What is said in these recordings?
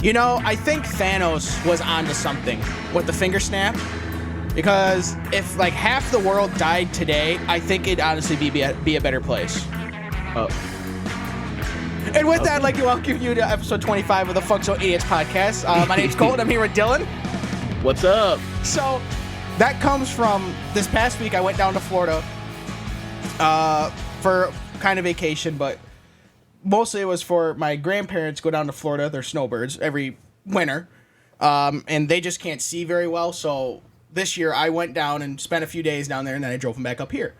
You know, I think Thanos was onto something with the finger snap. Because if like half the world died today, I think it'd honestly be a better place. Oh. And with that, I'd like to welcome you to episode 25 of the Fuck So Idiots podcast. My name's Colton. I'm here with Dylan. What's up? So that comes from this past week. I went down to Florida for kind of vacation, but mostly it was for my grandparents go down to Florida. They're snowbirds every winter, and they just can't see very well. So this year I went down and spent a few days down there, and then I drove them back up here.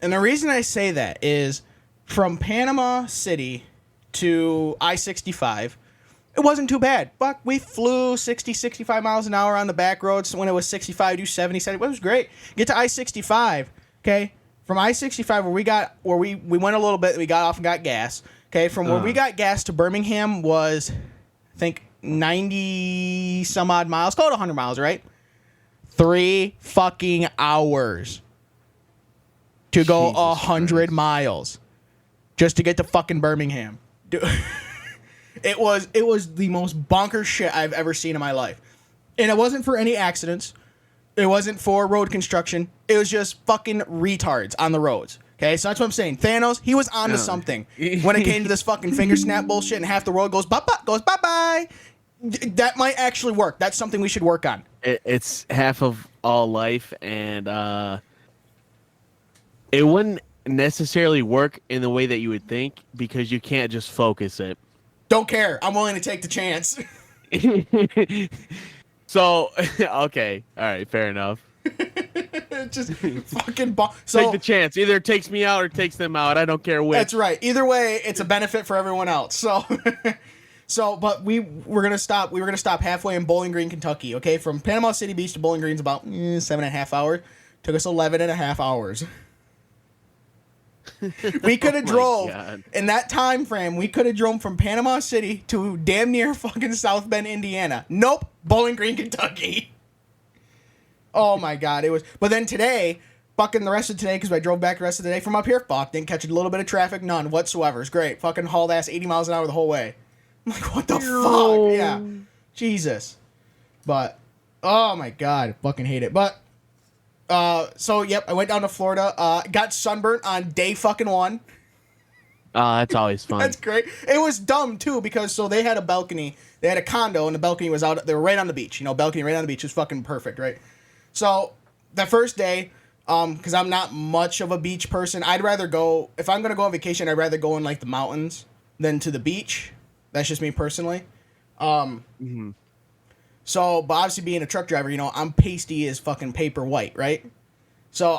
And the reason I say that is from Panama City to I-65, it wasn't too bad. But we flew 60, 65 miles an hour on the back roads. When it was 65, do 70, 70. It was great. Get to I-65, okay? From I-65 where we went a little bit, we got off and got gas. Okay, from where we got gas to Birmingham was, I think, 90 some odd miles. Call it 100 miles, right? 3 fucking hours to go 100 miles just to get to fucking Birmingham. Dude, it was the most bonkers shit I've ever seen in my life. And it wasn't for any accidents. It wasn't for road construction. It was just fucking retards on the roads. Okay, so that's what I'm saying. Thanos, he was onto something when it came to this fucking finger snap bullshit, and half the world goes bye-bye. That might actually work. That's something we should work on. It's half of all life, and it wouldn't necessarily work in the way that you would think because you can't just focus it. Don't care. I'm willing to take the chance. So, okay. All right, fair enough. Just fucking take the chance. Either it takes me out or it takes them out. I don't care which. That's right. Either way, it's a benefit for everyone else. So, but we were gonna stop. We were gonna stop halfway in Bowling Green, Kentucky. Okay, from Panama City Beach to Bowling Green's about 7.5 hours. Took us 11.5 hours. We could have drove in that time frame. We could have drove from Panama City to damn near fucking South Bend, Indiana. Nope, Bowling Green, Kentucky. Oh my god, it was. But then today, fucking the rest of today, because I drove back the rest of the day from up here. Fuck, didn't catch a little bit of traffic, none whatsoever. It's great. Fucking hauled ass 80 miles an hour the whole way. I'm like, what the fuck? Yeah, Jesus. But oh my god, fucking hate it. But so yep, I went down to Florida. Got sunburnt on day fucking 1. That's always fun. That's great. It was dumb too because so they had a balcony. They had a condo and the balcony was out. They were right on the beach. You know, balcony right on the beach was fucking perfect, right? So the first day, because I'm not much of a beach person, I'd rather go, if I'm going to go on vacation, I'd rather go in like the mountains than to the beach. That's just me personally. So, but obviously being a truck driver, you know, I'm pasty as fucking paper white, right? So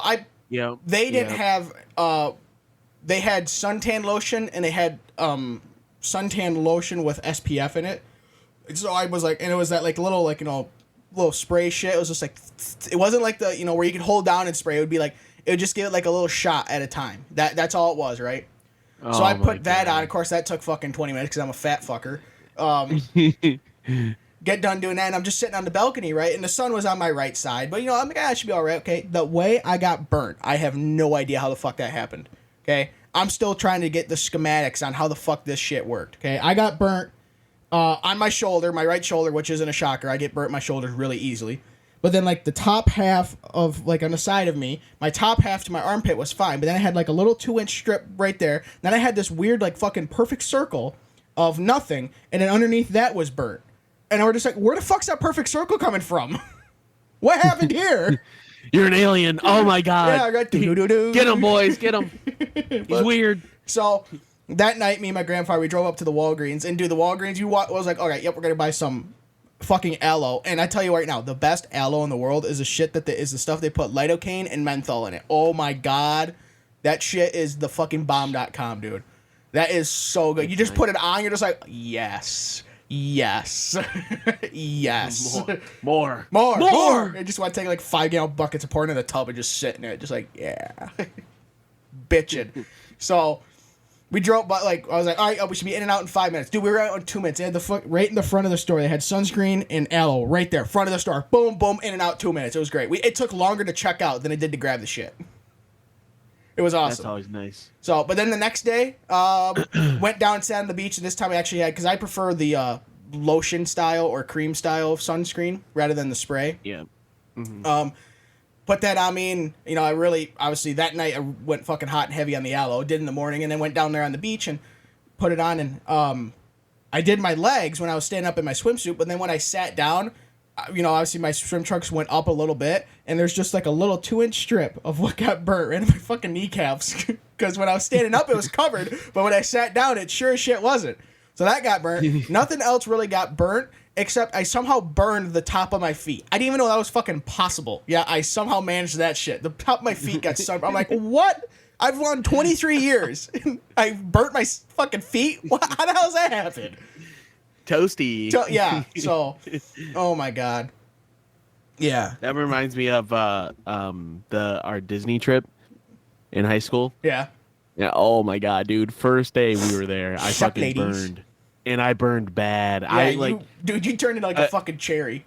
they didn't have, they had suntan lotion and they had suntan lotion with SPF in it. So I was like, and it was that like little, like, you know, little spray shit. It was just like, it wasn't like the, you know, where you could hold down and spray. It would be like, it would just give it like a little shot at a time. That's all it was, right? So I put that on. Of course, that took fucking 20 minutes because I'm a fat fucker. Get done doing that, and I'm just sitting on the balcony, right? And the sun was on my right side. But, you know, I'm like, I should be all right, okay? The way I got burnt, I have no idea how the fuck that happened, okay? I'm still trying to get the schematics on how the fuck this shit worked, okay? I got burnt on my shoulder, my right shoulder, which isn't a shocker. I get burnt my shoulders really easily. But then, like, the top half of, like, on the side of me, my top half to my armpit was fine. But then I had, like, a little 2-inch strip right there. Then I had this weird, like, fucking perfect circle of nothing. And then underneath that was burnt. And we're just like, where the fuck's that perfect circle coming from? What happened here? You're an alien. Oh, my God. Yeah, I got do-do-do-do. Get him, boys. Get him. He's weird. So that night, me and my grandfather, we drove up to the Walgreens. And, dude, the Walgreens, was like, all right, yep, we're going to buy some fucking aloe. And I tell you right now, the best aloe in the world is the shit is the stuff they put lidocaine and menthol in it. Oh my god, that shit is the fucking bomb.com, dude. That is so good. You just put it on, you're just like, yes, yes. More. I just want to take like 5-gallon buckets of pour into the tub and just sit in it, just like, yeah. Bitching. So we drove, but like I was like, all right, we should be in and out in 5 minutes. Dude, we were out in 2 minutes. They had right in the front of the store. They had sunscreen and aloe right there, front of the store. Boom, boom, in and out 2 minutes. It was great. It took longer to check out than it did to grab the shit. It was awesome. That's always nice. So, but then the next day, went down and sat on the beach, and this time I actually had, because I prefer the lotion style or cream style of sunscreen rather than the spray. Yeah. But then, I mean, you know, I really, obviously that night I went fucking hot and heavy on the aloe, did in the morning, and then went down there on the beach and put it on. And I did my legs when I was standing up in my swimsuit, but then when I sat down, you know, obviously my swim trunks went up a little bit, and there's just like a little 2-inch strip of what got burnt right in my fucking kneecaps. Because when I was standing up, it was covered, but when I sat down, it sure as shit wasn't. So that got burnt. Nothing else really got burnt, except I somehow burned the top of my feet. I didn't even know that was fucking possible. Yeah, I somehow managed that shit. The top of my feet got sunburned. I'm like, what? I've run 23 years. I burnt my fucking feet? How the hell does that happen? Toasty. Yeah, so, oh my God. Yeah. That reminds me of our Disney trip in high school. Yeah. Yeah. Oh my God, dude! First day we were there, I Suck fucking ladies. burned, and I burned bad. Yeah, I dude, you turned into like a fucking cherry.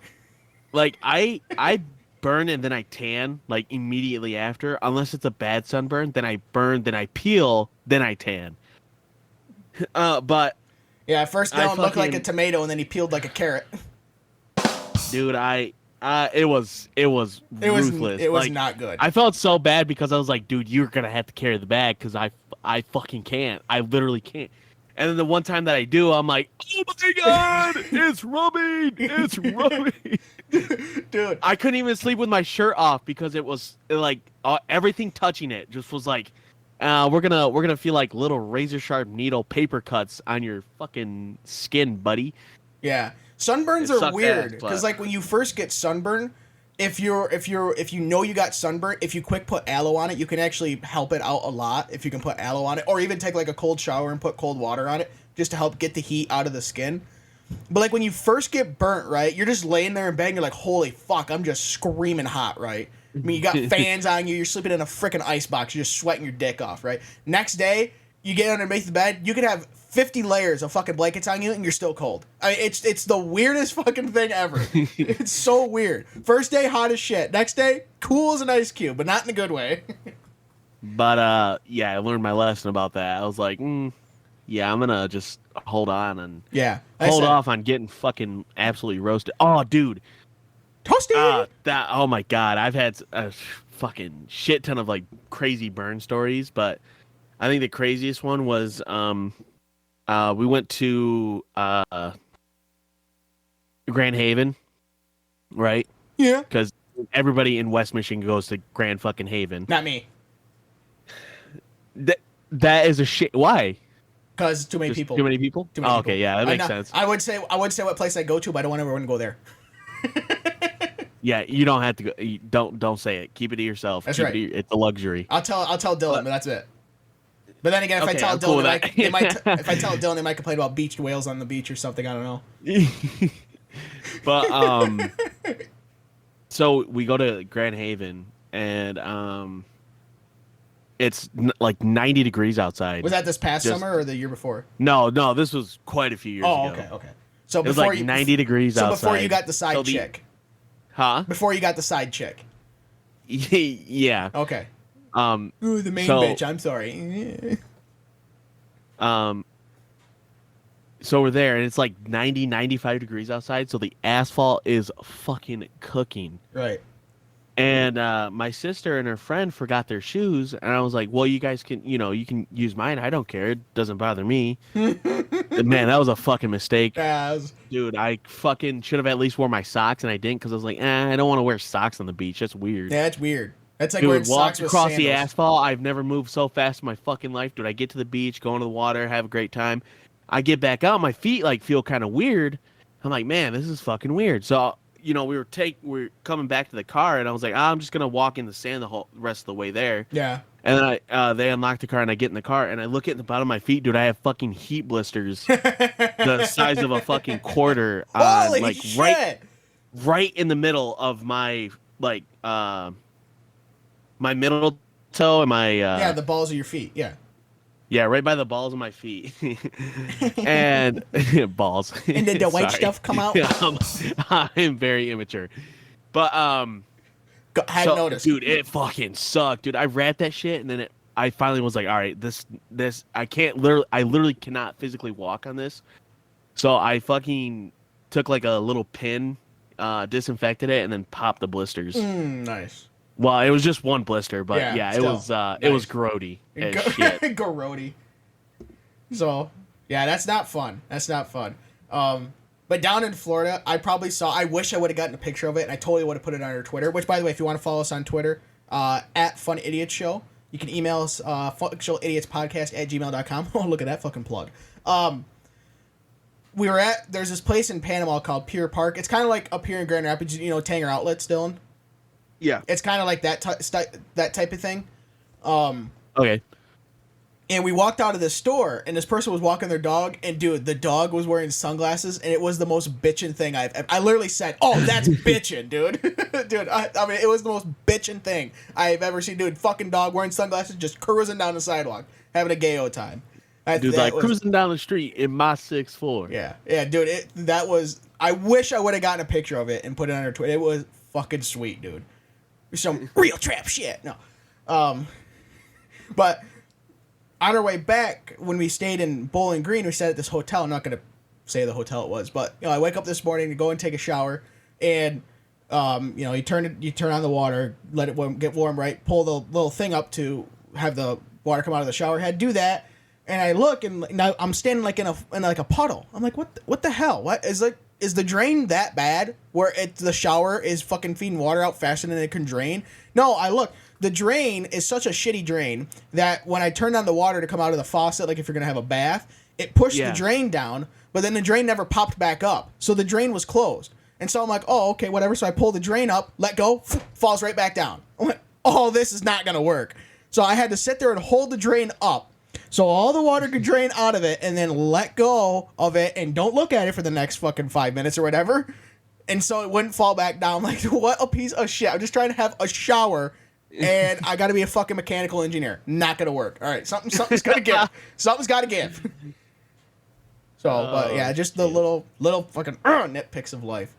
I burn and then I tan like immediately after. Unless it's a bad sunburn, then I burn, then I peel, then I tan. But Yeah, at first Dylan looked like a tomato, and then he peeled like a carrot. dude, it was ruthless. It was Like, not good. I felt so bad because I was like, dude, you're gonna have to carry the bag because I fucking can't. I literally can't. And then the one time that I do, I'm like, oh my God, it's rubbing. It's rubbing. Dude, I couldn't even sleep with my shirt off because it was like everything touching it just was like, we're gonna feel like little razor sharp needle paper cuts on your fucking skin, buddy. yeah. Sunburns It are sucked weird ass, because but- like when you first get sunburn, if you know you got sunburn, if you quick put aloe on it, you can actually help it out a lot if you can put aloe on it, or even take like a cold shower and put cold water on it just to help get the heat out of the skin. But like when you first get burnt, right, you're just laying there in bed and you're like, holy fuck, I'm just screaming hot, right? I mean, you got fans on you, you're sleeping in a freaking ice box, you're just sweating your dick off, right? Next day, you get underneath the bed, you could have 50 layers of fucking blankets on you and you're still cold. I mean, it's the weirdest fucking thing ever. It's so weird. First day, hot as shit. Next day, cool as an ice cube, but not in a good way. But yeah, I learned my lesson about that. I was like, yeah, I'm gonna just hold on and Yeah. hold off on getting fucking absolutely roasted. Oh, dude. Toasty! Oh my God, I've had a fucking shit ton of like crazy burn stories, but I think the craziest one was we went to Grand Haven, right? Yeah. Because everybody in West Michigan goes to Grand fucking Haven. Not me. That is a shit. Why? Because too many Just people. Too many people? Too many Oh, people. okay, yeah, that makes sense. I would say what place I go to, but I don't want everyone to go there. Yeah, you don't have to go. Don't say it. Keep it to yourself. That's Keep right. It's a luxury. I'll tell Dylan, but that's it. But then again, if Okay, I tell I'm cool Dylan, with they might if I tell Dylan, they might complain about beached whales on the beach or something. I don't know. But so we go to Grand Haven and it's like 90 degrees outside. Was that this past Just- summer or the year before? No, this was quite a few years Oh, ago. okay. So It was before like you 90 degrees so outside. before you got the side chick. Huh? Before you got the side chick. Yeah. Okay. Um Ooh, the main So- bitch. I'm sorry. So we're there and it's like 90, 95 degrees outside, so the asphalt is fucking cooking. Right. And my sister and her friend forgot their shoes, and I was like, "Well, you guys can, you can use mine. I don't care. It doesn't bother me." Man, that was a fucking mistake, As dude. I fucking should have at least wore my socks, and I didn't because I was like, I don't want to wear socks on the beach. That's weird. yeah, that's weird. That's like wearing Dude, walk socks with across the sandals. asphalt. I've never moved so fast in my fucking life, dude. I get to the beach, go into the water, have a great time. I get back out, my feet like feel kind of weird. I'm like, man, this is fucking weird. So we were coming back to the car, and I was like, I'm just gonna walk in the sand the whole rest of the way there. Yeah. And then they unlock the car, and I get in the car, and I look at the bottom of my feet, dude. I have fucking heat blisters, the size of a fucking quarter, Holy like shit! right in the middle of my like my middle toe and my Yeah, the balls of your feet. Yeah. yeah, right by the balls of my feet. And balls. And did the white Sorry. stuff come out? I'm very immature. But Hadn't noticed. dude, it fucking sucked, dude. I wrapped that shit, and then I finally was like, all right, this I literally cannot physically walk on this. So I fucking took like a little pin, disinfected it, and then popped the blisters. Nice. Well, it was just one blister, but yeah, it still, was nice. it was grody as shit. Grody. So yeah, that's not fun. That's not fun. But down in Florida, I wish I would have gotten a picture of it, and I totally would have put it on our Twitter. Which, by the way, if you want to follow us on Twitter, at Fun Idiots Show, you can email us functionalidiotspodcast@gmail.com. Oh, look at that fucking plug. There's this place in Panama called Pier Park. It's kind of like up here in Grand Rapids, Tanger Outlets, Dylan. Yeah, it's kind of like that type of thing. Okay. And we walked out of this store, and this person was walking their dog, and dude, the dog was wearing sunglasses, and it was the most bitchin' thing I literally said, "Oh, that's bitchin', dude." Dude, I mean, it was the most bitchin' thing I've ever seen. Dude, fucking dog wearing sunglasses, just cruising down the sidewalk, having a gay old time. Cruising down the street in my 6'4". Yeah, dude, I wish I would have gotten a picture of it and put it on our Twitter. It was fucking sweet, dude. Some real trap shit. No. But on our way back, when we stayed in Bowling Green, we stayed at this hotel. I'm not going to say the hotel it was, but I wake up this morning to go and take a shower, and you turn on the water, let it get warm, right? Pull the little thing up to have the water come out of the shower head. Do that, and I look, and now I'm standing like in a puddle. I'm like, what the hell? What is the drain that bad where the shower is fucking feeding water out faster than it can drain? No, I look. The drain is such a shitty drain that when I turned on the water to come out of the faucet, like if you're going to have a bath, it pushed the drain down, but then the drain never popped back up. So the drain was closed. And so I'm like, oh, okay, whatever. So I pull the drain up, let go, falls right back down. I went, oh, this is not going to work. So I had to sit there and hold the drain up so all the water could drain out of it, and then let go of it and don't look at it for the next fucking 5 minutes or whatever. And so it wouldn't fall back down. I'm like, what a piece of shit. I'm just trying to have a shower, and I got to be a fucking mechanical engineer. Not going to work. All right, something's got to give. Something's got to give. So, but yeah, just the little fucking nitpicks of life.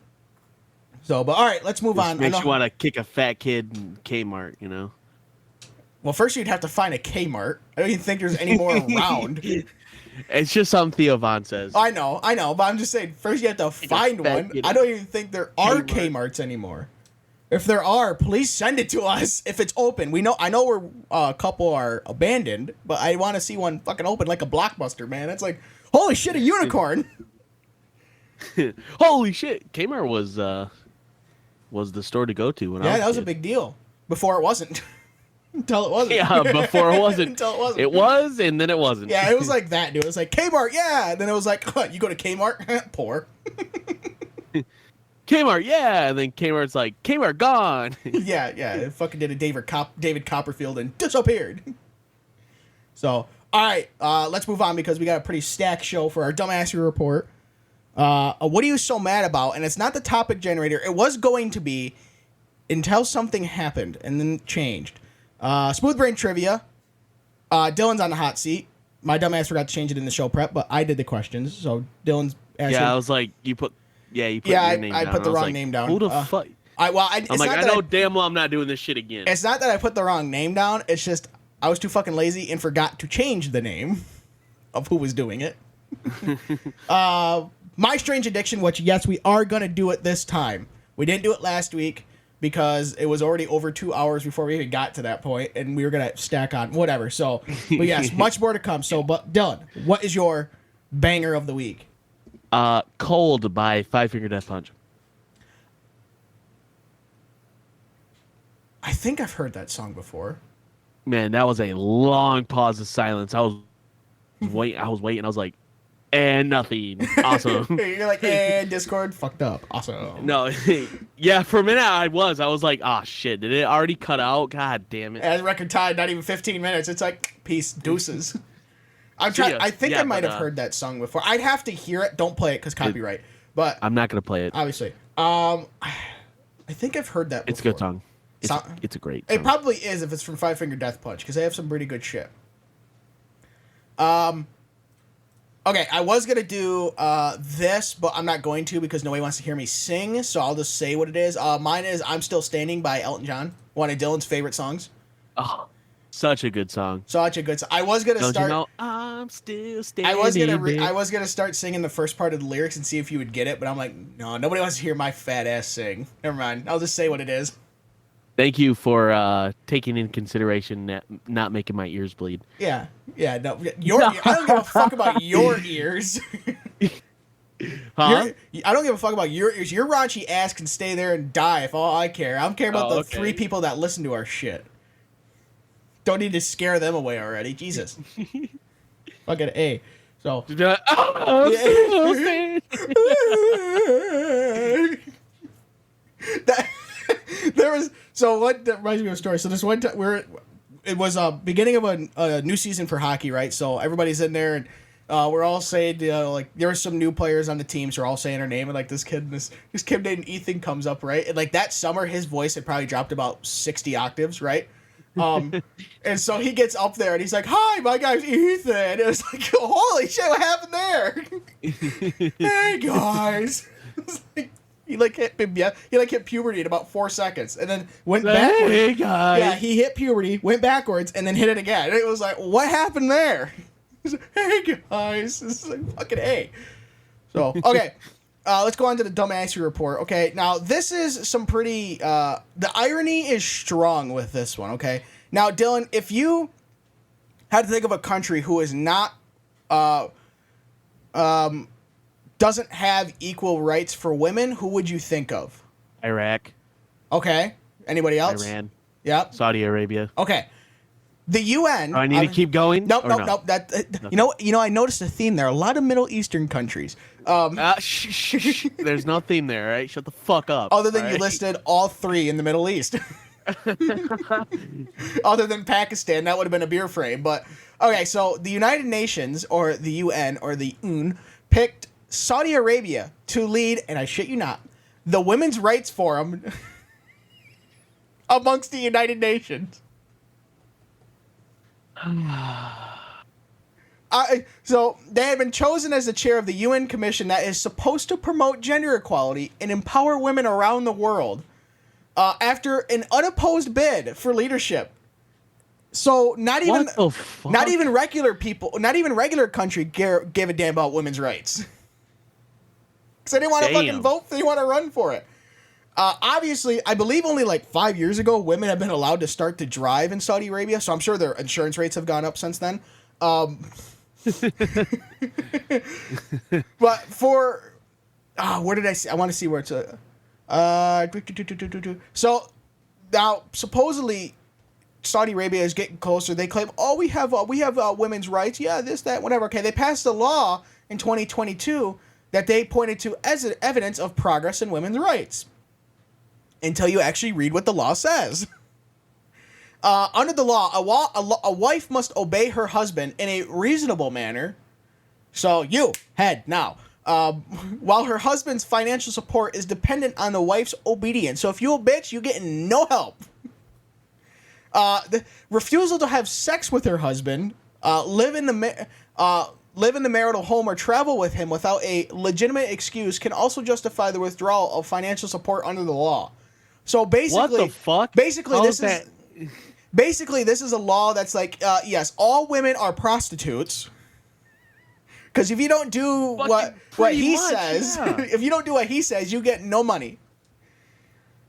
So, but all right, let's move on. Makes you want to kick a fat kid in Kmart, Well, first you'd have to find a Kmart. I don't even think there's any more around. It's just something Theo Von says. I know, but I'm just saying, first you have to find one. I don't even think there are Kmarts anymore. If there are, please send it to us if it's open. I know we're a couple are abandoned, but I want to see one fucking open like a Blockbuster, man. It's like, holy shit, a unicorn. Holy shit, Kmart was the store to go to when I was that was a big deal. Before it wasn't. Until it wasn't. Yeah, before it wasn't. Until it wasn't. It was, and then it wasn't. Yeah, it was like that, dude. It was like, Kmart, yeah. And then it was like, you go to Kmart? Poor. Kmart, yeah. And then Kmart's like, Kmart gone. yeah. It fucking did a David Copperfield and disappeared. So, all right, let's move on because we got a pretty stacked show for our Dumbassery Report. What are you so mad about? And it's not the topic generator. It was going to be until something happened and then changed. Smooth Brain Trivia. Dylan's on the hot seat. My dumbass forgot to change it in the show prep, but I did the questions. So Dylan's asking. Yeah, I was like, you put your name down. I put the wrong name down. Who the fuck? I know damn well I'm not doing this shit again. It's not that I put the wrong name down. It's just I was too fucking lazy and forgot to change the name of who was doing it. My Strange Addiction, which, yes, we are going to do it this time. We didn't do it last week because it was already over 2 hours before we even got to that point, and we were going to stack on whatever. So, but yes, much more to come. So, but Dylan, what is your banger of the week? Cold by Five Finger Death Punch. I think I've heard that song before. Man, that was a long pause of silence. I was waiting. I was like, and nothing. Awesome. You're like, and Discord fucked up. Awesome. No, yeah, for a minute I was like, ah, shit, did it already cut out? God damn it. As record time, not even 15 minutes. It's like, peace, deuces. I think I might have heard that song before. I'd have to hear it. Don't play it because copyright. But I'm not gonna play it. Obviously. I think I've heard that before. It's a good song. It's a great song. It probably is if it's from Five Finger Death Punch because they have some pretty good shit. Okay, I was going to do this, but I'm not going to because nobody wants to hear me sing, so I'll just say what it is. Mine is I'm Still Standing by Elton John, one of Dylan's favorite songs. Oh, Such a good song. Such a good song. I was gonna Don't start. you know I'm still standing. I was gonna start singing the first part of the lyrics and see if you would get it, but I'm like, no, nobody wants to hear my fat ass sing. Never mind. I'll just say what it is. Thank you for taking in consideration not making my ears bleed. Yeah, no, I don't give a fuck about your ears. Huh? I don't give a fuck about your ears. Your raunchy ass can stay there and die if all I care. I'm care about the 3 people that listen to our shit. Don't need to scare them away already. Jesus. Fucking A. So. That reminds me of a story. So this one time it was beginning of a new season for hockey, right? So everybody's in there and we're all saying, like there were some new players on the team, so we're all saying her name, and like this kid named Ethan comes up, right? And like that summer, his voice had probably dropped about 60 octaves, right? And so he gets up there and he's like, "Hi, my guy's Ethan." It was like, holy shit, what happened there? Hey guys. He hit puberty in about 4 seconds and then went backwards. Hey guys. Yeah, he hit puberty, went backwards, and then hit it again. And it was like, what happened there? He's like, hey guys, this is like fucking A. So okay. Let's go on to the dumbassy report. Okay, now this is some pretty. The irony is strong with this one. Okay, now Dylan, if you had to think of a country who is not, doesn't have equal rights for women, who would you think of? Iraq. Okay. Anybody else? Iran. Yep. Saudi Arabia. Okay. The UN. Do I need to keep going? Nope. That you know, I noticed a theme there. A lot of Middle Eastern countries. Shh. There's no theme there, right? Shut the fuck up. Other than you listed all 3 in the Middle East. Other than Pakistan, that would have been a beer frame. But okay, so the United Nations or the UN or the UN picked Saudi Arabia to lead, and I shit you not, the Women's Rights Forum amongst the United Nations. So they had been chosen as the chair of the UN commission that is supposed to promote gender equality and empower women around the world after an unopposed bid for leadership. So not even regular people, not even regular country gave a damn about women's rights. Because they didn't want to fucking vote. They want to run for it. Obviously, I believe only like 5 years ago, women have been allowed to start to drive in Saudi Arabia. So I'm sure their insurance rates have gone up since then. But for where did I see? I want to see where it's so now supposedly Saudi Arabia is getting closer. They claim, we have women's rights. Yeah, this, that, whatever. Okay, they passed a law in 2022 that they pointed to as evidence of progress in women's rights. Until you actually read what the law says. Under the law, a wife must obey her husband in a reasonable manner. So you, head, now. While her husband's financial support is dependent on the wife's obedience. So if you a bitch, you getting no help. The refusal to have sex with her husband, live in the marital home or travel with him without a legitimate excuse can also justify the withdrawal of financial support under the law. So basically, what the fuck? Basically, this is a law that's like, yes, all women are prostitutes. Because if you don't do what he says, if you don't do what he says, you get no money.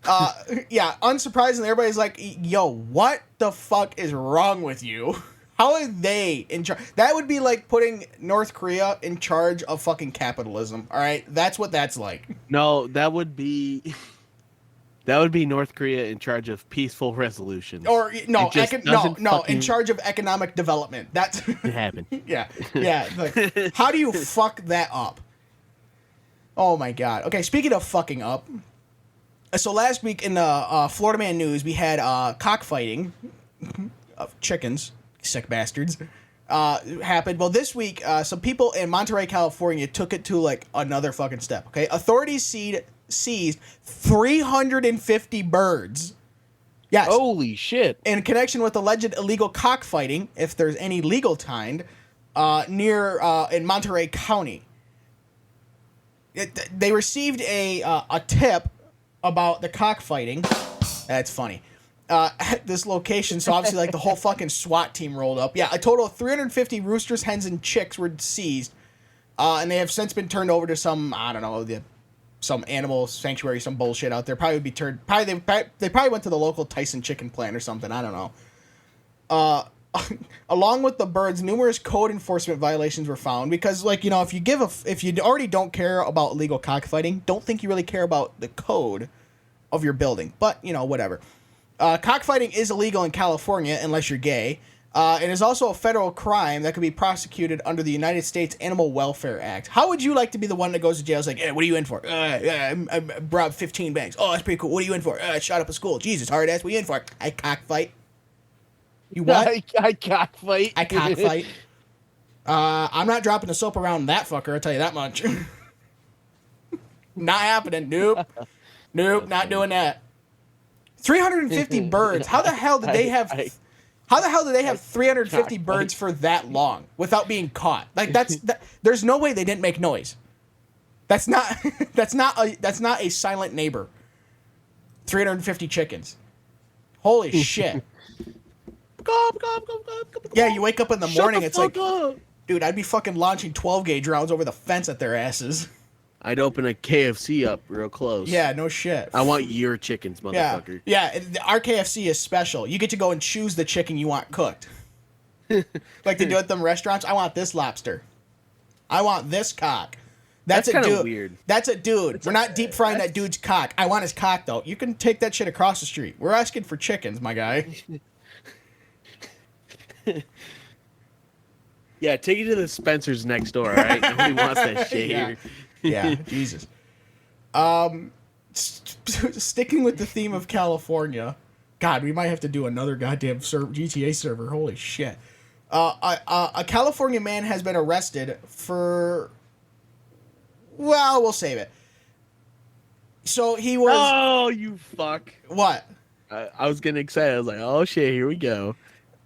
Yeah, unsurprisingly, everybody's like, yo, what the fuck is wrong with you? How are they in charge? That would be like putting North Korea in charge of fucking capitalism, all right? That's what that's like. No, that would be North Korea in charge of peaceful resolutions. Or no, in charge of economic development. That's it happened. Yeah. Like, how do you fuck that up? Oh my god. Okay, speaking of fucking up, so last week in the Florida Man news, we had cockfighting of chickens, sick bastards, happened. Well, this week, some people in Monterey, California, took it to like another fucking step. Okay, authorities seized 350 birds. Yes. Holy shit. In connection with alleged illegal cockfighting, if there's any legal kind, near in Monterey County. They received a tip about the cockfighting. That's funny. at this location. So obviously, like the whole fucking SWAT team rolled up. Yeah, a total of 350 roosters, hens, and chicks were seized, and they have since been turned over to some, I don't know, some animal sanctuary, some bullshit out there. Probably would be turned. They probably went to the local Tyson chicken plant or something. I don't know. Along with the birds, numerous code enforcement violations were found because, like, you know, if you already don't care about illegal cockfighting, don't think you really care about the code of your building. But, you know, whatever. Cockfighting is illegal in California unless you're gay. It is also a federal crime that could be prosecuted under the United States Animal Welfare Act. How would you like to be the one that goes to jail? It's like, hey, what are you in for? I robbed 15 banks. Oh, that's pretty cool. What are you in for? I shot up a school. Jesus, hard ass. What are you in for? I cockfight. You what? I cockfight. I cockfight. I'm not dropping the soap around that fucker, I'll tell you that much. Not happening. Nope. Nope, not doing that. 350 birds. How the hell did they have 350 birds for that long without being caught? Like there's no way they didn't make noise. That's not a silent neighbor. 350 chickens. Holy shit. Yeah, you wake up in the morning, it's like, dude, I'd be fucking launching 12 gauge rounds over the fence at their asses. I'd open a KFC up real close. Yeah, no shit. I want your chickens, motherfucker. Yeah, our KFC is special. You get to go and choose the chicken you want cooked. Like they do at them restaurants. I want this lobster. I want this cock. That's kind of of weird. That's a dude. We're not deep frying that dude's cock. I want his cock, though. You can take that shit across the street. We're asking for chickens, my guy. Yeah, take it to the Spencer's next door, all right? Nobody wants that shit here. Yeah, Jesus. Sticking with the theme of California, God, we might have to do another goddamn GTA server. Holy shit. A California man has been arrested for... Well, we'll save it. So he was... Oh, you fuck. What? I was getting excited. I was like, oh shit, here we go.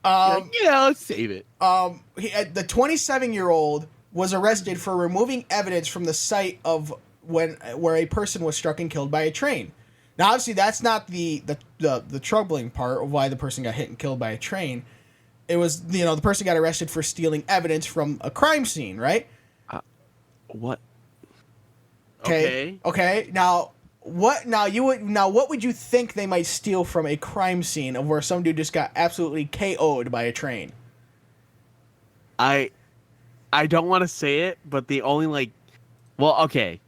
Let's save it. The 27-year-old was arrested for removing evidence from the site of where a person was struck and killed by a train. Now, obviously, that's not the troubling part of why the person got hit and killed by a train. It was, you know, the person got arrested for stealing evidence from a crime scene, right? What? Okay. Now, what would you think they might steal from a crime scene of where some dude just got absolutely KO'd by a train? I don't want to say it, but the only okay.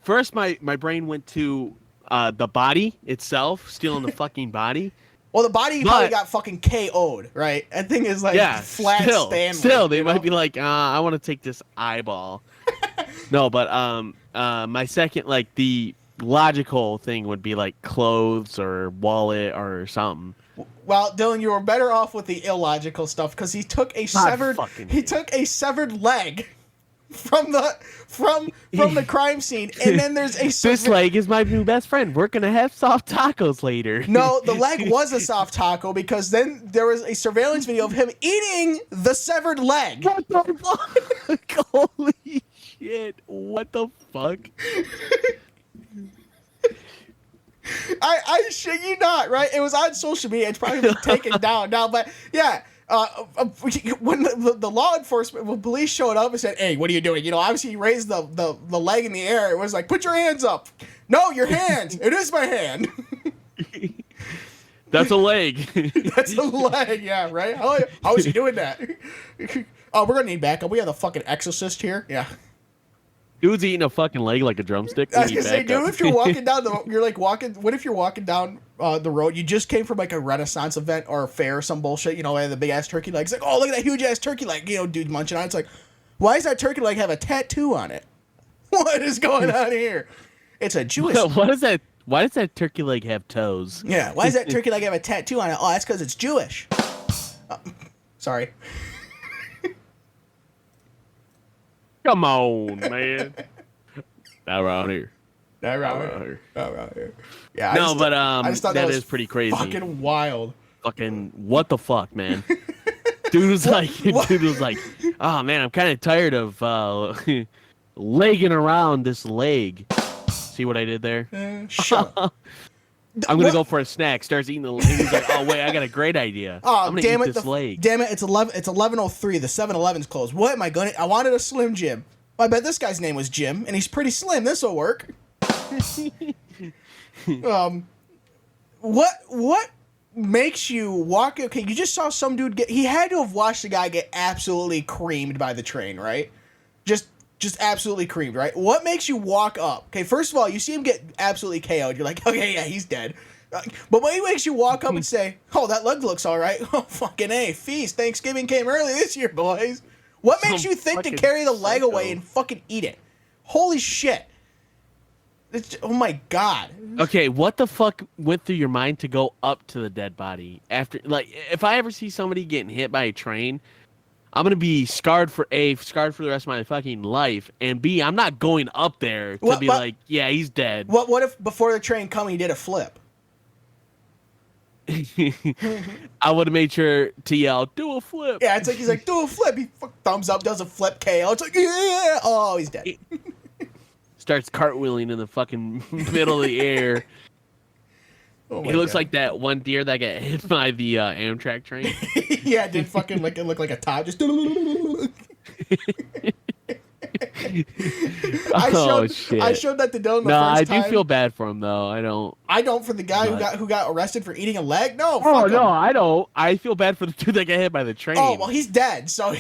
First, my brain went to the body itself, stealing the fucking body. Well, the body probably got fucking KO'd, right? That thing is like flat Stanley. Still, they might be like, I want to take this eyeball. No, but my second, like, the logical thing would be like clothes or wallet or something. Well, Dylan, you were better off with the illogical stuff because he took a severed leg from the crime scene, and then there's a this leg is my new best friend. We're gonna have soft tacos later. No, the leg was a soft taco because then there was a surveillance video of him eating the severed leg. What the fuck? Holy shit! What the fuck? I shit you not, right? It was on social media. It's probably been taken down now, but yeah. When the law enforcement, when police showed up and said, "Hey, what are you doing?" You know, obviously he raised the leg in the air. It was like, "Put your hands up." No, your hand. It is my hand. That's a leg. That's a leg. Yeah, right. How is he doing that? Oh, we're gonna need backup. We have the fucking exorcist here. Yeah. Dude's eating a fucking leg like a drumstick. I was gonna say, dude, if you're walking down what if you're walking down the road, you just came from like a Renaissance event or a fair or some bullshit, you know, the big ass turkey legs, like, oh, look at that huge ass turkey leg, you know, dude munching on it. It's like, why does that turkey leg have a tattoo on it? What is going on here? It's a Jewish. What is that? Why does that turkey leg have toes? Yeah, why does that turkey leg have a tattoo on it? Oh, that's because it's Jewish. Sorry. Come on, man. Not around here. Not around here. Yeah. No, I just thought that is pretty crazy. Fucking wild. Fucking what the fuck, man? Dude was like, oh man, I'm kind of tired of legging around this leg. See what I did there? Shut up. I'm gonna What? go for a snack. Starts eating and he's like, oh wait, I got a great idea. Oh, I'm gonna damn eat it! this leg. Damn it! It's 11:03. The 7-Eleven's closed. What am I gonna? I wanted a Slim Jim. I bet this guy's name was Jim, and he's pretty slim. This'll work. What makes you walk? Okay, you just saw some dude get. He had to have watched the guy get absolutely creamed by the train, right? Just absolutely creamed, right? What makes you walk up? Okay, first of all, you see him get absolutely KO'd. You're like, okay, yeah, he's dead. But what makes you walk up and say, oh, that leg looks all right? Oh, fucking A, feast. Thanksgiving came early this year, boys. What makes you think to carry the leg away and fucking eat it? Holy shit. Oh my god. Okay, what the fuck went through your mind to go up to the dead body after? Like, if I ever see somebody getting hit by a train, I'm gonna be scarred for the rest of my fucking life, and B, I'm not going up there to be like, yeah, he's dead. What if before the train come he did a flip? I would have made sure to yell, do a flip. Yeah, it's like he's like, do a flip. He thumbs up, does a flip KO. It's like, yeah. Oh, he's dead. Starts cartwheeling in the fucking middle of the air. Oh he looks like that one deer that got hit by the Amtrak train. Yeah, it did fucking like it looked like a top. Just. Shit! I showed that to Dylan the first time. I do feel bad for him though. I don't for the guy who got arrested for eating a leg. No. Oh no, I don't. I feel bad for the dude that got hit by the train. Oh well, he's dead. So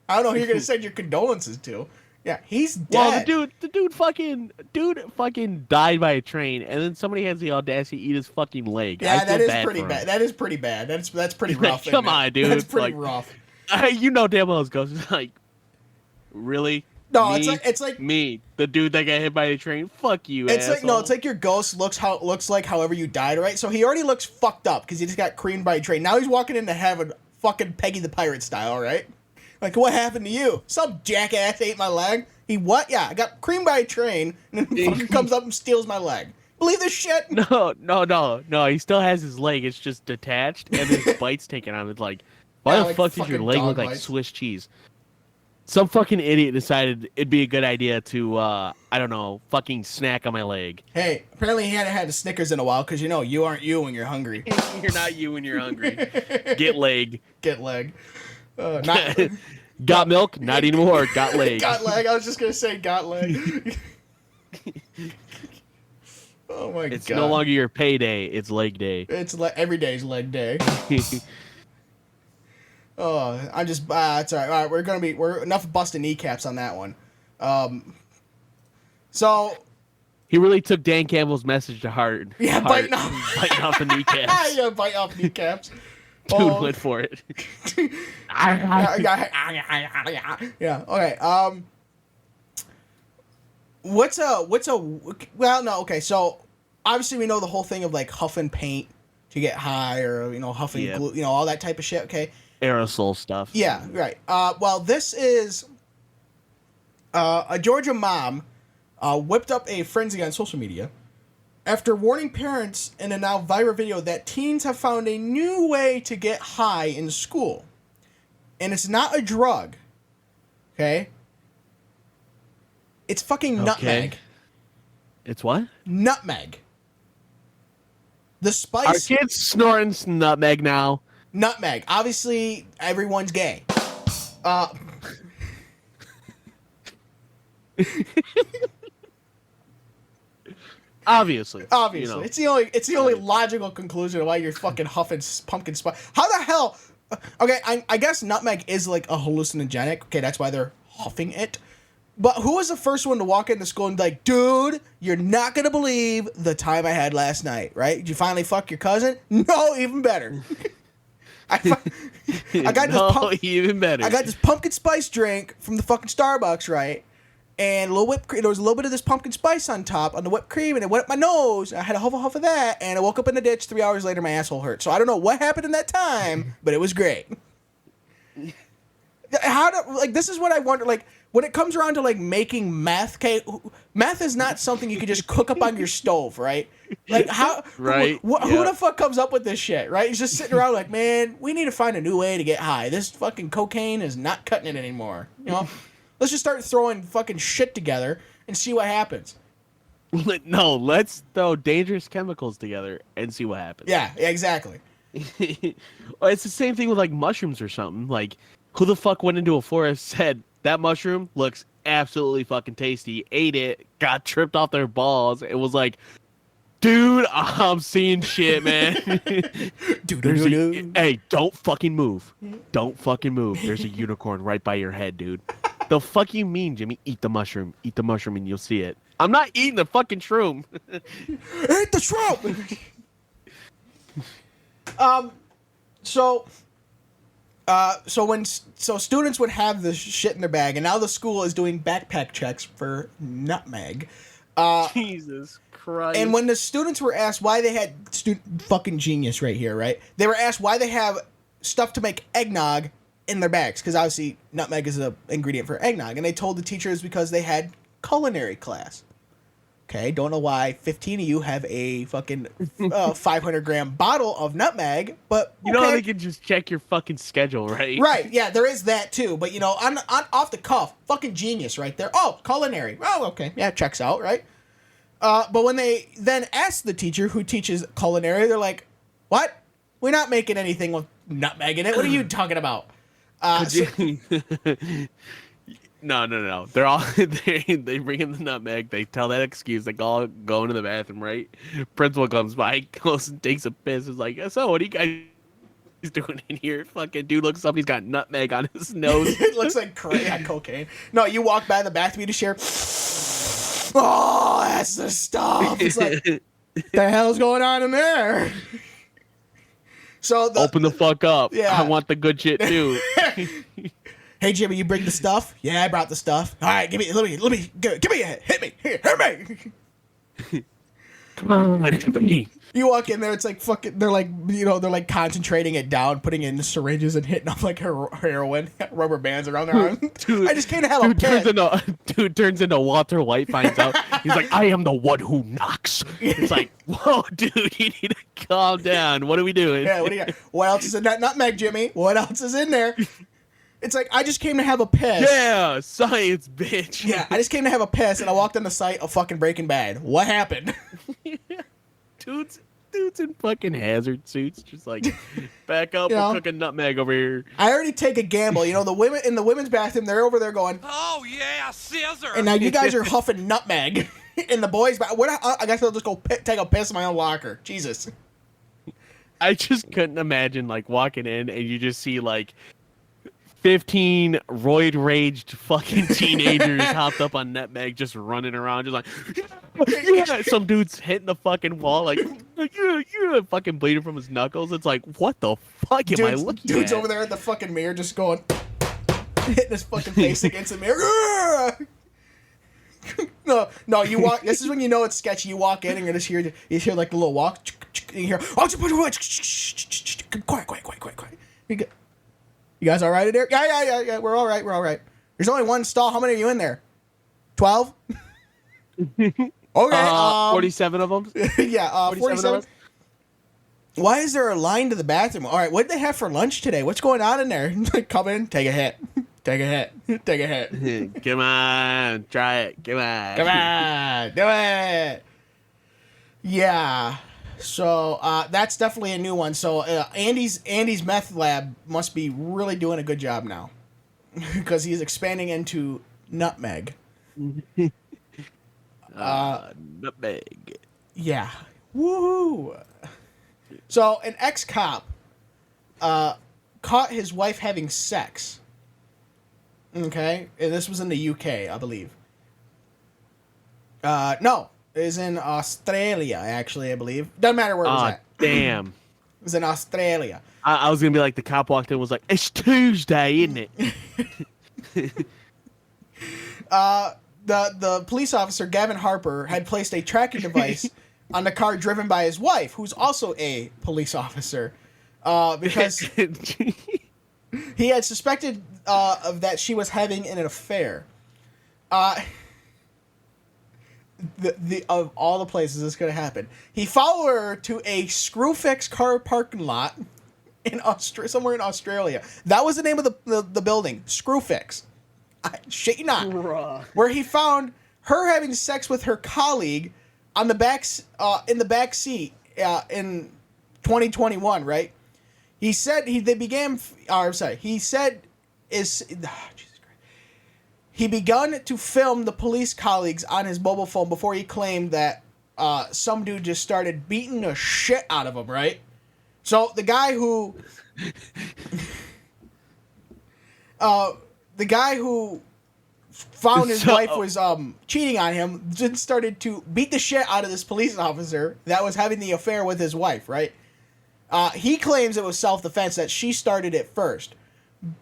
I don't know who you're gonna send your condolences to. Yeah, he's dead. Well, the dude fucking died by a train, and then somebody has the audacity to eat his fucking leg. Yeah, that is pretty bad. That is pretty bad. That's pretty rough. Come on, dude. That's pretty rough. You know damn well it's ghost. It's like, really? No, me? it's like me, the dude that got hit by a train. Fuck you. It's asshole. like no, it's like your ghost looks like however you died, right? So he already looks fucked up because he just got creamed by a train. Now he's walking into heaven, fucking Peggy the Pirate style, right? Like, what happened to you? Some jackass ate my leg. He what? Yeah, I got creamed by a train, and then fucking comes up and steals my leg. Believe this shit? No. He still has his leg. It's just detached, and his bite's taken out. It's like, why the fuck does your leg look like Swiss cheese? Some fucking idiot decided it'd be a good idea to, I don't know, fucking snack on my leg. Hey, apparently he hadn't had a Snickers in a while, because you aren't you when you're hungry. You're not you when you're hungry. Get leg. Get leg. Got milk? Not anymore. Got leg. Got leg. I was just gonna say got leg. Oh my god! It's no longer your payday. It's leg day. It's every day's leg day. Oh, I'm just. It's all right. All right, we're enough busting kneecaps on that one. So. He really took Dan Campbell's message to heart. Yeah, biting off the kneecaps. Yeah, biting off kneecaps. Dude went for it. Yeah. Okay. Well, no. Okay. So obviously we know the whole thing of like huffing paint to get high, or huffing glue, all that type of shit. Okay. Aerosol stuff. Yeah. Right. Well, this is a Georgia mom whipped up a frenzy on social media after warning parents in a now viral video that teens have found a new way to get high in school. And it's not a drug. Okay? It's fucking nutmeg. It's what? Nutmeg. The spice. Are kids snorting nutmeg now? Nutmeg. Obviously, everyone's gay. Obviously, it's the only logical conclusion of why you're fucking huffing pumpkin spice. How the hell? Okay, I guess nutmeg is like a hallucinogenic. Okay, that's why they're huffing it. But who was the first one to walk into school and be like, dude, you're not gonna believe the time I had last night, right? Did you finally fuck your cousin? No, even better. I got even better. I got this pumpkin spice drink from the fucking Starbucks, right? And a little whipped cream. There was a little bit of this pumpkin spice on top on the whipped cream, and it went up my nose. I had a huff of that, and I woke up in the ditch 3 hours later. My asshole hurt. So I don't know what happened in that time, but it was great. This is what I wonder. Like, when it comes around to like making meth, okay, meth is not something you can just cook up on your stove, right? Like how? Right. Who the fuck comes up with this shit, right? He's just sitting around like, man, we need to find a new way to get high. This fucking cocaine is not cutting it anymore. Let's just start throwing fucking shit together and see what happens. No, let's throw dangerous chemicals together and see what happens. Yeah, exactly. Well, it's the same thing with like mushrooms or something. Like, who the fuck went into a forest, said that mushroom looks absolutely fucking tasty, ate it, got tripped off their balls, it was like, dude, I'm seeing shit, man. Hey, don't fucking move. Don't fucking move. There's a unicorn right by your head, dude. The fuck you mean, Jimmy? Eat the mushroom. Eat the mushroom and you'll see it. I'm not eating the fucking shroom. Eat the shroom. So students would have this shit in their bag, and now the school is doing backpack checks for nutmeg. Jesus Christ. And when the students were asked why they had fucking genius right here, right? They were asked why they have stuff to make eggnog in their bags, because obviously nutmeg is an ingredient for eggnog, and they told the teachers because they had culinary class. Okay, don't know why 15 of you have a fucking 500-gram bottle of nutmeg, but you know they can just check your fucking schedule, right? Right, yeah, there is that too. But you know, on off the cuff, fucking genius right there. Oh, culinary. Oh, okay, yeah, checks out, right? But when they then ask the teacher who teaches culinary, they're like, "What? We're not making anything with nutmeg in it. What are you talking about?" No. They're all they bring in the nutmeg. They tell that excuse. They all go into the bathroom. Right? Principal comes by, goes and takes a piss. Is like, so what are you guys doing in here? Fucking dude looks up. He's got nutmeg on his nose. It looks like cocaine. No, you walk by the bathroom you to share. Oh, that's the stuff. It's like, the hell's going on in there? So open the fuck up. Yeah. I want the good shit too. Hey Jimmy, you bring the stuff? Yeah, I brought the stuff. All right, let me, give me a hit. Hit me, hit me. Come on, you walk in there, it's like fucking. They're like, they're like concentrating it down, putting it in the syringes and hitting off like heroin, rubber bands around their arm. Dude, I just came to have a pit. Dude turns into Walter White. Finds out he's like, I am the one who knocks. It's like, whoa, dude, you need to calm down. What are we doing? Yeah, what do you got? What else is in that nutmeg, Jimmy? What else is in there? It's like, I just came to have a piss. Yeah, science, bitch. Yeah, I just came to have a piss, and I walked on the site of fucking Breaking Bad. What happened? Dudes in fucking hazard suits, just like, back up, we're cooking nutmeg over here. I already take a gamble. The women in the women's bathroom, they're over there going, oh yeah, scissor. And now you guys are huffing nutmeg in the boys' bathroom. I guess I'll just go take a piss in my own locker. Jesus. I just couldn't imagine, like, walking in and you just see, like, 15 roid-raged fucking teenagers hopped up on nutmeg just running around, just like, yeah. Some dude's hitting the fucking wall, like, yeah, fucking bleeding from his knuckles. It's like, what the fuck am I looking at? Dude's over there at the fucking mirror just going, hitting his fucking face against the mirror. No, you walk, this is when you know it's sketchy. You walk in and you hear like the little walk, and you hear, quiet. You guys all right in there? Yeah. We're all right. There's only one stall. How many are you in there? 12? Okay. 47 of them? Yeah, 47. Why is there a line to the bathroom? All right, what did they have for lunch today? What's going on in there? Come in, take a hit. Take a hit. Come on, try it. Come on, do it. Yeah. So that's definitely a new one. So Andy's meth lab must be really doing a good job now, because he's expanding into nutmeg. Nutmeg. Yeah. Woohoo. So an ex-cop caught his wife having sex. Okay, and this was in the UK, I believe. No. Is in Australia, actually, I believe. Doesn't matter where it was at. Damn. It was in Australia. I was going to be like, the cop walked in and was like, it's Tuesday, isn't it? The police officer, Gavin Harper, had placed a tracking device on the car driven by his wife, who's also a police officer, because he had suspected of that she was having an affair. Of all the places this could have happened, he followed her to a Screwfix car parking lot in somewhere in Australia. That was the name of the building, Screwfix. Shit you not. Where he found her having sex with her colleague on the in the back seat in 2021, right? He said he said Jesus Christ. He begun to film the police colleagues on his mobile phone before he claimed that some dude just started beating the shit out of him, right? So the guy who found his wife was cheating on him just started to beat the shit out of this police officer that was having the affair with his wife, right? He claims it was self-defense, that she started it first.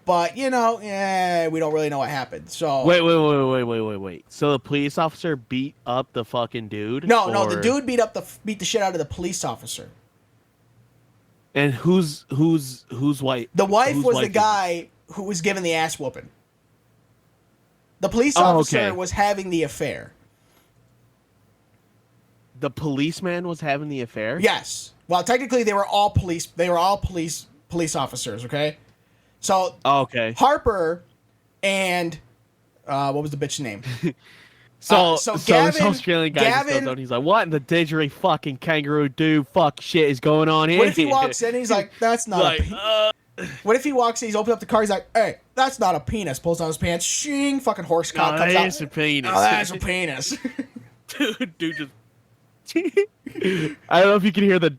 But, we don't really know what happened. So Wait. So the police officer beat up the fucking dude? No, the dude beat the shit out of the police officer. And whose wife? The wife was the guy who was given the ass whooping. The police officer was having the affair. The policeman was having the affair? Yes. Well, technically they were all police officers, okay? So Harper and what was the bitch's name? So Gavin, this Australian guy just goes out and he's like, what in the didgeridoo fucking kangaroo dude fuck shit is going on here? What if he walks in and he's like, that's not a penis? What if he walks in, he's opened up the car, he's like, hey, that's not a penis. Pulls down his pants, shing, fucking horse cock comes out. That's a penis. Oh, that's a penis. Dude just... I don't know if you can hear the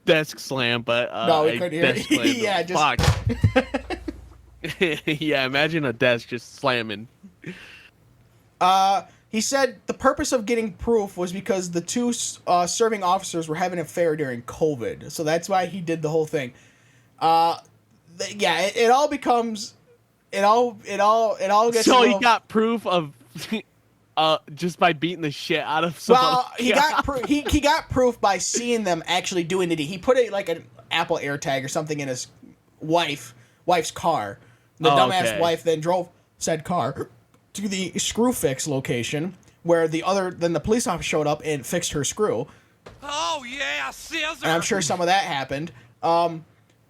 desk slam, but... no, we couldn't hear it. Yeah, just... Fuck. Yeah, imagine a desk just slamming. He said the purpose of getting proof was because the two serving officers were having an affair during COVID, so that's why he did the whole thing. It all becomes, it all gets. So he got proof of, just by beating the shit out of someone. Well, he got proof by seeing them actually doing the deed. He put an Apple AirTag or something in his wife's car. The dumbass wife then drove said car to the screw fix location where the police officer showed up and fixed her screw. Oh yeah, scissor. And I'm sure some of that happened.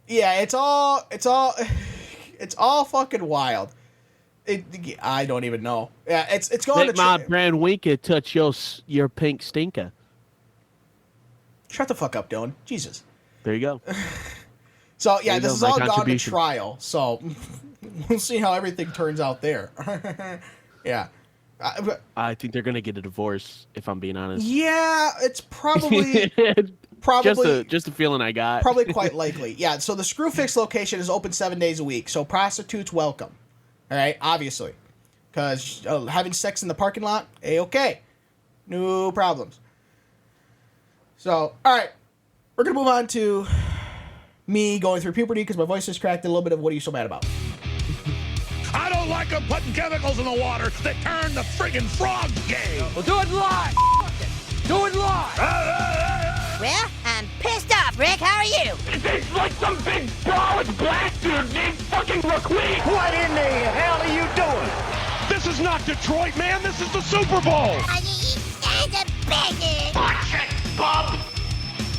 It's all fucking wild. I don't even know. Yeah, it's going Let my brand winker touch your pink stinker. Shut the fuck up, Dylan. Jesus. There you go. So yeah, this is all gone to trial. So we'll see how everything turns out there. Yeah. I think they're gonna get a divorce, if I'm being honest. Yeah, it's probably just a feeling I got. Probably quite likely. Yeah. So the Screwfix location is open 7 days a week. So prostitutes welcome. All right, obviously, because having sex in the parking lot, okay, no problems. So all right, we're gonna move on to me going through puberty because my voice is cracked. A little bit of what are you so mad about? I don't like them putting chemicals in the water that turn the friggin' frog gay. Well, do it live. Do it live. Well, I'm pissed off, Rick. How are you? It's like some big brolic black dude named fucking McQueen. What in the hell are you doing? This is not Detroit, man. This is the Super Bowl. That's a bastard. Watch it, bub.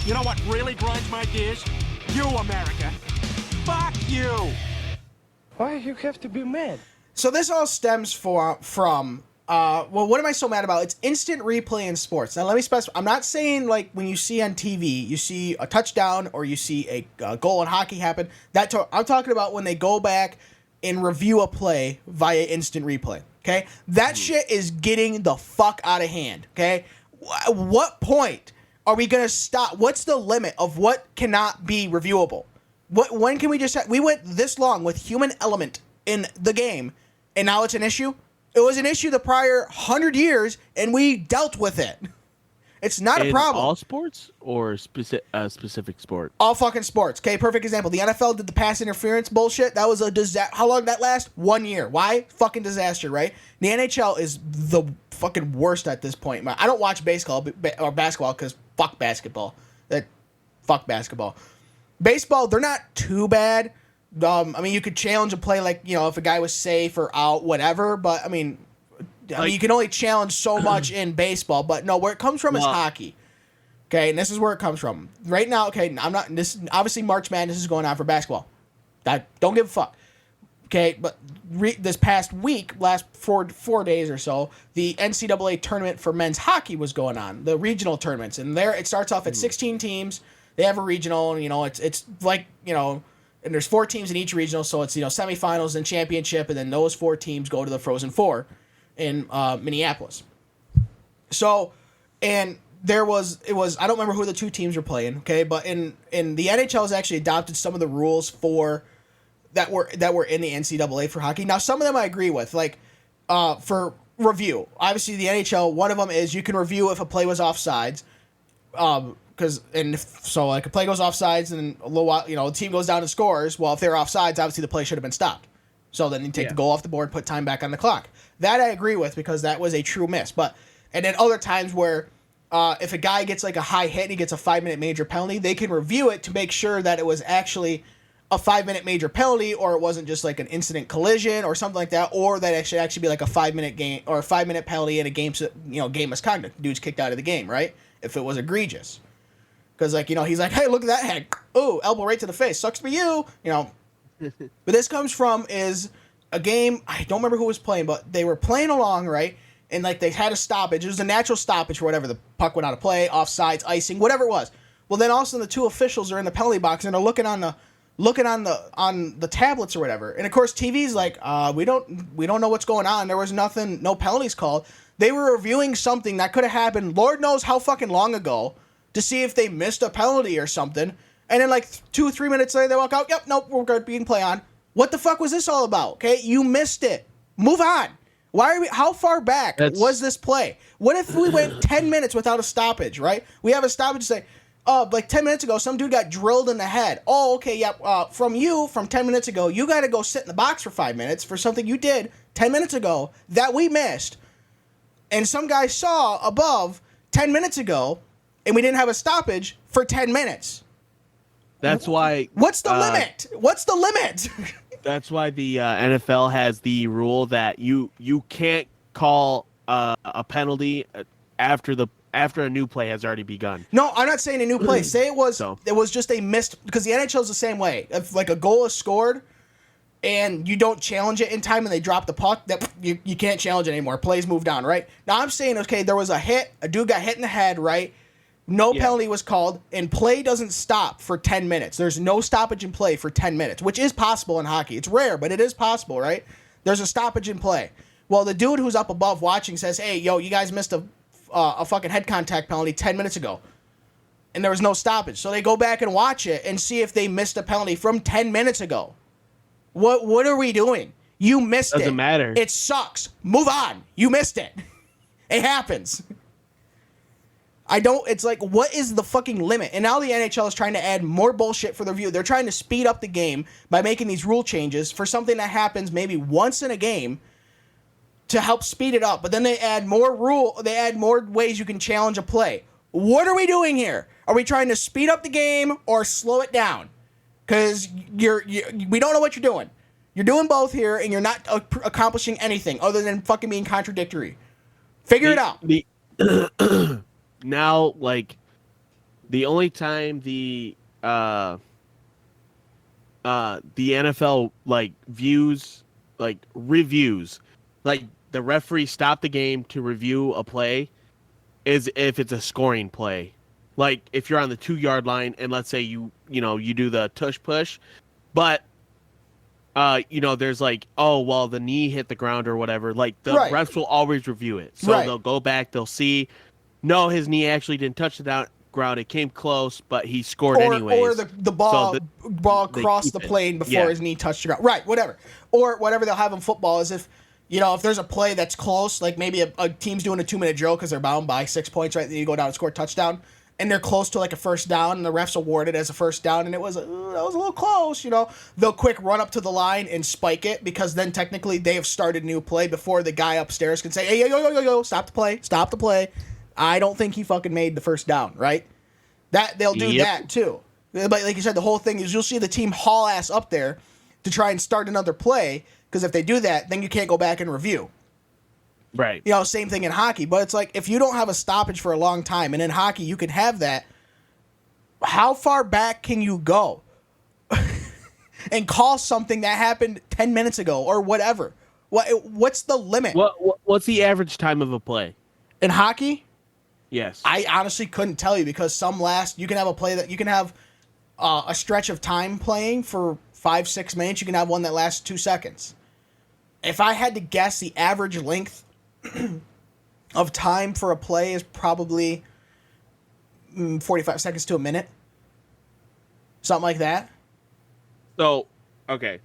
You know what really grinds my gears? You, America. Fuck you. Why you have to be mad? So this all stems from what am I so mad about? It's instant replay in sports. Now let me specify. I'm not saying like when you see on TV, you see a touchdown or you see a goal in hockey happen. I'm talking about when they go back and review a play via instant replay. Okay, that shit is getting the fuck out of hand. Okay, what point are we gonna stop? What's the limit of what cannot be reviewable? When can we just... We went this long with human element in the game, and now it's an issue? It was an issue the prior 100 years, and we dealt with it. It's not a problem. All sports or specific sport? All fucking sports. Okay, perfect example. The NFL did the pass interference bullshit. That was a disaster. How long did that last? 1 year. Why? Fucking disaster, right? The NHL is the fucking worst at this point. I don't watch baseball or basketball because fuck basketball. Fuck basketball. Baseball, they're not too bad. I mean, you could challenge a play like, if a guy was safe or out, whatever. But, I mean, you can only challenge so much in baseball. But, no, where it comes from is hockey. Okay, and this is where it comes from. Right now, okay, obviously March Madness is going on for basketball. Don't give a fuck. Okay, but this past week, last four days or so, the NCAA tournament for men's hockey was going on, the regional tournaments, and there it starts off at 16 teams. They have a regional, and it's like and there's 4 teams in each regional, so it's semifinals and championship, and then those 4 teams go to the Frozen Four in Minneapolis. So, and it was I don't remember who the 2 teams were playing, okay, but in the NHL has actually adopted some of the rules for that were in the NCAA for hockey. Now, some of them I agree with, like for review. Obviously, the NHL, one of them is you can review if a play was offsides, like a play goes offsides and a little while, the team goes down and scores. Well, if they're offsides, obviously the play should have been stopped. So then you take the goal off the board, put time back on the clock. That I agree with because that was a true miss. And then other times where if a guy gets like a high hit and he gets a 5-minute major penalty, they can review it to make sure that it was actually a 5-minute major penalty, or it wasn't just like an incident collision or something like that, or that it should actually be like a 5-minute game or a 5-minute penalty in a game, game misconduct. Dude's kicked out of the game, right? If it was egregious. Because, he's like, hey, look at that head. Ooh, elbow right to the face. Sucks for you. But this comes from is a game, I don't remember who was playing, but they were playing along, right? And, they had a stoppage. It was a natural stoppage for whatever. The puck went out of play, offsides, icing, whatever it was. Well, then all of a sudden the 2 officials are in the penalty box and they're looking on the tablets or whatever. And, of course, TV's like, we don't know what's going on. There was nothing, no penalties called. They were reviewing something that could have happened Lord knows how fucking long ago to see if they missed a penalty or something. And then 2 or 3 minutes later, they walk out. Yep, nope, we're good. We can play on. What the fuck was this all about? Okay, you missed it. Move on. How far back was this play? What if we went 10 minutes without a stoppage, right? We have a stoppage to say, 10 minutes ago, some dude got drilled in the head. Oh, okay, yeah, from 10 minutes ago, you got to go sit in the box for 5 minutes for something you did 10 minutes ago that we missed. And some guy saw above 10 minutes ago, and we didn't have a stoppage for 10 minutes. That's why. What's the limit? What's the limit? That's why the NFL has the rule that you can't call a penalty after a new play has already begun. No, I'm not saying a new play. Say it was just a missed, because the NHL is the same way. If a goal is scored and you don't challenge it in time and they drop the puck, that you can't challenge it anymore. Plays moved on, right? Now I'm saying, okay, there was a hit, a dude got hit in the head, right? No penalty was called, and play doesn't stop for 10 minutes. There's no stoppage in play for 10 minutes, which is possible in hockey. It's rare, but it is possible, right? There's a stoppage in play. Well, the dude who's up above watching says, hey, yo, you guys missed a fucking head contact penalty 10 minutes ago, and there was no stoppage. So they go back and watch it and see if they missed a penalty from 10 minutes ago. What are we doing? You missed it. Doesn't matter. It sucks. Move on. You missed it. It happens. It's like, what is the fucking limit? And now the NHL is trying to add more bullshit for the review. They're trying to speed up the game by making these rule changes for something that happens maybe once in a game to help speed it up. But then they add more ways you can challenge a play. What are we doing here? Are we trying to speed up the game or slow it down? Because we don't know what you're doing. You're doing both here, and you're not accomplishing anything other than fucking being contradictory. Figure it out. Now, the only time the NFL reviews, the referee stopped the game to review a play, is if it's a scoring play. If you're on the 2-yard line and let's say you do the tush push, but there's the knee hit the ground or whatever. The refs will always review it, so they'll go back, they'll see. No, his knee actually didn't touch the ground. It came close, but he scored anyways. Or the ball crossed the plane before his knee touched the ground. Right, whatever. Or whatever they'll have in football is if there's a play that's close, like maybe a team's doing a 2-minute drill because they're bound by 6 points, right? Then you go down and score a touchdown, and they're close to a first down, and the refs award it as a first down, and that was a little close, They'll quick run up to the line and spike it because then technically they have started a new play before the guy upstairs can say, hey, yo, stop the play. I don't think he fucking made the first down, right? They'll do that too. But like you said, the whole thing is you'll see the team haul ass up there to try and start another play, because if they do that, then you can't go back and review. Right. Same thing in hockey. But it's like, if you don't have a stoppage for a long time, and in hockey you can have that, how far back can you go? and call something that happened 10 minutes ago or whatever. What's the limit? What's the average time of a play? In hockey, Yes. I honestly couldn't tell you because you can have a play that you can have a stretch of time playing for 5-6 minutes. You can have one that lasts 2 seconds. If I had to guess, the average length of time for a play is probably 45 seconds to a minute. Something like that. So, okay.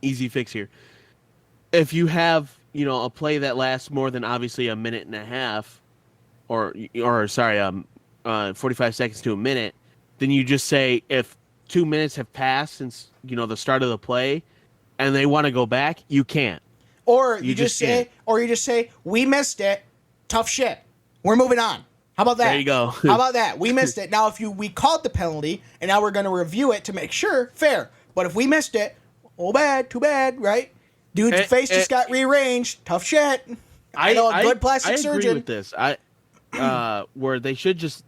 Easy fix here. If you have, a play that lasts more than obviously a minute and a half, or 45 seconds to a minute, then you just say if 2 minutes have passed since, the start of the play and they want to go back, you can't. Or you just say, we missed it. Tough shit. We're moving on. How about that? There you go. How about that? We missed it. Now, if we called the penalty, and now we're going to review it to make sure, fair. But if we missed it, too bad, right? Dude's face just got rearranged. Tough shit. I know a good plastic surgeon. I agree with this. Where they should just,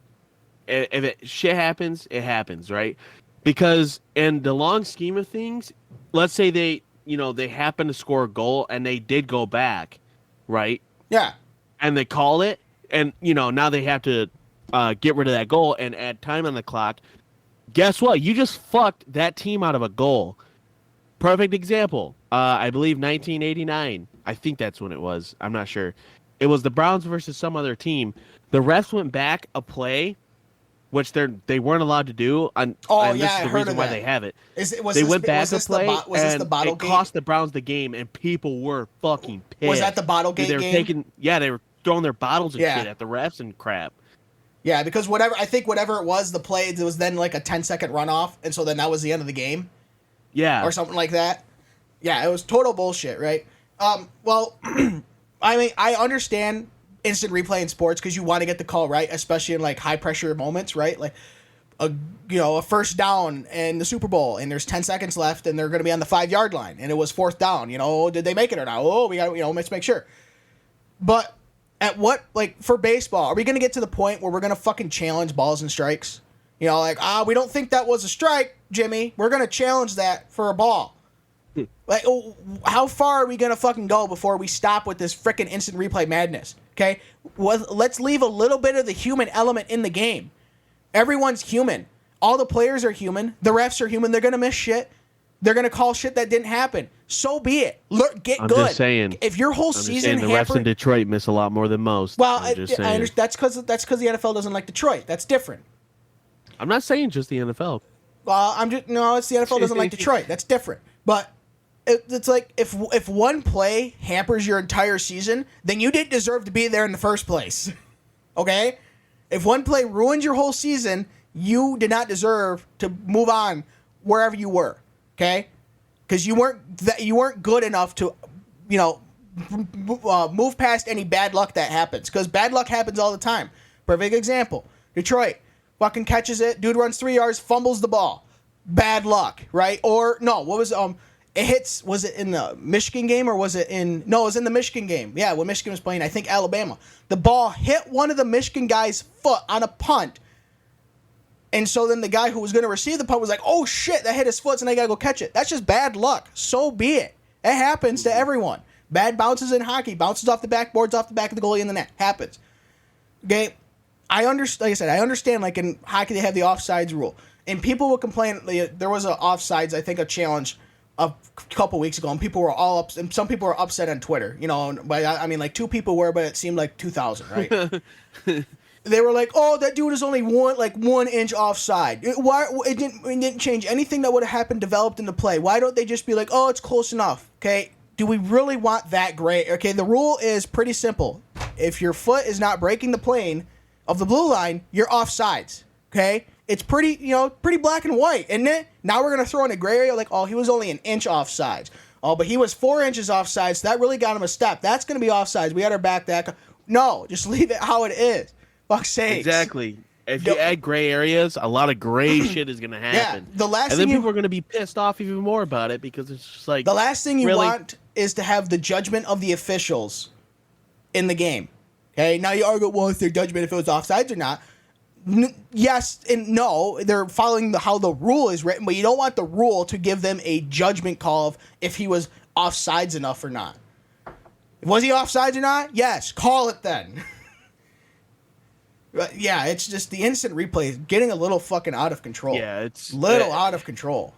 if shit happens, it happens, right? Because in the long scheme of things, let's say they happen to score a goal and they did go back, right? Yeah. And they call it, and now they have to get rid of that goal and add time on the clock. Guess what? You just fucked that team out of a goal. Perfect example. I believe 1989. I think that's when it was. I'm not sure. It was the Browns versus some other team. The refs went back a play, which they weren't allowed to do. And I this is the heard reason of why that. they have it. They went back a play, was this the bottle it game? cost the Browns the game, and people were fucking pissed. Was that the bottle Dude, game? They were throwing their bottles and shit at the refs and crap. Yeah, because whatever it was, the play, it was then like a 10-second runoff, and so then that was the end of the game. Yeah. Or something like that. Yeah, it was total bullshit, right? Well, I mean, I understand instant replay in sports because you want to get the call right, especially in like high pressure moments, right? Like a first down in the Super Bowl and there's 10 seconds left and they're going to be on the 5-yard line and it was 4th down. Did they make it or not? Oh, we got let's make sure. But at what, like, for baseball, are we going to get to the point where we're going to fucking challenge balls and strikes? We don't think that was a strike, Jimmy. We're going to challenge that for a ball. Like, how far are we going to fucking go before we stop with this freaking instant replay madness? Okay? Let's leave a little bit of the human element in the game. Everyone's human. All the players are human. The refs are human. They're going to miss shit. They're going to call shit that didn't happen. So be it. Get good. I'm just saying. If your whole season the refs in Detroit miss a lot more than most. Well, I understand. That's because the NFL doesn't like Detroit. That's different. I'm not saying just the NFL. It's the NFL doesn't like Detroit. That's different. But it's like if one play hampers your entire season, then you didn't deserve to be there in the first place. Okay? If one play ruins your whole season, you did not deserve to move on wherever you were. Okay? Because you weren't good enough to, move past any bad luck that happens. Because bad luck happens all the time. Perfect example. Detroit fucking catches it. Dude runs 3 yards, fumbles the ball. Bad luck, right? Or no, what was it hits? Was it in the Michigan game or was it in? No, it was in the Michigan game. Yeah, when Michigan was playing, I think Alabama. The ball hit one of the Michigan guys' foot on a punt. And so then the guy who was going to receive the punt was like, oh shit, that hit his foot, and I got to go catch it. That's just bad luck. So be it. It happens to everyone. Bad bounces in hockey. Bounces off the backboards, off the back of the goalie in the net. Happens. Okay? I understand, like in hockey, they have the offsides rule. And people will complain. There was an offsides, I think, a challenge a couple weeks ago, and people were all up. And some people were upset on Twitter, But I mean, like 2 people were, but it seemed like 2,000, right? They were like, "Oh, that dude is only 1 inch offside. It didn't change anything that would have happened developed in the play. Why don't they just be like, oh, it's close enough? Okay, do we really want that gray? Okay, the rule is pretty simple. If your foot is not breaking the plane of the blue line, you're offsides. Okay." It's pretty black and white, isn't it? Now we're going to throw in a gray area like, oh, he was only 1 inch offsides. Oh, but he was 4 inches offsides, so that really got him a step. That's going to be offsides. We had our back that. No, just leave it how it is. Fuck's sakes. Exactly. If you add gray areas, a lot of gray shit is going to happen. Yeah, and then people are going to be pissed off even more about it because it's just like... The last thing you want is to have the judgment of the officials in the game. Okay, now you argue, well, it's their judgment if it was offsides or not. Yes and no. They're following how the rule is written, but you don't want the rule to give them a judgment call of if he was offsides enough or not. Was he offsides or not? Yes, call it then. But yeah, it's just the instant replay is getting a little fucking out of control. Yeah, it's out of control.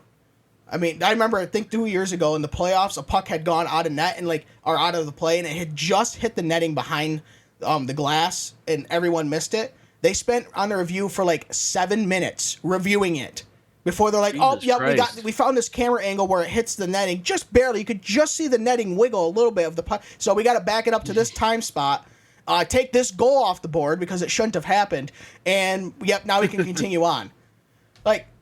I mean, I remember, I think 2 years ago in the playoffs, a puck had gone out of net and or out of the play, and it had just hit the netting behind the glass, and everyone missed it. They spent on the review for 7 minutes reviewing it before they're like, Jesus Christ. we found this camera angle where it hits the netting just barely. You could just see the netting wiggle a little bit of the puck. So we got to back it up to this time spot. Take this goal off the board because it shouldn't have happened. And, now we can continue on.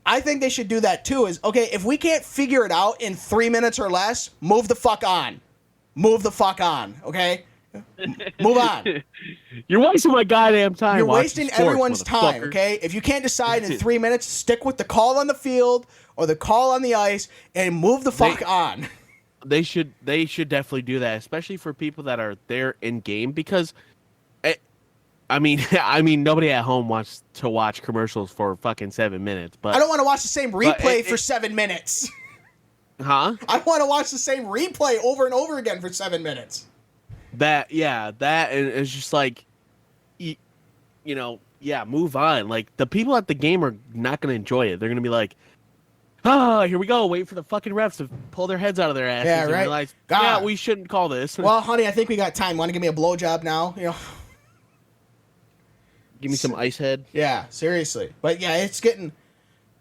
I think they should do that too is, okay, if we can't figure it out in 3 minutes or less, move the fuck on. Move the fuck on, okay? Move on. You're wasting my goddamn time. You're watching wasting sports, everyone's time, motherfucker. okay? If you can't decide in 3 minutes, stick with the call on the field or the call on the ice and move the fuck on. They should definitely do that, especially for people that are there in game because I mean, nobody at home wants to watch commercials for fucking 7 minutes. But I don't want to watch the same replay for 7 minutes. Huh? I want to watch the same replay over and over again for 7 minutes. That is just move on. The people at the game are not going to enjoy it. They're going to be like, here we go. Wait for the fucking refs to pull their heads out of their asses and right. realize, God. we shouldn't call this. Well, honey, I think we got time. Want to give me a blowjob now? Give me some ice head. Yeah, seriously. But yeah, it's getting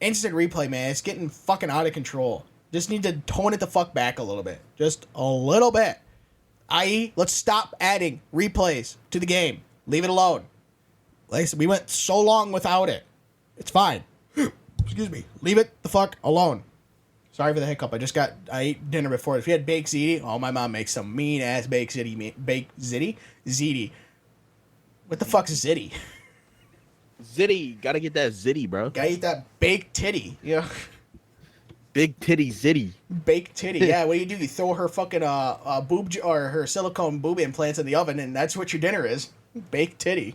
instant replay, man. It's getting fucking out of control. Just need to tone it the fuck back a little bit. Just a little bit. I.e., let's stop adding replays to the game. Leave it alone. Like I said, we went so long without it. It's fine. Excuse me. Leave it the fuck alone. Sorry for the hiccup. I ate dinner before. If you had baked ziti, my mom makes some mean ass baked ziti. Baked ziti? Ziti. What the fuck's ziti? Zitty. Gotta get that zitty, bro. Gotta eat that baked titty. Yeah. Big titty zitty. Baked titty. Yeah, what do? You throw her fucking boob or her silicone boob implants in the oven, and that's what your dinner is. Baked titty.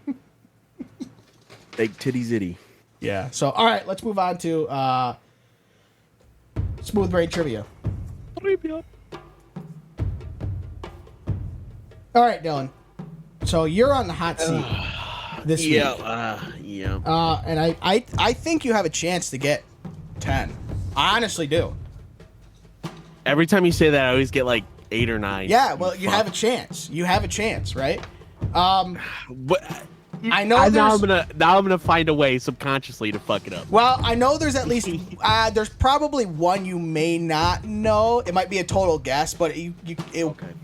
Big titty zitty. Yeah. So, all right, let's move on to Smooth Brain Trivia. All right, Dylan. So you're on the hot seat this week. Yeah. And I think you have a chance to get 10. I honestly do. Every time you say that, I always get 8 or 9. Yeah, well, you have a chance. You have a chance, right? But I know. now I'm gonna find a way subconsciously to fuck it up. Well, I know there's at least there's probably one you may not know. It might be a total guess, but Okay.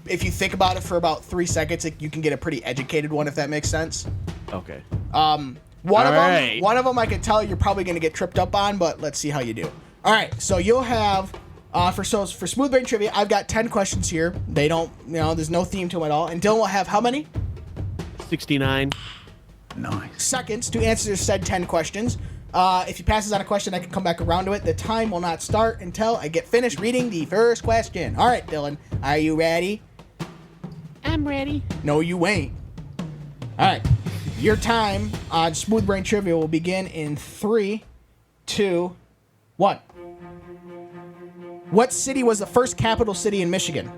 if you think about it for about 3 seconds, you can get a pretty educated one if that makes sense. Okay. One of them I could tell you're probably gonna get tripped up on, but let's see how you do. All right, so you'll have for Smooth Brain Trivia, I've got 10 questions here. They don't, there's no theme to them at all. And Dylan will have how many? 69. Seconds to answer said 10 questions. If he passes on a question, I can come back around to it. The time will not start until I get finished reading the first question. All right, Dylan, are you ready? I'm ready. No, you ain't. All right, your time on Smooth Brain Trivia will begin in 3, 2, 1. What city was the first capital city in Michigan?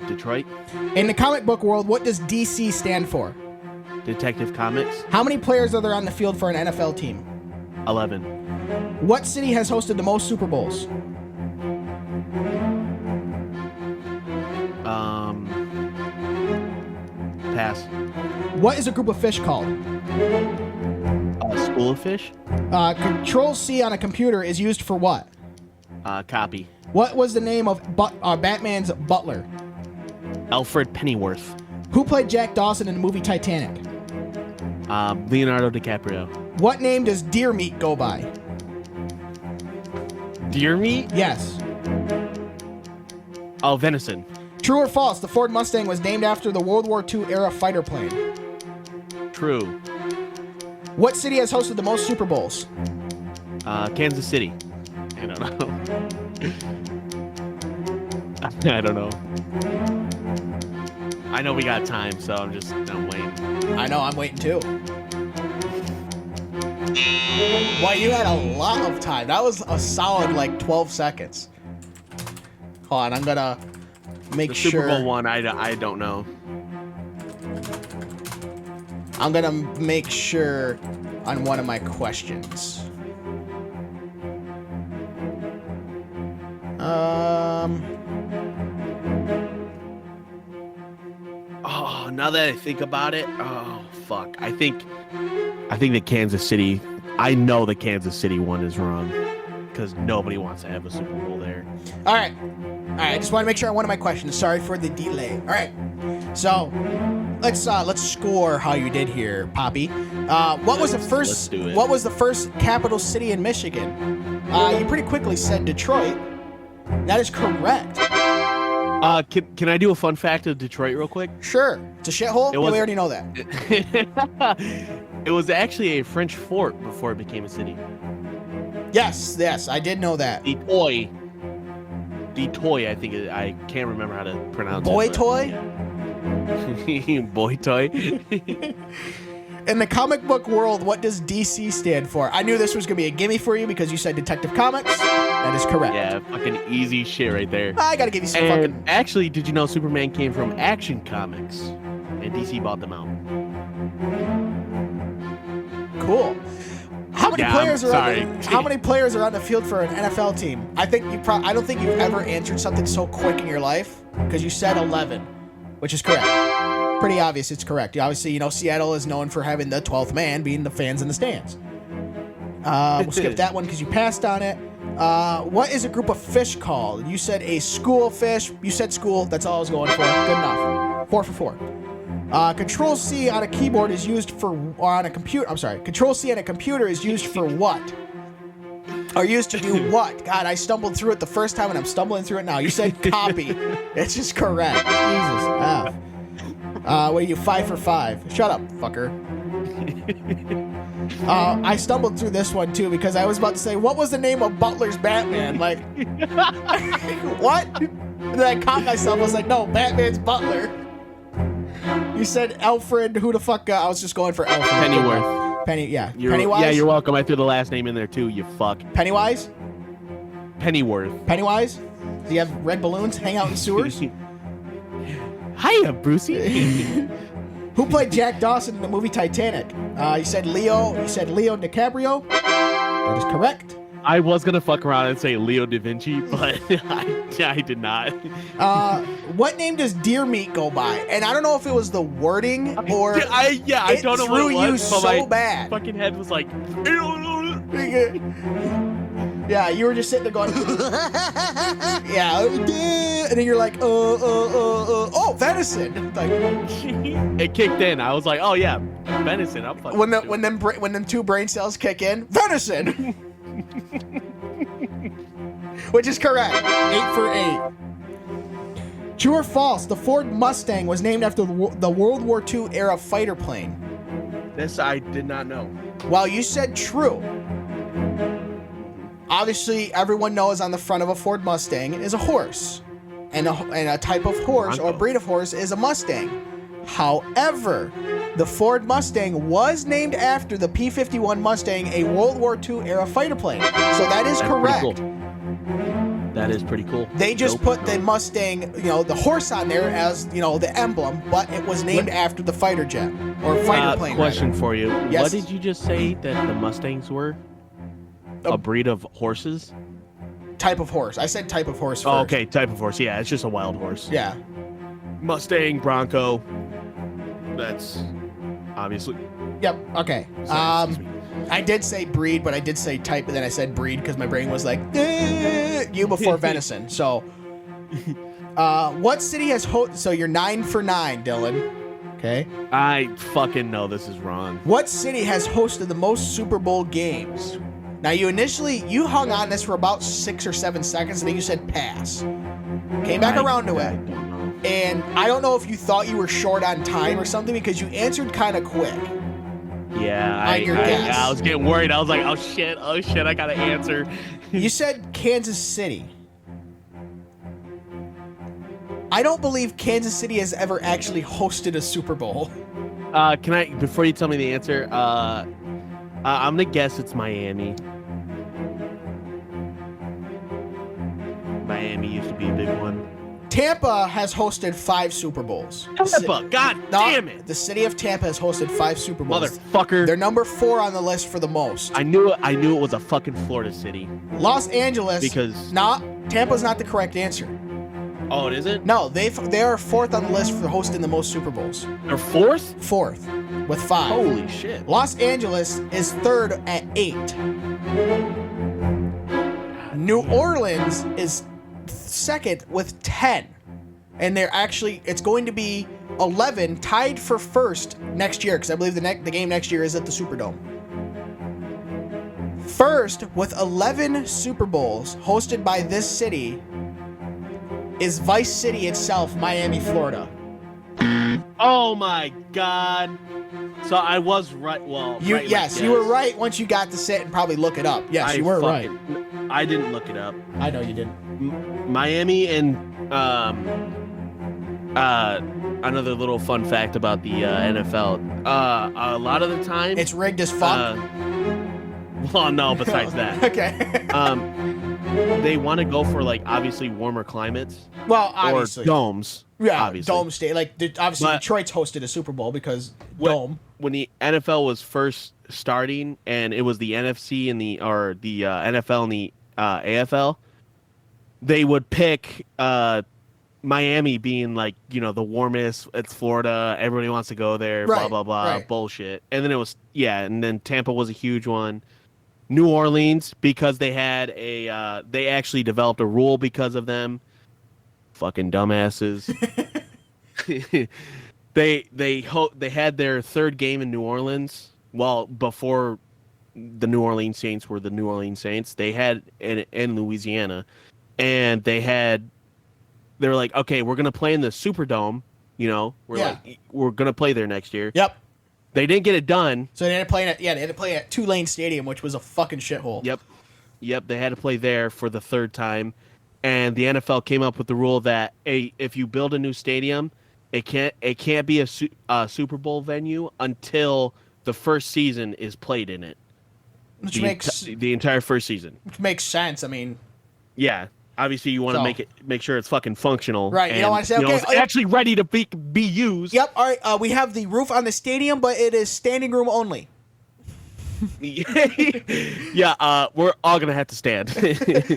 Detroit. In the comic book world, what does DC stand for? Detective Comics. How many players are there on the field for an NFL team? 11. What city has hosted the most Super Bowls? Pass. What is a group of fish called? School of Fish. Control-C on a computer is used for what? Copy. What was the name of Batman's butler? Alfred Pennyworth. Who played Jack Dawson in the movie Titanic? Leonardo DiCaprio. What name does deer meat go by? Deer meat? Yes. Oh, venison. True or false, the Ford Mustang was named after the World War II era fighter plane? True. What city has hosted the most Super Bowls? Kansas City. I don't know. I don't know. I know we got time, so I'm waiting. I know, I'm waiting too. Well, you had a lot of time. That was a solid, like, 12 seconds. Hold on, I'm gonna make The sure. Super Bowl one, I don't know. I'm gonna make sure on one of my questions. Oh, now that I think about it, oh fuck. I think the Kansas City. I know the Kansas City one is wrong because nobody wants to have a Super Bowl there. All right. I just want to make sure on one of my questions. Sorry for the delay. All right. So let's score how you did here, Poppy. What was the Let's do it. What was the first capital city in Michigan? You pretty quickly said Detroit. That is correct. Can I do a fun fact of Detroit real quick? Sure. It's a shithole. It was- We already know that. It was actually a French fort before it became a city. Yes, I did know that. Detroit, I think I can't remember how to pronounce Boy it. but- toy? Boy toy. In the comic book world, what does DC stand for? I knew this was going to be a gimme for you because you said Detective Comics. That is correct. Yeah, fucking easy shit right there. I got to give you some And fucking... actually, did you know Superman came from Action Comics, and DC bought them out? Cool. How many Yeah, players I'm are sorry. how many players are on the field for an NFL team? I don't think you've ever answered something so quick in your life because you said 11, which is correct. Pretty obvious it's correct. Obviously, Seattle is known for having the 12th man being the fans in the stands. We'll skip that one because you passed on it. What is a group of fish called? You said a school of fish. You said school. That's all I was going for. Good enough. 4 for 4. Control C on a keyboard is used for on a computer. I'm sorry. Control C on a computer is used for what? Or used to do what? God, I stumbled through it the first time and I'm stumbling through it now. You said copy. It's just correct. Jesus. F. What are you, 5 for 5? Shut up, fucker. I stumbled through this one too because I was about to say, what was the name of Butler's Batman? Like, what? And then I caught myself. I was like, no, Batman's Butler. You said Alfred. Who the fuck? I was just going for Alfred. Pennyworth. Yeah. You're, Pennywise. Yeah, you're welcome. I threw the last name in there too. You fuck. Pennywise. Pennyworth. Do you have red balloons hang out in sewers? Hiya, Brucey. Who played Jack Dawson in the movie Titanic? You said Leo. You said Leo DiCaprio. That is correct. I was gonna fuck around and say Leo da Vinci, but I did not. What name does deer meat go by? And I don't know if it was the wording or I don't know what threw it you was, but so my bad. fucking head was like. Yeah, you were just sitting there going, yeah, and then you're like, oh, venison. Like, It kicked in. I was like, oh yeah, venison. I'm fucking. when them two brain cells kick in, venison. Which is correct. 8 for 8. True or false? The Ford Mustang was named after the World War II era fighter plane. This I did not know. Well, you said true. Obviously, everyone knows on the front of a Ford Mustang is a horse. And a type of horse or a breed of horse is a Mustang. However, the Ford Mustang was named after the P-51 Mustang, a World War II era fighter plane. So that is That's correct. pretty cool. That is pretty cool. They just Dope. put the Mustang, the horse on there as, the emblem, but it was named after the fighter jet or fighter plane. Question rather. for you. Yes. What did you just say that the Mustangs were? A breed of horses? Type of horse. I said type of horse first. Oh, okay, type of horse. Yeah, it's just a wild horse. Yeah. Mustang, Bronco. That's obviously. Yep. Okay. Sorry, excuse me. I did say breed, but I did say type, and then I said breed because my brain was like, you before venison. So, what city has So you're 9 for 9, Dylan. Okay. I fucking know this is wrong. What city has hosted the most Super Bowl games? Now, you hung on this for about 6 or 7 seconds, and then you said pass. Came back around to I it. don't know. And I don't know if you thought you were short on time or something because you answered kind of quick. Yeah, guess. I was getting worried. I was like, oh shit, I gotta answer. You said Kansas City. I don't believe Kansas City has ever actually hosted a Super Bowl. Can I, before you tell me the answer, I'm gonna guess it's Miami. Miami used to be a big one. Tampa has hosted 5 Super Bowls. Tampa, God damn it! The city of Tampa has hosted 5 Super Bowls. Motherfucker. They're number 4 on the list for the most. I knew it was a fucking Florida city. Los Angeles. Because Tampa's not the correct answer. Oh, it isn't? No, they are 4th on the list for hosting the most Super Bowls. They're 4th? 4th with 5. Holy shit. Los Angeles is 3rd at 8. New Orleans is 2nd with 10. And it's going to be 11, tied for 1st next year, because I believe the game next year is at the Superdome. 1st with 11 Super Bowls hosted by this city is Vice City itself, Miami, Florida. Oh my God. So I was right. Well, Yes, you were right once you got to sit and probably look it up. Yes, you were right. I didn't look it up. I know you didn't. Miami and another little fun fact about the NFL. A lot of the time It's rigged as fuck. Well, no. Besides that, Okay. they want to go for like obviously warmer climates. Well, obviously. Or domes. Yeah, obviously. Dome State. Like, obviously, But- Detroit's hosted a Super Bowl because Dome. When the NFL was first starting, and it was the NFC and the NFL and the AFL, they would pick Miami being like, the warmest. It's Florida. Everybody wants to go there. Right, blah blah blah. right. Bullshit. And then and then Tampa was a huge one. New Orleans, because they had they actually developed a rule because of them. Fucking dumbasses. They had their 3rd game in New Orleans. Well, before the New Orleans Saints were the New Orleans Saints, they had in Louisiana, and they were like, okay, we're gonna play in the Superdome. We're gonna play there next year. Yep. They didn't get it done. So they had to play at Tulane Stadium, which was a fucking shithole. Yep. They had to play there for the 3rd time, and the NFL came up with the rule that if you build a new stadium, it can't be a Super Bowl venue until the first season is played in it. Which makes the entire first season. Which makes sense. I mean, yeah. Obviously, you want to make sure it's fucking functional. Right. You don't want to say, okay, it's actually ready to be used. Yep. All right. We have the roof on the stadium, but it is standing room only. Yeah. We're all gonna have to stand.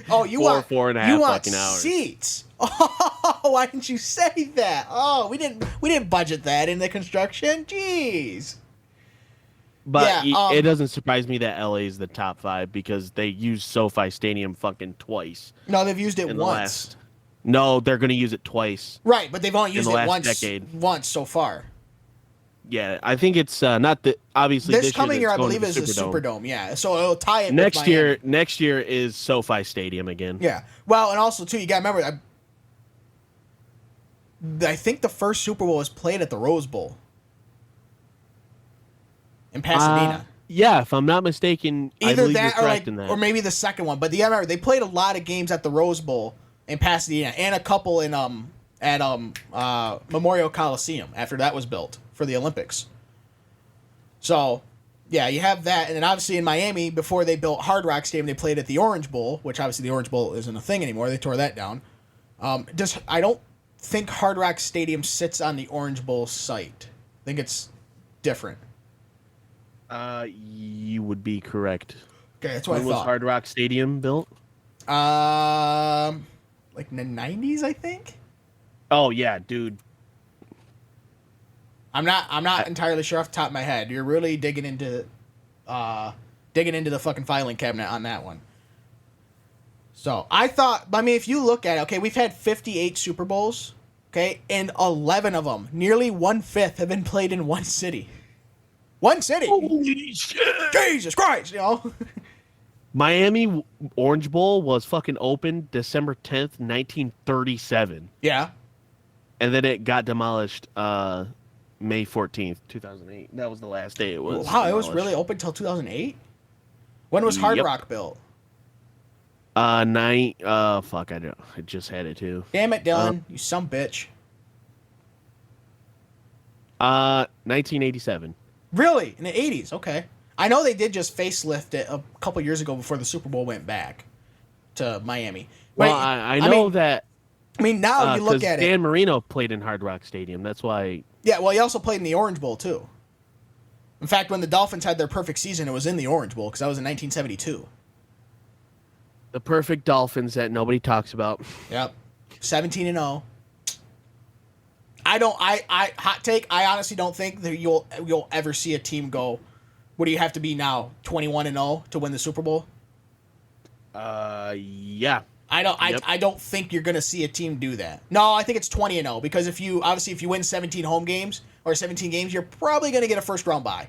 Oh, you want 4.5 fucking hours. Seats? Oh, why didn't you say that? Oh, we didn't budget that in the construction. Jeez. But yeah, it doesn't surprise me that LA is the top 5 because they used SoFi Stadium fucking twice. No, they've used it once. No, they're going to use it twice. Right, but they've only used it decade. once so far. Yeah, I think it's not the obviously this coming year. I believe is the Superdome. Yeah, so it'll tie it. Next with year, next year is SoFi Stadium again. Yeah. Well, and also too, you got to remember. I think the first Super Bowl was played at the Rose Bowl in Pasadena. Yeah, if I'm not mistaken, Either I believe that, you're correct in that. or maybe the second one. But remember, they played a lot of games at the Rose Bowl in Pasadena, and a couple in at Memorial Coliseum after that was built for the Olympics. So, yeah, you have that, and then obviously in Miami, before they built Hard Rock Stadium, they played at the Orange Bowl, which obviously the Orange Bowl isn't a thing anymore. They tore that down. I don't think Hard Rock Stadium sits on the Orange Bowl site. I think it's different. You would be correct. Okay, that's what when I thought. Was Hard Rock Stadium built? Like in the 90s, I think. Oh yeah, dude. I'm not entirely sure off the top of my head. You're really digging into the fucking filing cabinet on that one. So I mean, if you look at it, okay, we've had 58 Super Bowls, okay, and 11 of them, nearly 1/5, have been played in one city. One city. Holy shit! Jesus Christ, Miami Orange Bowl was fucking opened December 10th, 1937. Yeah. And then it got demolished May 14th, 2008. That was the last day it was. Wow, it was really open till 2008? When was Hard Rock built? Fuck, I just had it too. Damn it, Dylan, you some bitch. 1987. Really? In the 80s? Okay. I know they did just facelift it a couple years ago before the Super Bowl went back to Miami. But, Well, I know that. I mean, now you look 'cause at Dan it. Marino played in Hard Rock Stadium. That's why. Yeah, well, he also played in the Orange Bowl, too. In fact, when the Dolphins had their perfect season, it was in the Orange Bowl because that was in 1972. The perfect Dolphins that nobody talks about. Yep. 17-0. Hot take, I honestly don't think that you'll ever see a team go, what do you have to be now, 21-0 to win the Super Bowl? Yeah. I don't think you're going to see a team do that. No, I think it's 20-0 because if you win 17 home games or 17 games, you're probably going to get a first round bye.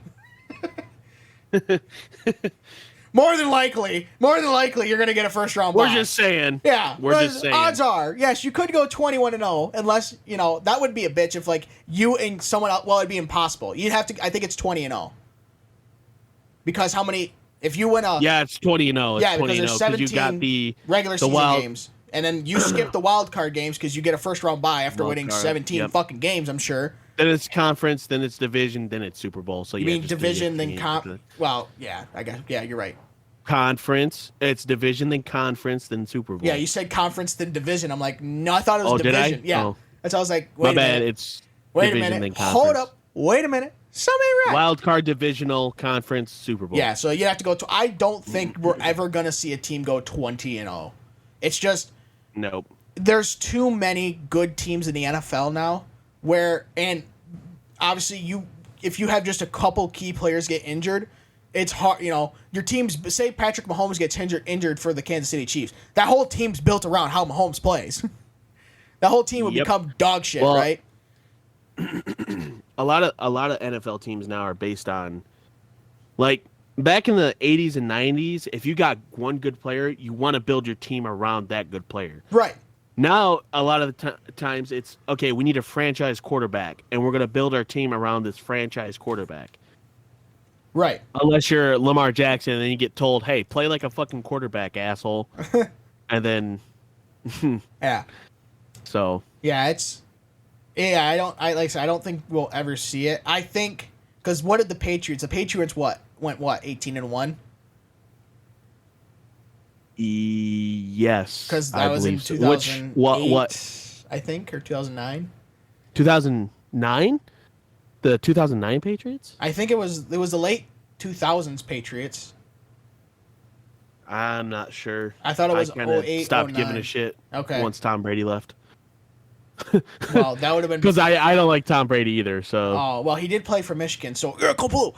More than likely, you're going to get a first round bye. We're just saying. Yeah, We're just saying. Odds are, yes, you could go 21-0 unless, that would be a bitch if like you and someone else, well, it'd be impossible. You'd have to, I think it's 20-0. Because how many, if you win a... Yeah, it's 20-0. It's Yeah, because 20-0 there's 17 you got the regular season wild games. And then you skip the wild card games because you get a first round bye after Wild winning card, 17 yep. fucking games, I'm sure. Then it's conference, then it's division, then it's Super Bowl. So You yeah, mean just do division, it. then Yeah, well, yeah, I guess. Yeah, you're right. conference. It's division, then conference, then Super Bowl. Yeah, you said conference, then division. I'm like, no, I thought it was Oh, did I? division. Yeah. Oh. That's why I was like, wait My a bad. minute. It's Wait a division, minute. then conference. Hold up. Wait a minute. Somebody right. Wild card, divisional, conference, Super Bowl. Yeah, so you have to go to. I don't think we're ever going to see a team go 20-0. It's just. Nope. There's too many good teams in the NFL now and obviously if you have just a couple key players get injured, it's hard, your team's, say Patrick Mahomes gets injured for the Kansas City Chiefs. That whole team's built around how Mahomes plays. That whole team would Yep. become dog shit, Well, right? A lot of NFL teams now are based on, like, back in the 80s and 90s, if you got one good player, you want to build your team around that good player. Right. Now, a lot of the times, it's, okay, we need a franchise quarterback, and we're going to build our team around this franchise quarterback. Right. Unless you're Lamar Jackson, and then you get told, hey, play like a fucking quarterback, asshole. And then, Yeah. so. Yeah, I don't think we'll ever see it. I think, because what did the Patriots went 18-1? Yes. Because that was in believe so. 2008, What? I think, or 2009. 2009? The 2009 Patriots? I think it was the late 2000s Patriots. I'm not sure. I thought it was kinda 08, stopped 09. giving a shit Okay. once Tom Brady left. Well, that would have been Because I don't like Tom Brady either, so. Oh, well, he did play for Michigan, so go Blue.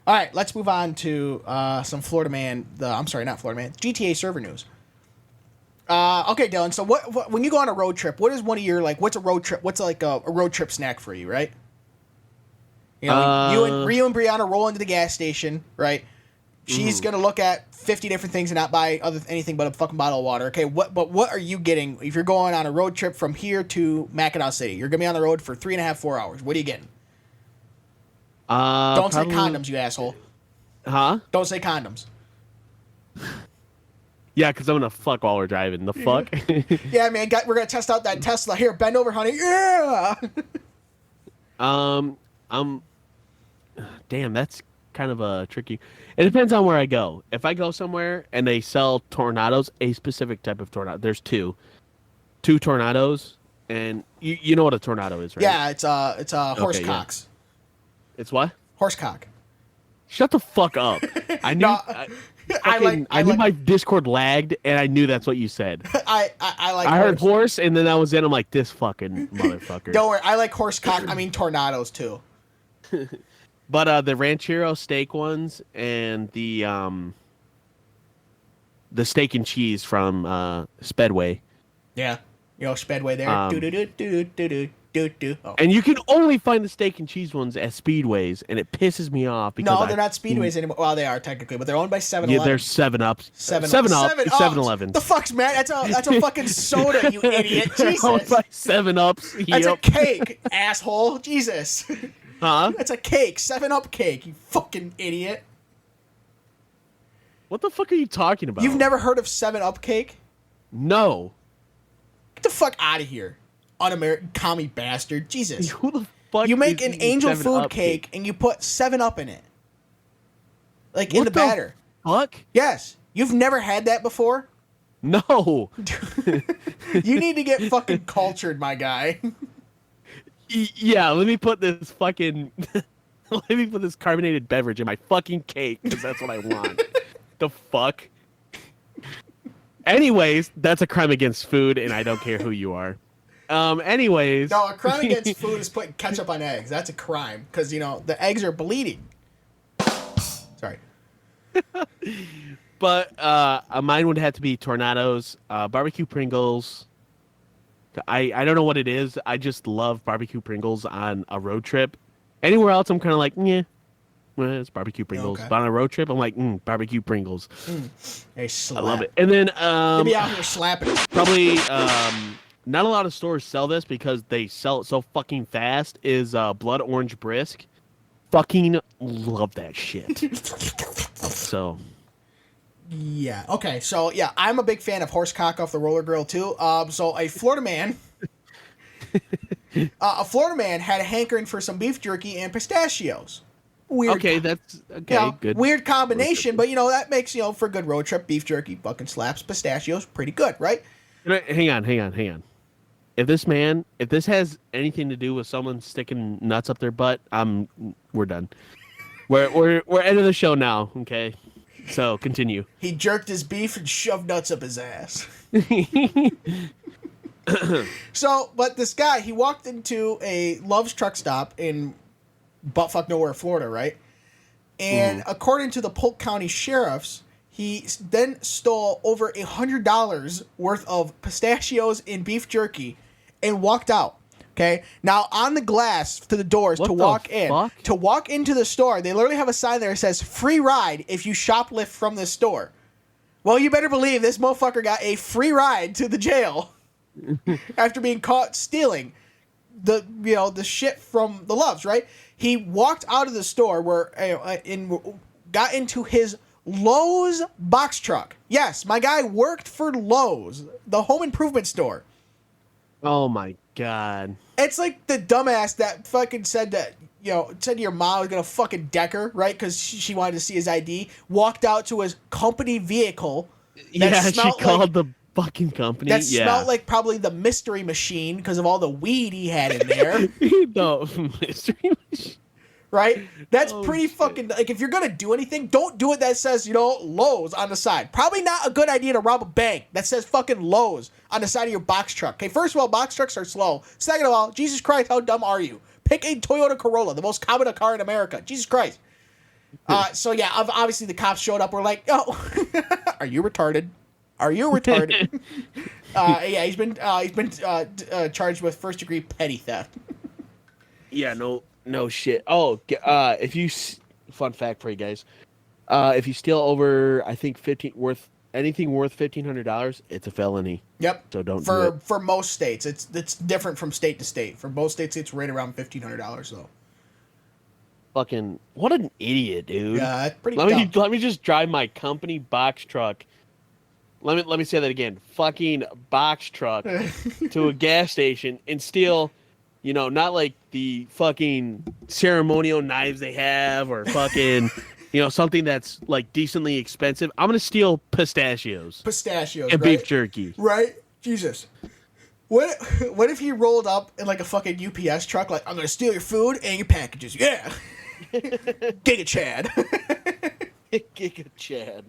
All right, let's move on to some Florida Man. I'm sorry, not Florida Man. GTA server news. Okay, Dylan. So, what when you go on a road trip, what is one of your what's a road trip? What's like a road trip snack for you, right? You know, you and Brianna roll into the gas station, right? She's gonna look at 50 different things and not buy anything but a fucking bottle of water. Okay, what are you getting if you're going on a road trip from here to Mackinac City? You're gonna be on the road for 3.5-4 hours. What are you getting? Don't say condoms, you asshole. Huh? Don't say condoms. Yeah, because I'm gonna fuck while we're driving. The fuck? Yeah, man. We're gonna test out that Tesla. Here, bend over, honey. Yeah. Damn, that's kind of a tricky. It depends on where I go. If I go somewhere and they sell tornadoes, a specific type of tornado. There's two tornadoes, and you know what a tornado is, right? Yeah, it's horse Okay, cocks. Yeah. It's what? Horse cock. Shut the fuck up. I knew. No, I knew my Discord lagged, and I knew that's what you said. I heard horse, and then I was in. I'm like, this fucking motherfucker. Don't worry. I like horse cock. I mean tornadoes too. But the ranchero steak ones and the steak and cheese from Spedway. Yeah. Spedway there. Um, Do. Oh. And you can only find the steak and cheese ones at Speedways, and it pisses me off because No, they're not Speedways anymore. Well, they are technically, but they're owned by 7-Eleven. Yeah, they're 7-Ups. 7-Up. 7-Eleven. The fuck's man? That's a fucking soda, you idiot. Jesus. Owned by 7-Ups. That's Yep. a cake, asshole. Jesus. Huh? That's a cake. 7-Up cake, you fucking idiot. What the fuck are you talking about? You've never heard of 7-Up cake? No. Get the fuck out of here. Un-American commie bastard. Jesus. Who the fuck? You make is an eating angel 7 food Up cake and you put 7-Up in it. Like in What the batter. Fuck? Yes. You've never had that before? No. You need to get fucking cultured, my guy. Yeah, let me put this fucking let me put this carbonated beverage in my fucking cake because that's what I want. The fuck? Anyways, that's a crime against food, and I don't care who you are. Anyways. No, a crime against food is putting ketchup on eggs. That's a crime because, the eggs are bleeding. Sorry. But mine would have to be Tornadoes, barbecue Pringles. I don't know what it is. I just love barbecue Pringles on a road trip. Anywhere else, I'm kind of like, yeah, well, it's barbecue Pringles. Okay. But on a road trip, I'm like, barbecue Pringles. They I slap. love it. And then They be out here slapping it. probably not a lot of stores sell this because they sell it so fucking fast. Is blood orange brisk. Fucking love that shit. So. Yeah. Okay. So yeah, I'm a big fan of horse cock off the roller grill too. So a Florida man had a hankering for some beef jerky and pistachios. Weird. Okay, that's okay. Good. Weird combination, but that makes for a good road trip. Beef jerky fucking slaps. Pistachios pretty good, right? Hang on. If this has anything to do with someone sticking nuts up their butt, we're done. We're ending the show now. Okay. So continue. He jerked his beef and shoved nuts up his ass. So, but this guy, he walked into a Love's truck stop in buttfuck nowhere, Florida, right? And according to the Polk County sheriffs, he then stole over $100 worth of pistachios and beef jerky and walked out. Okay. Now on the glass to the doors What to the walk in, fuck? to walk into the store, they literally have a sign there that says "free ride if you shoplift from this store." Well, you better believe this motherfucker got a free ride to the jail after being caught stealing the shit from the Loves. Right? He walked out of the store got into his Lowe's box truck. Yes, my guy worked for Lowe's, the home improvement store. Oh my god. It's like the dumbass that fucking said that, said your mom was gonna fucking deck her, right? Because she wanted to see his ID. Walked out to his company vehicle. She called the fucking company. That smelled like probably the mystery machine because of all the weed he had in there. No, mystery machine. Right? That's Oh, pretty shit. fucking... Like, if you're gonna do anything, don't do it that says, Lowe's on the side. Probably not a good idea to rob a bank that says fucking Lowe's on the side of your box truck. Okay, first of all, box trucks are slow. Second of all, Jesus Christ, how dumb are you? Pick a Toyota Corolla, the most common car in America. Jesus Christ. So, yeah, obviously the cops showed up. We're like, oh, are you retarded? Are you retarded? Yeah, he's been charged with first-degree petty theft. Yeah, no shit. Oh, fun fact for you guys. If you steal over, I think anything worth $1,500, it's a felony. Yep. So don't do it. For most states, it's different from state to state. For most states, it's right around $1,500 though. Fucking what an idiot, dude. Yeah, it's pretty. Let me just drive my company box truck. Let me say that again. Fucking box truck to a gas station and steal, not like the fucking ceremonial knives they have or fucking, something that's like decently expensive. I'm gonna steal pistachios Pistachios and right? beef jerky. Right? Jesus. What if he rolled up in like a fucking UPS truck? Like, I'm gonna steal your food and your packages. Yeah. Giga Chad. Giga Chad.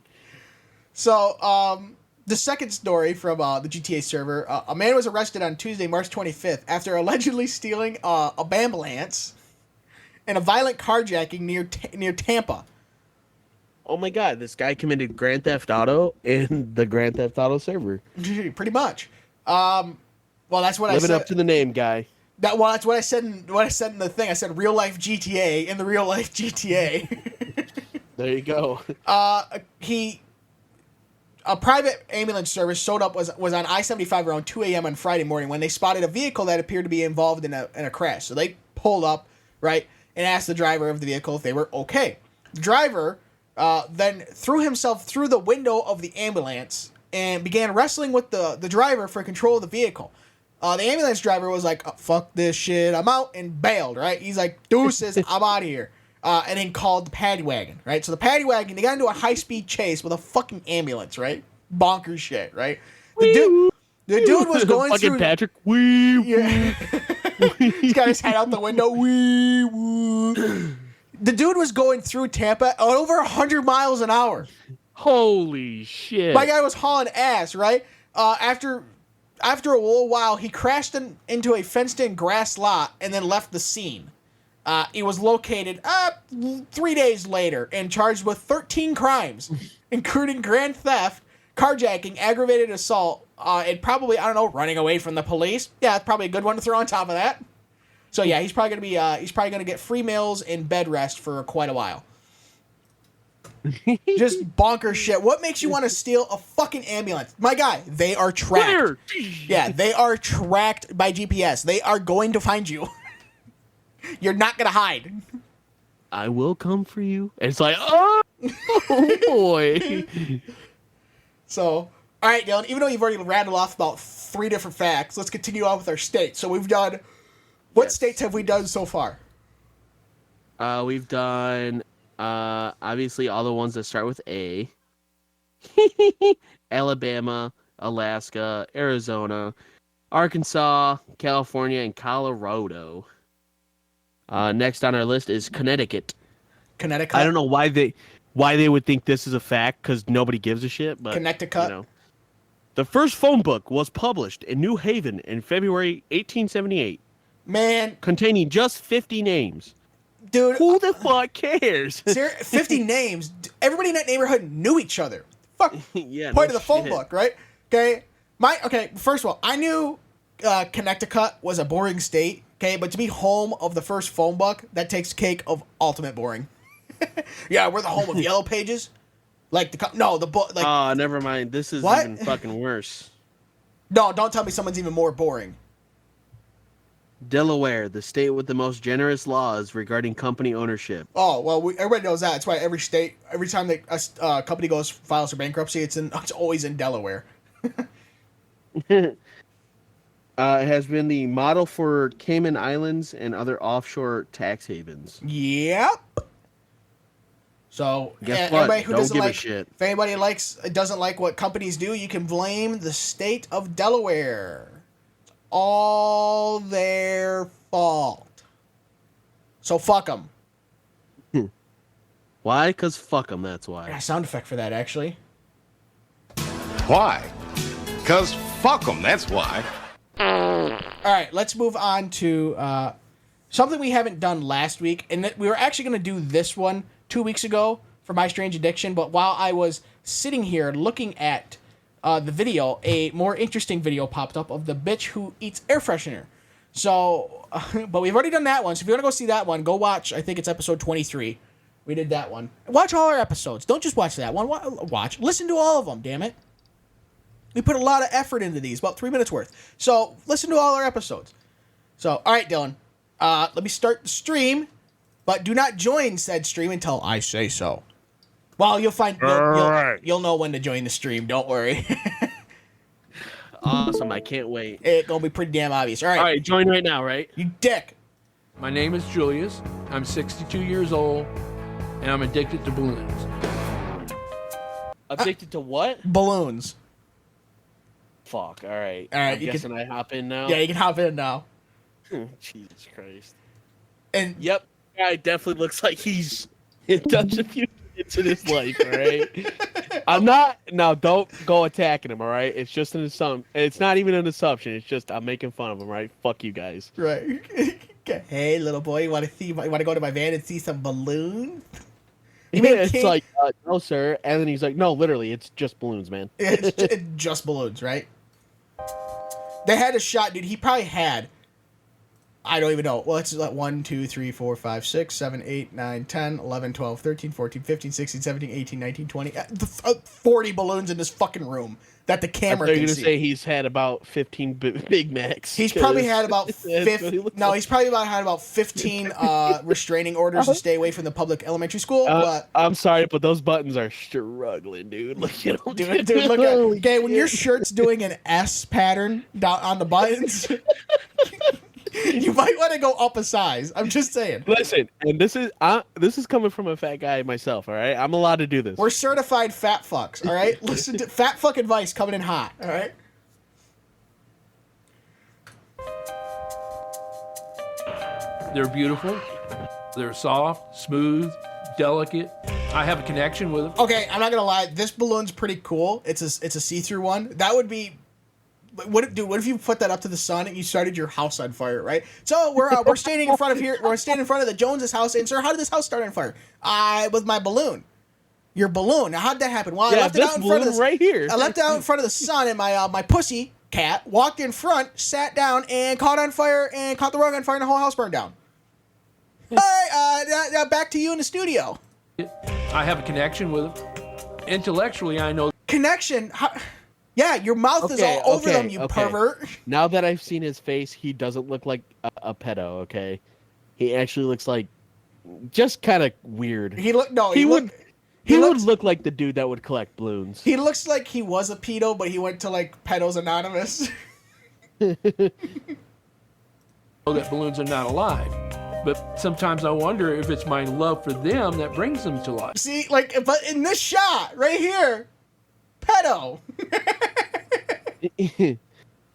So, the second story from the GTA server, a man was arrested on Tuesday, March 25th, after allegedly stealing a ambulance and a violent carjacking near Tampa. Oh my god, this guy committed Grand Theft Auto in the Grand Theft Auto server. Pretty much. Well, that's what I said. Living up to the name, guy. That's what I said in the thing. I said real life GTA in the real life GTA. There you go. A private ambulance service showed up was on I-75 around 2 a.m. on Friday morning when they spotted a vehicle that appeared to be involved in a crash. So they pulled up, right, and asked the driver of the vehicle if they were okay. The driver then threw himself through the window of the ambulance and began wrestling with the driver for control of the vehicle. The ambulance driver was like, oh, fuck this shit, I'm out, and bailed, right? He's like, deuces, I'm out of here. And then called the paddy wagon, right? So the paddy wagon, they got into a high-speed chase with a fucking ambulance, right? Bonkers shit, right? The dude was going fucking through... Patrick, wee, Yeah. He's got his head out the window, wee, woo. The dude was going through Tampa at over 100 miles an hour. holy shit. My guy was hauling ass, right? After a little while, he crashed into a fenced-in grass lot and then left the scene. He was located 3 days later and charged with 13 crimes, including grand theft, carjacking, aggravated assault, and probably, I don't know, running away from the police. Yeah, that's probably a good one to throw on top of that. So yeah, he's probably gonna get free meals and bed rest for quite a while. Just bonkers shit. What makes you want to steal a fucking ambulance? My guy, they are tracked. Where? Yeah, they are tracked by GPS. They are going to find you. You're not going to hide. I will come for you. And it's like, oh boy. So, all right, Dylan, even though you've already rattled off about 3 different facts, let's continue on with our states. So we've done, what states have we done so far? We've done, obviously all the ones that start with A. Alabama, Alaska, Arizona, Arkansas, California, and Colorado. Next on our list is Connecticut. Connecticut? I don't know why they would think this is a fact, because nobody gives a shit. But Connecticut? You know, the first phone book was published in New Haven in February 1878, Man, containing just 50 names. dude. Who the fuck cares? 50 names. Everybody in that neighborhood knew each other. Fuck. Yeah, Point no of the phone shit. book, right? Okay, first of all, I knew Connecticut was a boring state, okay, but to be home of the first phone book, that takes cake of ultimate boring. Yeah, we're the home of Yellow Pages. Like the book. Like, Oh, never mind. This is What? even fucking worse. no, don't tell me someone's even more boring. Delaware, the state with the most generous laws regarding company ownership. Oh well, everybody knows that. That's why every time a company files for bankruptcy, it's always in Delaware. It has been the model for Cayman Islands and other offshore tax havens. Yep. So Guess what? everybody who Don't doesn't give a like, shit. if anybody doesn't like what companies do, you can blame the state of Delaware. It's all their fault. So fuck them. Why? Because fuck them, that's I got why. a sound effect for that actually. Why? 'Cause fuck 'em, that's why. All right, let's move on to something we haven't done last week, and we were actually going to do this one 2 weeks ago for My Strange Addiction, but while I was sitting here looking at the video, a more interesting video popped up of the bitch who eats air freshener. So, but we've already done that one, so if you want to go see that one, go watch, I think it's episode 23. We did that one. Watch all our episodes. Don't just watch that one. Listen to all of them, damn it. We put a lot of effort into these, about 3 minutes worth. So, listen to all our episodes. So, all right, Dylan. Let me start the stream, but do not join said stream until I say so. Well, you'll know when to join the stream. Don't worry. Awesome, I can't wait. It's gonna be pretty damn obvious. All right, All right, join right now, right? you dick. My name is Julius. I'm 62 years old, and I'm addicted to balloons. Addicted to what? Balloons. Fuck, all right. All right, I'm you guessing I hop in now? Yeah, you can hop in now. Jesus Christ. And Yep, guy definitely looks like he's touched a few into his life, all right? I'm not, now don't go attacking him, all right? It's just an assumption. It's not even an assumption. It's just I'm making fun of him, right? Fuck you guys. right. Hey, little boy, you want to go to my van and see some balloons? You mean It's King- like, no, sir. And then he's like, no, literally, it's just balloons, man. It's just balloons, right? They had a shot, dude. He probably had I don't even know. Well, it's like 1, 2, 3, 4, 5, 6, 7, 8, 9, 10, 11, 12, 13, 14, 15, 16, 17, 18, 19, 20. 40 balloons in this fucking room that the camera You're can gonna see. say he's had about 15 Big Macs. He's probably had about 15. No, he's probably had about 15 restraining orders to stay away from the public elementary school. But I'm sorry, but those buttons are struggling, dude. Look at them, dude, look at okay. When your shirt's doing an S pattern down on the buttons, you might want to go up a size. I'm just saying. Listen, and this is coming from a fat guy myself. All right, I'm allowed to do this. We're certified fat fucks. All right, listen to fat fuck advice coming in hot. All right. They're beautiful. They're soft, smooth, delicate. I have a connection with them. Okay, I'm not gonna lie. This balloon's pretty cool. It's a see-through one. That would be. What if you put that up to the sun and you started your house on fire, right? So we're standing in front of here. We're standing in front of the Joneses' house, and sir, how did this house start on fire? With my balloon. Your balloon. Now, how did that happen? Well, I left it out in front of the right here. I left it out in front of the sun, and my pussy cat walked in front, sat down, and caught on fire, and caught the rug on fire, and the whole house burned down. All right, now back to you in the studio. I have a connection with them. Intellectually, I know. Connection. Yeah, your mouth is all over them, you pervert. Now that I've seen his face, he doesn't look like a pedo. Okay, he actually looks like just kind of weird. He would look like the dude that would collect balloons. He looks like he was a pedo, but he went to like Pedos Anonymous. Know that balloons are not alive, but sometimes I wonder if it's my love for them that brings them to life. See, like, but in this shot right here, pedo.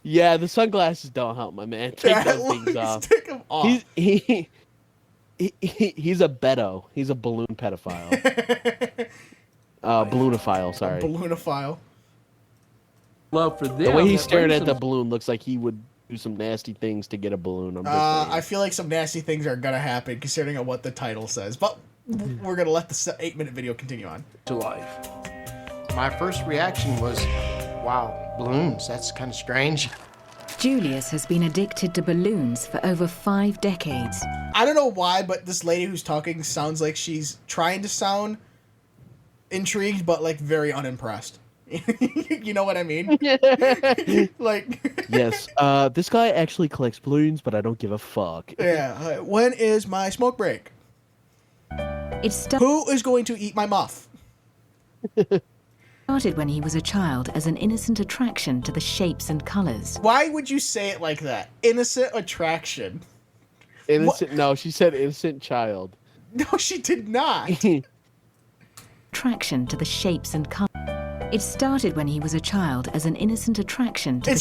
Yeah, the sunglasses don't help, my man. Take those things off. Take them off. He's a bedo. He's a balloon pedophile. Balloonophile, sorry. Balloonophile. Love for them. The way he's that staring brings at the them- balloon looks like he would do some nasty things to get a balloon. I'm just saying. I feel like some nasty things are gonna happen considering on what the title says, but we're gonna let the 8-minute video continue on. to life. My first reaction was, wow, balloons, that's kind of strange. Julius has been addicted to balloons for over 5 decades. I don't know why, but this lady who's talking sounds like she's trying to sound intrigued, but like very unimpressed. You know what I mean? Like, Yes. This guy actually collects balloons, but I don't give a fuck. yeah. When is my smoke break? It Who is going to eat my muff? started when he was a child as an innocent attraction to the shapes and colors. Why would you say it like that? Innocent attraction. Innocent? No, she said innocent child. No, she did not. Attraction to the shapes and colors. It started when he was a child as an innocent attraction to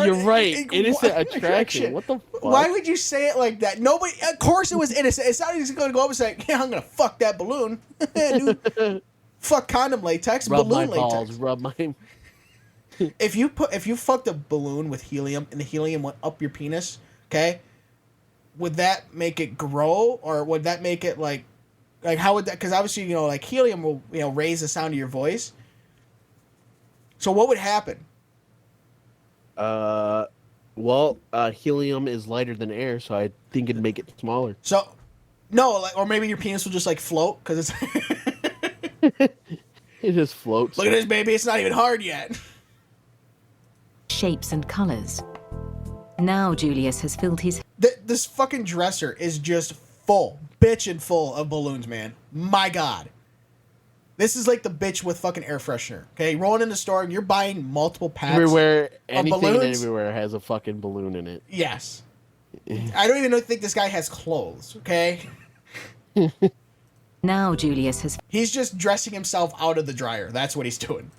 You're right. Innocent attraction. What the fuck? Why would you say it like that? Nobody. Of course, it was innocent. It's not he's going to go up and say, "Yeah, I'm going to fuck that balloon." Dude, fuck condom latex, Rub balloon my latex. balls. Rub my. If you fucked a balloon with helium and the helium went up your penis, okay, would that make it grow, or would that make it like how would that? Because obviously, like helium will raise the sound of your voice. So what would happen? Well, helium is lighter than air, so I think it'd make it smaller. So, no, or maybe your penis will just like float because it's. It just floats. Look at this, baby. It's not even hard yet. shapes and colors. Now Julius has filled his... This fucking dresser is just full, bitchin' full of balloons, man. My God. This is like the bitch with fucking air freshener. Okay, rolling in the store and you're buying multiple packs Everywhere, of anything balloons. everywhere has a fucking balloon in it. Yes. I don't even think this guy has clothes, okay? Now Julius has... He's just dressing himself out of the dryer. That's what he's doing.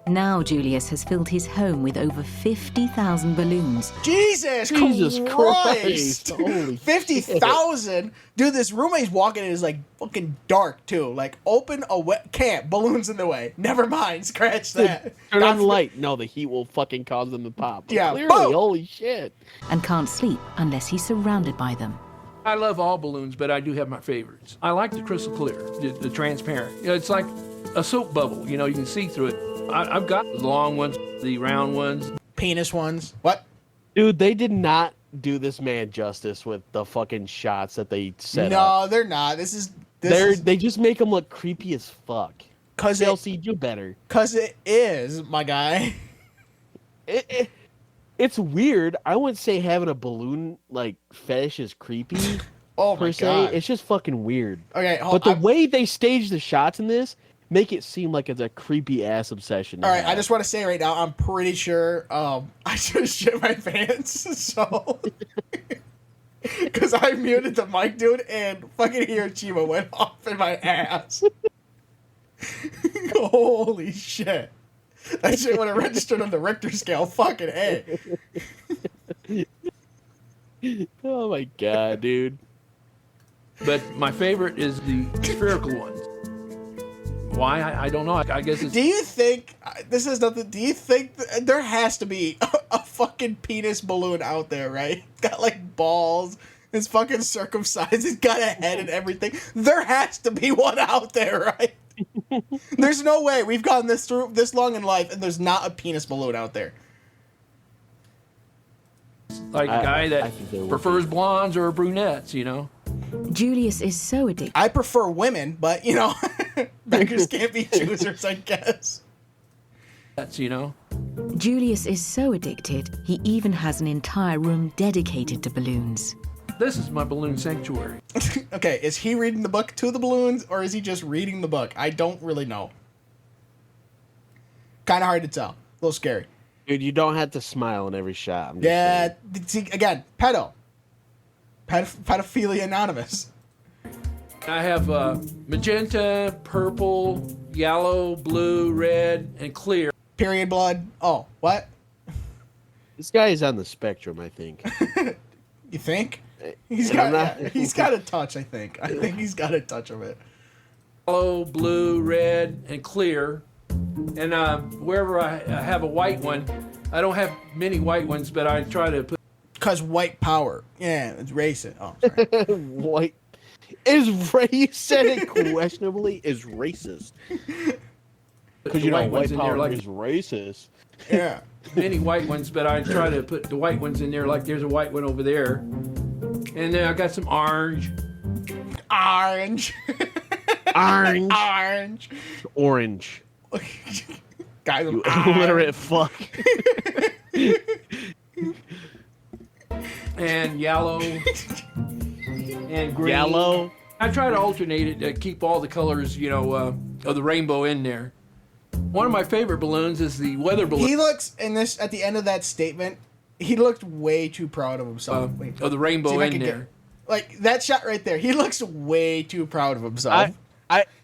Now Julius has filled his home with over 50,000 balloons. Jesus Christ! Holy 50,000? Dude, this room he's walking in is like fucking dark too. Like, open a wet can't. Balloons in the way. Never mind. Scratch that. Turn on the light. No, the heat will fucking cause them to pop. But Yeah, clearly, boom! holy shit. And can't sleep unless he's surrounded by them. I love all balloons, but I do have my favorites. I like the crystal clear, the transparent. It's like a soap bubble. You can see through it. I've got the long ones, the round ones. Penis ones. What? Dude, they did not do this man justice with the fucking shots that they set No, up. they're not. They just make him look creepy as fuck. Cause TLC, do better. Cause it is, my guy. It's weird. I wouldn't say having a balloon like fetish is creepy. Oh per my se. god. It's just fucking weird. Okay, but the way they stage the shots in this make it seem like it's a creepy ass obsession. All right, I just want to say right now, I'm pretty sure I just shit my pants. So, because I muted the mic, dude, and fucking Hiroshima went off in my ass. Holy shit! That shit would have registered on the Richter scale. Fucking A. Oh my god, dude. But my favorite is the spherical ones. Why? I don't know. I guess it's... Do you think this is nothing? Do you think there has to be a fucking penis balloon out there, right? It's got like balls. It's fucking circumcised. It's got a head and everything. There has to be one out there, right? There's no way we've gone through this long in life and there's not a penis balloon out there. Like a guy that prefers blondes or brunettes, you know? Julius is so addicted. I prefer women, but, you know, beggars can't be choosers, I guess. That's, you know? Julius is so addicted, he even has an entire room dedicated to balloons. This is my balloon sanctuary. Okay, is he reading the book to the balloons, or is he just reading the book? I don't really know. Kind of hard to tell. A little scary. Dude, you don't have to smile in every shot. I'm just Yeah, saying. see, again, pedophilia anonymous. I have magenta, purple, yellow, blue, red, and clear. Period blood. Oh, what? This guy is on the spectrum, I think. You think? He's got a touch, I think. I think he's got a touch of it. Yellow, blue, red, and clear. And wherever I have a white one, I don't have many white ones, but I try to put... Because white power. Yeah, it's racist. Oh, sorry. White is you said it questionably is racist. Because you know white power is racist. Yeah. Many white ones, but I try to put the white ones in there like there's a white one over there. And then I got some orange. Orange. Orange. Orange. Orange. Guys, you illiterate fuck. And yellow. And green. Yellow. I try to alternate it to keep all the colors, you know, of the rainbow in there. One of my favorite balloons is the weather balloon. He looks at the end of that statement. He looked way too proud of himself. Of the rainbow in there. Like that shot right there. He looks way too proud of himself.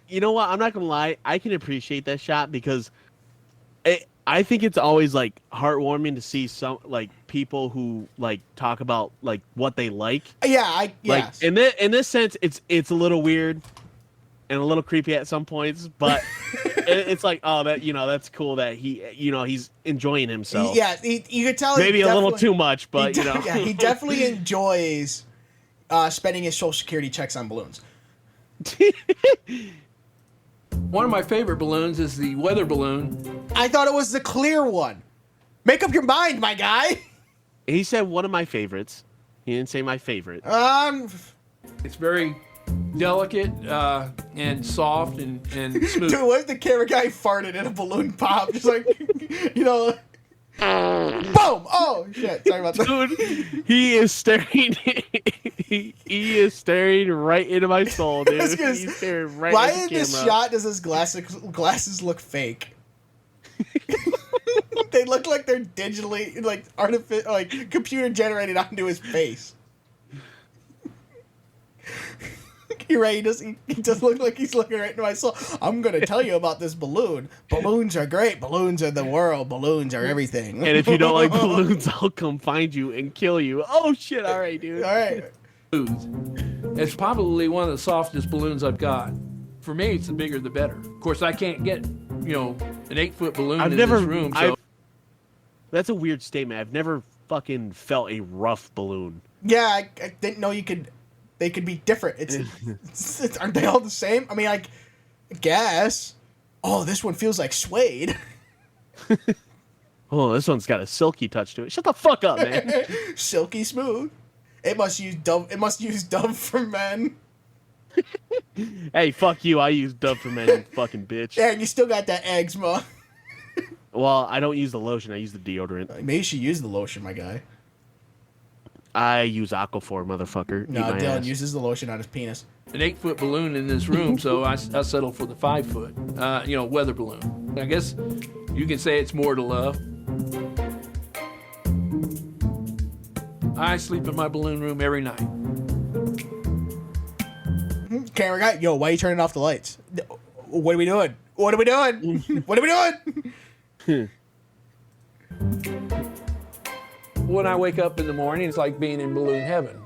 You know what? I'm not gonna lie. I can appreciate that shot because I think it's always like heartwarming to see some like people who like talk about like what they like. Yeah, yes. Like in this sense, it's a little weird and a little creepy at some points, but it's like, oh, that that's cool that he's enjoying himself. Yeah, you could tell maybe a little too much, but yeah, he definitely enjoys spending his Social Security checks on balloons. One of my favorite balloons is the weather balloon. I thought it was the clear one. Make up your mind, my guy. He said one of my favorites. He didn't say my favorite. It's very delicate and soft and smooth. Dude, what if the camera guy farted and a balloon popped? Just like, boom! Oh shit! Sorry about that. Dude, he is staring. he is staring right into my soul, dude. He's staring right why at the in this camera. shot does his glasses look fake? They look like they're digitally, like artificial, like computer generated onto his face. You're right. He does look like he's looking right into my soul. I'm gonna tell you about this balloon. Balloons are great. Balloons are the world. Balloons are everything. And if you don't like balloons, I'll come find you and kill you. Oh shit! All right, dude. All right. It's probably one of the softest balloons I've got. For me, it's the bigger the better. Of course, I can't get an 8-foot balloon in this room. So. That's a weird statement. I've never fucking felt a rough balloon. Yeah, I didn't know you could. They could be different. It's aren't they all the same? I mean, I guess. Oh, this one feels like suede. Oh, this one's got a silky touch to it. Shut the fuck up, man. Silky smooth. It must use Dove. It must use Dove for men. Hey, fuck you. I use Dove for men, you fucking bitch. Yeah, and you still got that eczema. Well, I don't use the lotion. I use the deodorant. Maybe you should use the lotion, my guy. I use Aquaphor, motherfucker. No, Dylan uses the lotion on his penis. An 8-foot balloon in this room, so I settled for the 5-foot, weather balloon. I guess you can say it's more to love. I sleep in my balloon room every night. Camera guy, yo, why are you turning off the lights? What are we doing? What are we doing? What are we doing? When I wake up in the morning, it's like being in balloon heaven.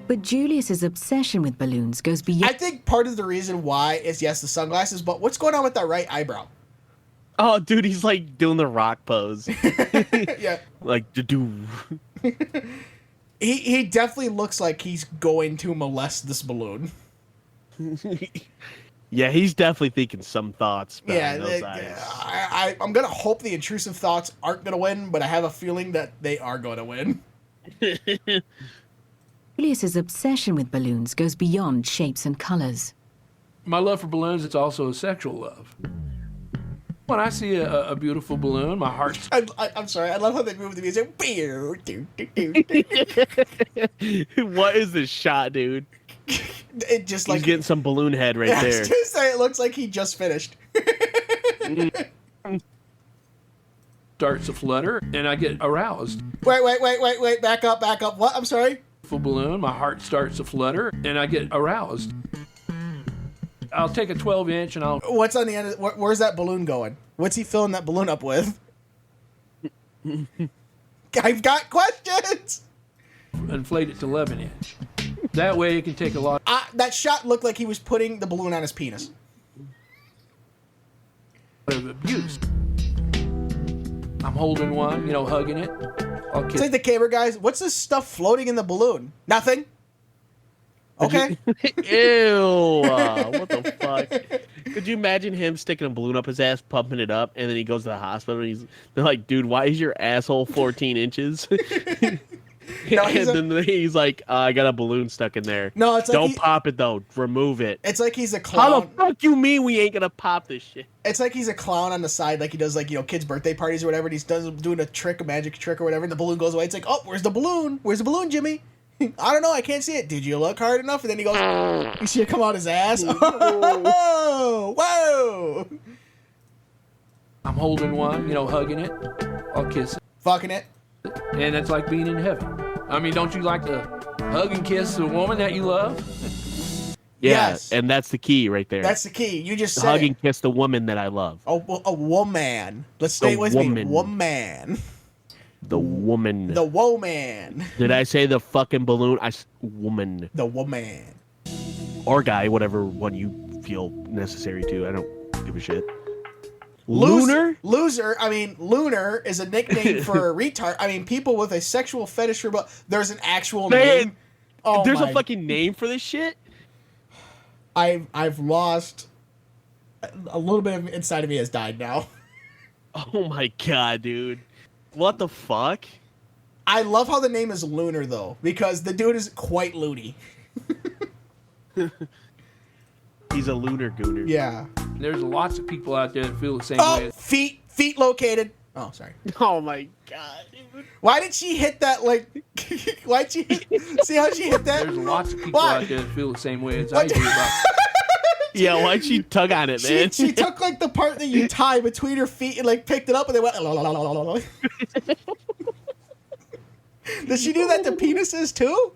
But Julius's obsession with balloons goes beyond. I think part of the reason why is, yes, the sunglasses, but what's going on with that right eyebrow? Oh, dude, he's like doing the rock pose. Yeah. Like, do. He definitely looks like he's going to molest this balloon. Yeah, he's definitely thinking some thoughts Yeah, behind those eyes. I'm going to hope the intrusive thoughts aren't going to win, but I have a feeling that they are going to win. Julius's obsession with balloons goes beyond shapes and colors. My love for balloons, it's also a sexual love. When I see a beautiful balloon, my heart... I'm sorry, I love how they move the music. What is this shot, dude? It just like... He's getting some balloon head right I there. was gonna say, it looks like he just finished. starts to flutter, and I get aroused. Wait, back up. What? I'm sorry? Full balloon, my heart starts to flutter, and I get aroused. I'll take a 12-inch and I'll... What's on the end of... Where's that balloon going? What's he filling that balloon up with? I've got questions! Inflate it to 11-inch. That way it can take a lot... That shot looked like he was putting the balloon on his penis. of abuse. I'm holding one, hugging it. I'll kiss. Say the camera guys, what's this stuff floating in the balloon? Nothing? Okay. Ew. What the fuck? Could you imagine him sticking a balloon up his ass, pumping it up, and then he goes to the hospital and they're like, dude, why is your asshole 14 inches? No, and then he's like, I got a balloon stuck in there. No, it's like don't pop it though. Remove it. It's like he's a clown. How the fuck you mean we ain't gonna pop this shit? It's like he's a clown on the side, like he does, like, kids' birthday parties or whatever. And he's doing a magic trick or whatever, and the balloon goes away. It's like, oh, where's the balloon? Where's the balloon, Jimmy? I don't know. I can't see it. Did you look hard enough? And then he goes, you see it come out his ass. Oh, whoa! I'm holding one, hugging it. I'll kiss it. Fucking it. And that's like being in heaven. I mean, don't you like to hug and kiss a woman that you love? Yeah, Yes. and that's the key right there. That's the key. You just said hug it. and kiss the woman that I love. A woman. Let's stay with me. Woman. The woman. The woman. Did I say the fucking balloon? Woman. The woman. Or guy, whatever one you feel necessary to. I don't give a shit. Lunar? Loser. I mean, Lunar is a nickname for a retard. I mean, people with a sexual fetish for... There's an actual name. Oh, there's a fucking name for this shit? I've lost... A little bit of inside of me has died now. Oh my god, dude. What the fuck? I love how the name is Lunar, though, because the dude is quite loony. He's a lunar gooner. Yeah. There's lots of people out there that feel the same way. Feet located. Oh, sorry. Oh my god, dude. Why did she hit that, like... Why'd she hit... See how she hit that? There's lots of people out there that feel the same way as I do about... Yeah, why'd she tug on it, man? She took, like, the part that you tie between her feet and, like, picked it up and they went... Does she do that to penises, too?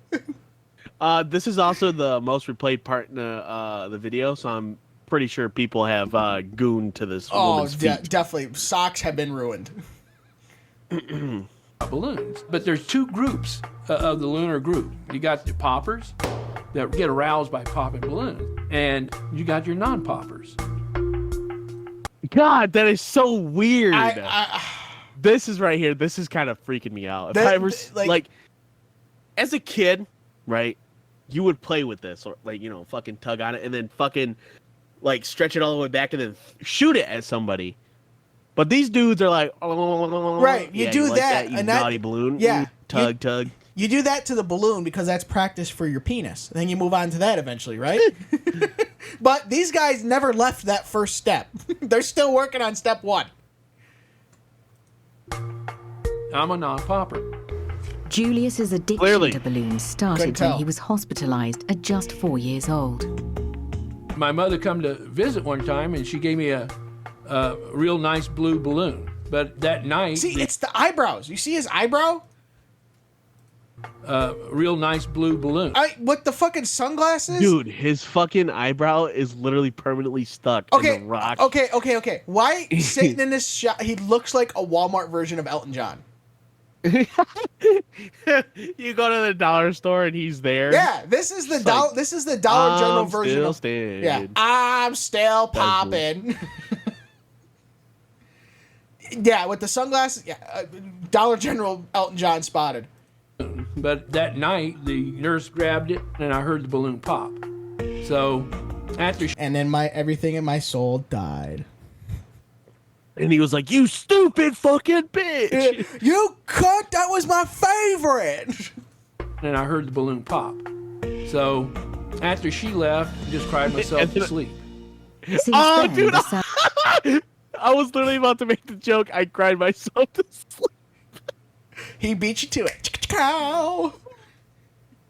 This is also the most replayed part in the video, so I'm pretty sure people have gooned to this woman's feet. Definitely. Socks have been ruined. balloons. But there's two groups of the lunar group. You got the poppers that get aroused by popping balloons, and you got your non-poppers. God, that is so weird. This is right here. This is kind of freaking me out. If I ever, like, as a kid, right, you would play with this, or, like, fucking tug on it, and then fucking, like, stretch it all the way back and then shoot it at somebody. But these dudes are like, right. You yeah, do like that, you and that naughty balloon. Yeah, Ooh, tug. You do that to the balloon because that's practice for your penis. And then you move on to that eventually, right? But these guys never left that first step. They're still working on step 1. I'm a non-popper. Julius's addiction Clearly. to balloons started Couldn't when tell. he was hospitalized at just 4 years old. My mother come to visit one time, and she gave me a real nice blue balloon. But that night, See, it's the eyebrows. You see his eyebrow? real nice blue balloon. With the fucking sunglasses? Dude, his fucking eyebrow is literally permanently stuck in the rock. Okay. Why sitting in this shot? He looks like a Walmart version of Elton John. You go to the dollar store and he's there. Yeah, this is the dollar. This is the Dollar General version still of. standing. Yeah, I'm still popping. Yeah, with the sunglasses. Yeah, Dollar General Elton John spotted. But that night, the nurse grabbed it, and I heard the balloon pop. So after And then everything in my soul died. And he was like, "You stupid fucking bitch! You cunt! That was my favorite." and I heard the balloon pop. So after she left, I just cried myself to sleep. Since Oh, then, dude, the sound I was literally about to make the joke. I cried myself to sleep. He beat you to it. Cow.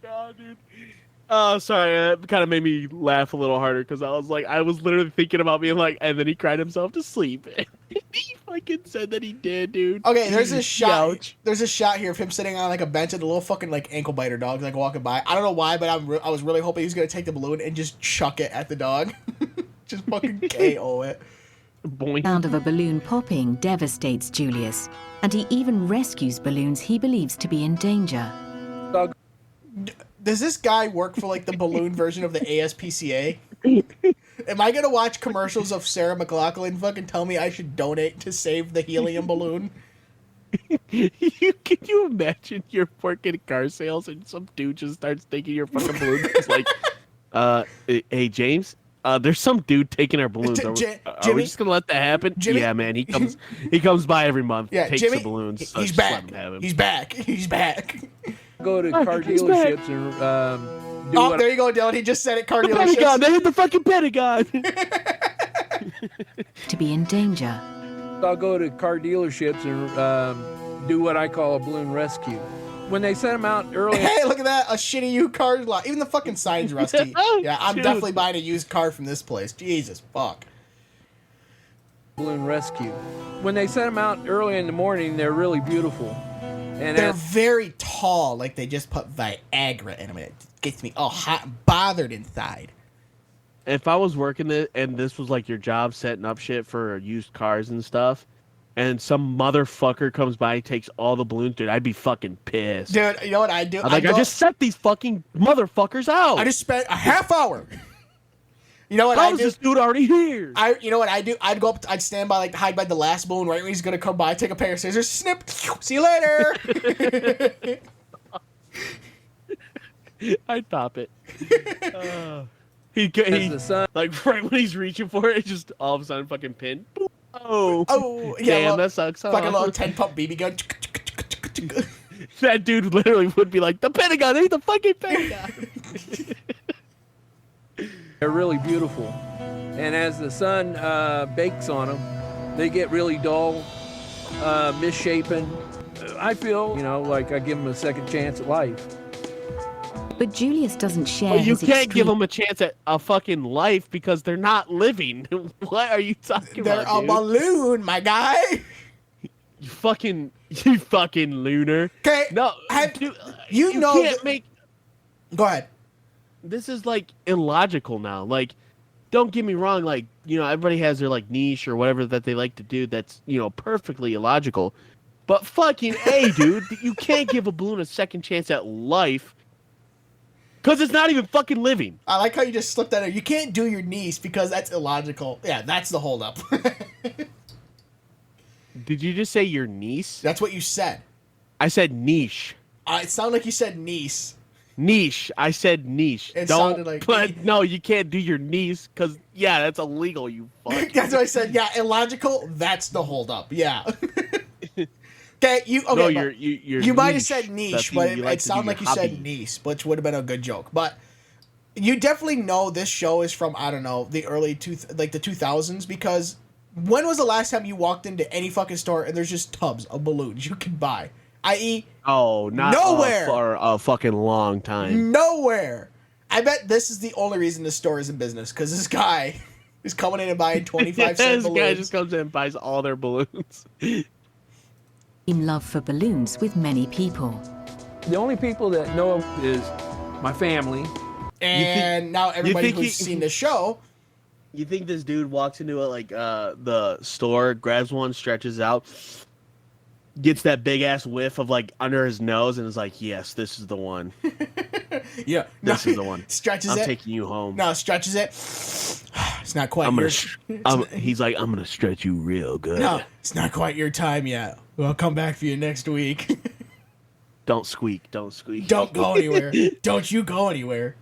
God, dude. Oh, sorry. That kind of made me laugh a little harder because I was literally thinking about being like, and then he cried himself to sleep. He fucking said that he did, dude. Okay, there's a shot. Ouch. There's a shot here of him sitting on like a bench and the little fucking like ankle biter dog like walking by. I don't know why, but I was really hoping he was gonna take the balloon and just chuck it at the dog, just fucking KO it. Boing. sound of a balloon popping devastates Julius, and he even rescues balloons he believes to be in danger. Does this guy work for like the balloon version of the ASPCA? Am I gonna watch commercials of Sarah McLachlan fucking tell me I should donate to save the helium balloon? Can you imagine you're working at car sales and some dude just starts taking your fucking balloon? It's like, hey James, there's some dude taking our balloons. Are we Jimmy? just gonna let that happen? Jimmy? Yeah, man. He comes by every month. Yeah, takes Jimmy. the balloons. so He's just back. let him have him. He's back. He's back. Go to car he's back. dealerships and do Oh, what there you go, Dylan. He just said it. Car The Pentagon. dealerships. They hit the fucking Pentagon. To be in danger. I'll go to car dealerships and do what I call a balloon rescue. When they sent them out early, Hey, look at that. A shitty used car lot. Even the fucking sign's rusty. Yeah, I'm Dude. definitely buying a used car from this place. Jesus, fuck. balloon rescue. When they sent them out early in the morning, they're really beautiful. And They're very tall, like they just put Viagra in them. It gets me all hot and bothered inside. If I was working it and this was like your job setting up shit for used cars and stuff, and some motherfucker comes by and takes all the balloons, dude, I'd be fucking pissed. Just, dude, you know what I do? I'm like, I just set these fucking motherfuckers out. I just spent a half hour. You know what How I is do? this dude already here? You know what I do? I'd go up, I'd stand by, like, hide by the last balloon right when he's gonna come by, take a pair of scissors, snip, see you later. I'd pop it. as the sun Like right when he's reaching for it, just all of a sudden fucking pin. Boop. Oh, Oh, yeah. damn, well, that sucks. Huh? fucking little 10-pump BB gun. That dude literally would be like, the Pentagon, ain't the fucking Pentagon. they're really beautiful. And as the sun bakes on them, they get really dull, misshapen. I feel, like I give them a second chance at life. But Julius doesn't share But you his can't give extreme- them a chance at a fucking life because they're not living. What are you talking They're about, a dude? balloon, my guy. You fucking lunar. Okay, No, you you know can't that- make. Go ahead. This is like illogical now. Like, don't get me wrong. Like, everybody has their like niche or whatever that they like to do. That's perfectly illogical. But fucking A, dude, you can't give a balloon a second chance at life because it's not even fucking living. I like how you just slipped that in. You can't do your niece because that's illogical. Yeah, that's the holdup. Did you just say your niece? That's what you said. I said niche. It sounded like you said niece. Niche. I said niche. It Don't. sounded like But no, you can't do your niece because that's illegal. You fuck. That's what I said. Yeah, illogical. That's the holdup. Yeah. Okay, No, you're you're you might have niche. said niche, That's but you it like to do sounded your like you hobby. said niece, which would have been a good joke. But you definitely know this show is from, I don't know, the early the 2000s, because when was the last time you walked into any fucking store and there's just tubs of balloons you can buy? I.e., Oh, not nowhere. for a fucking long time. Nowhere. I bet this is the only reason this store is in business, because this guy is coming in and buying 25 cent This balloons. guy just comes in and buys all their balloons. In love for balloons with many people. The only people that know him is my family. And now everybody think who's seen the show, You think this dude walks into the store, grabs one, stretches out, gets that big ass whiff of like under his nose, and is like, "Yes, this is the one. yeah, This is the one. Stretches I'm it. taking you home. No, stretches it. It's not quite. He's like, I'm gonna stretch you real good. No, it's not quite your time yet. We'll come back for you next week. Don't squeak. Don't squeak. Don't go anywhere. Don't you go anywhere.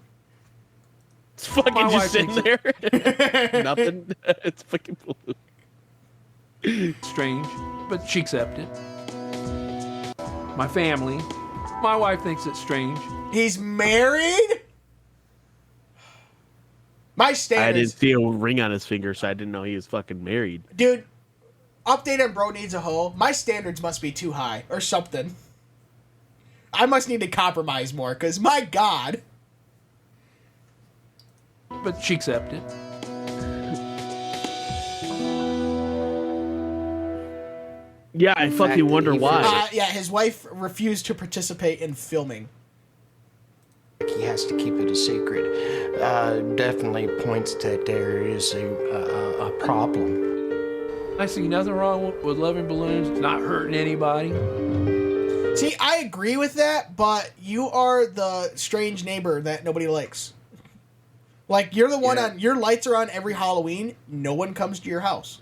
It's fucking My just wife sitting there. Nothing. It's fucking blue. Strange, but she accepted. My family. My wife thinks it's strange. He's married? My I didn't standards. see a ring on his finger, so I didn't know he was fucking married. Dude, update on Bro Needs a Hoe. My standards must be too high or something. I must need to compromise more, because my God. But she accepted. Yeah, I fucking wonder why. Yeah, his wife refused to participate in filming. He has to keep it a secret. Definitely points that there is a problem. I see nothing wrong with loving balloons. It's not hurting anybody. See, I agree with that, but you are the strange neighbor that nobody likes. Like, you're the one on, your lights are on every Halloween, no one comes to your house.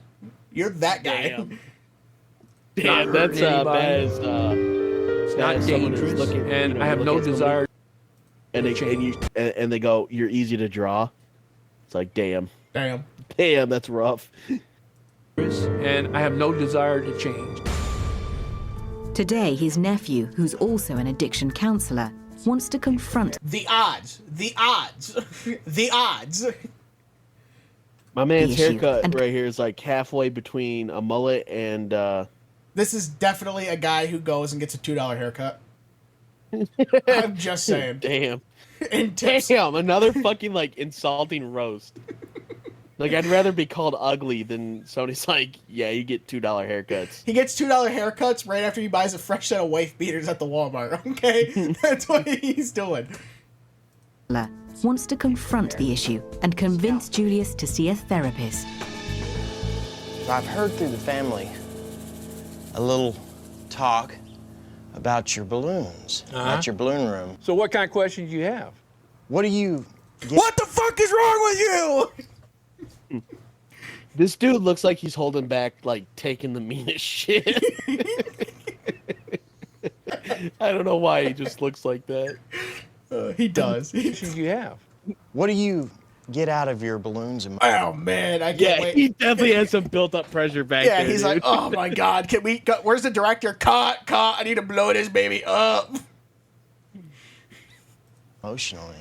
You're that guy. Damn. Not Damn, that's hurting bad anybody. as It's not as someone who's dangerous, looking, and you know, I have look no at somebody, desire. and they go, "You're easy to draw." It's like, damn, that's rough. And I have no desire to change. Today, his nephew, who's also an addiction counselor, wants to confront The odds. The odds. The odds. My man's issue, haircut and- right here is like halfway between a mullet and This is definitely a guy who goes and gets a $2 haircut. I'm just saying. damn, And tips. damn, another fucking like insulting roast. Like, I'd rather be called ugly than somebody's like, yeah, you get $2 haircuts. He gets $2 haircuts right after he buys a fresh set of wife beaters at the Walmart. Okay, that's what he's doing. wants to confront the issue and convince Julius to see a therapist. I've heard through the family a little talk about your balloons, about your balloon room. So what kind of questions do you have? What do you get? What the fuck is wrong with you? This dude looks like he's holding back, like, taking the meanest shit. I don't know why he just looks like that. He does. Questions do you have? What do you get out of your balloons? And Oh man, I can't Yeah, wait. he definitely has some built-up pressure back Yeah, there. he's dude. like, oh my God, can we? Where's the director? Cut. I need to blow this baby up. emotionally?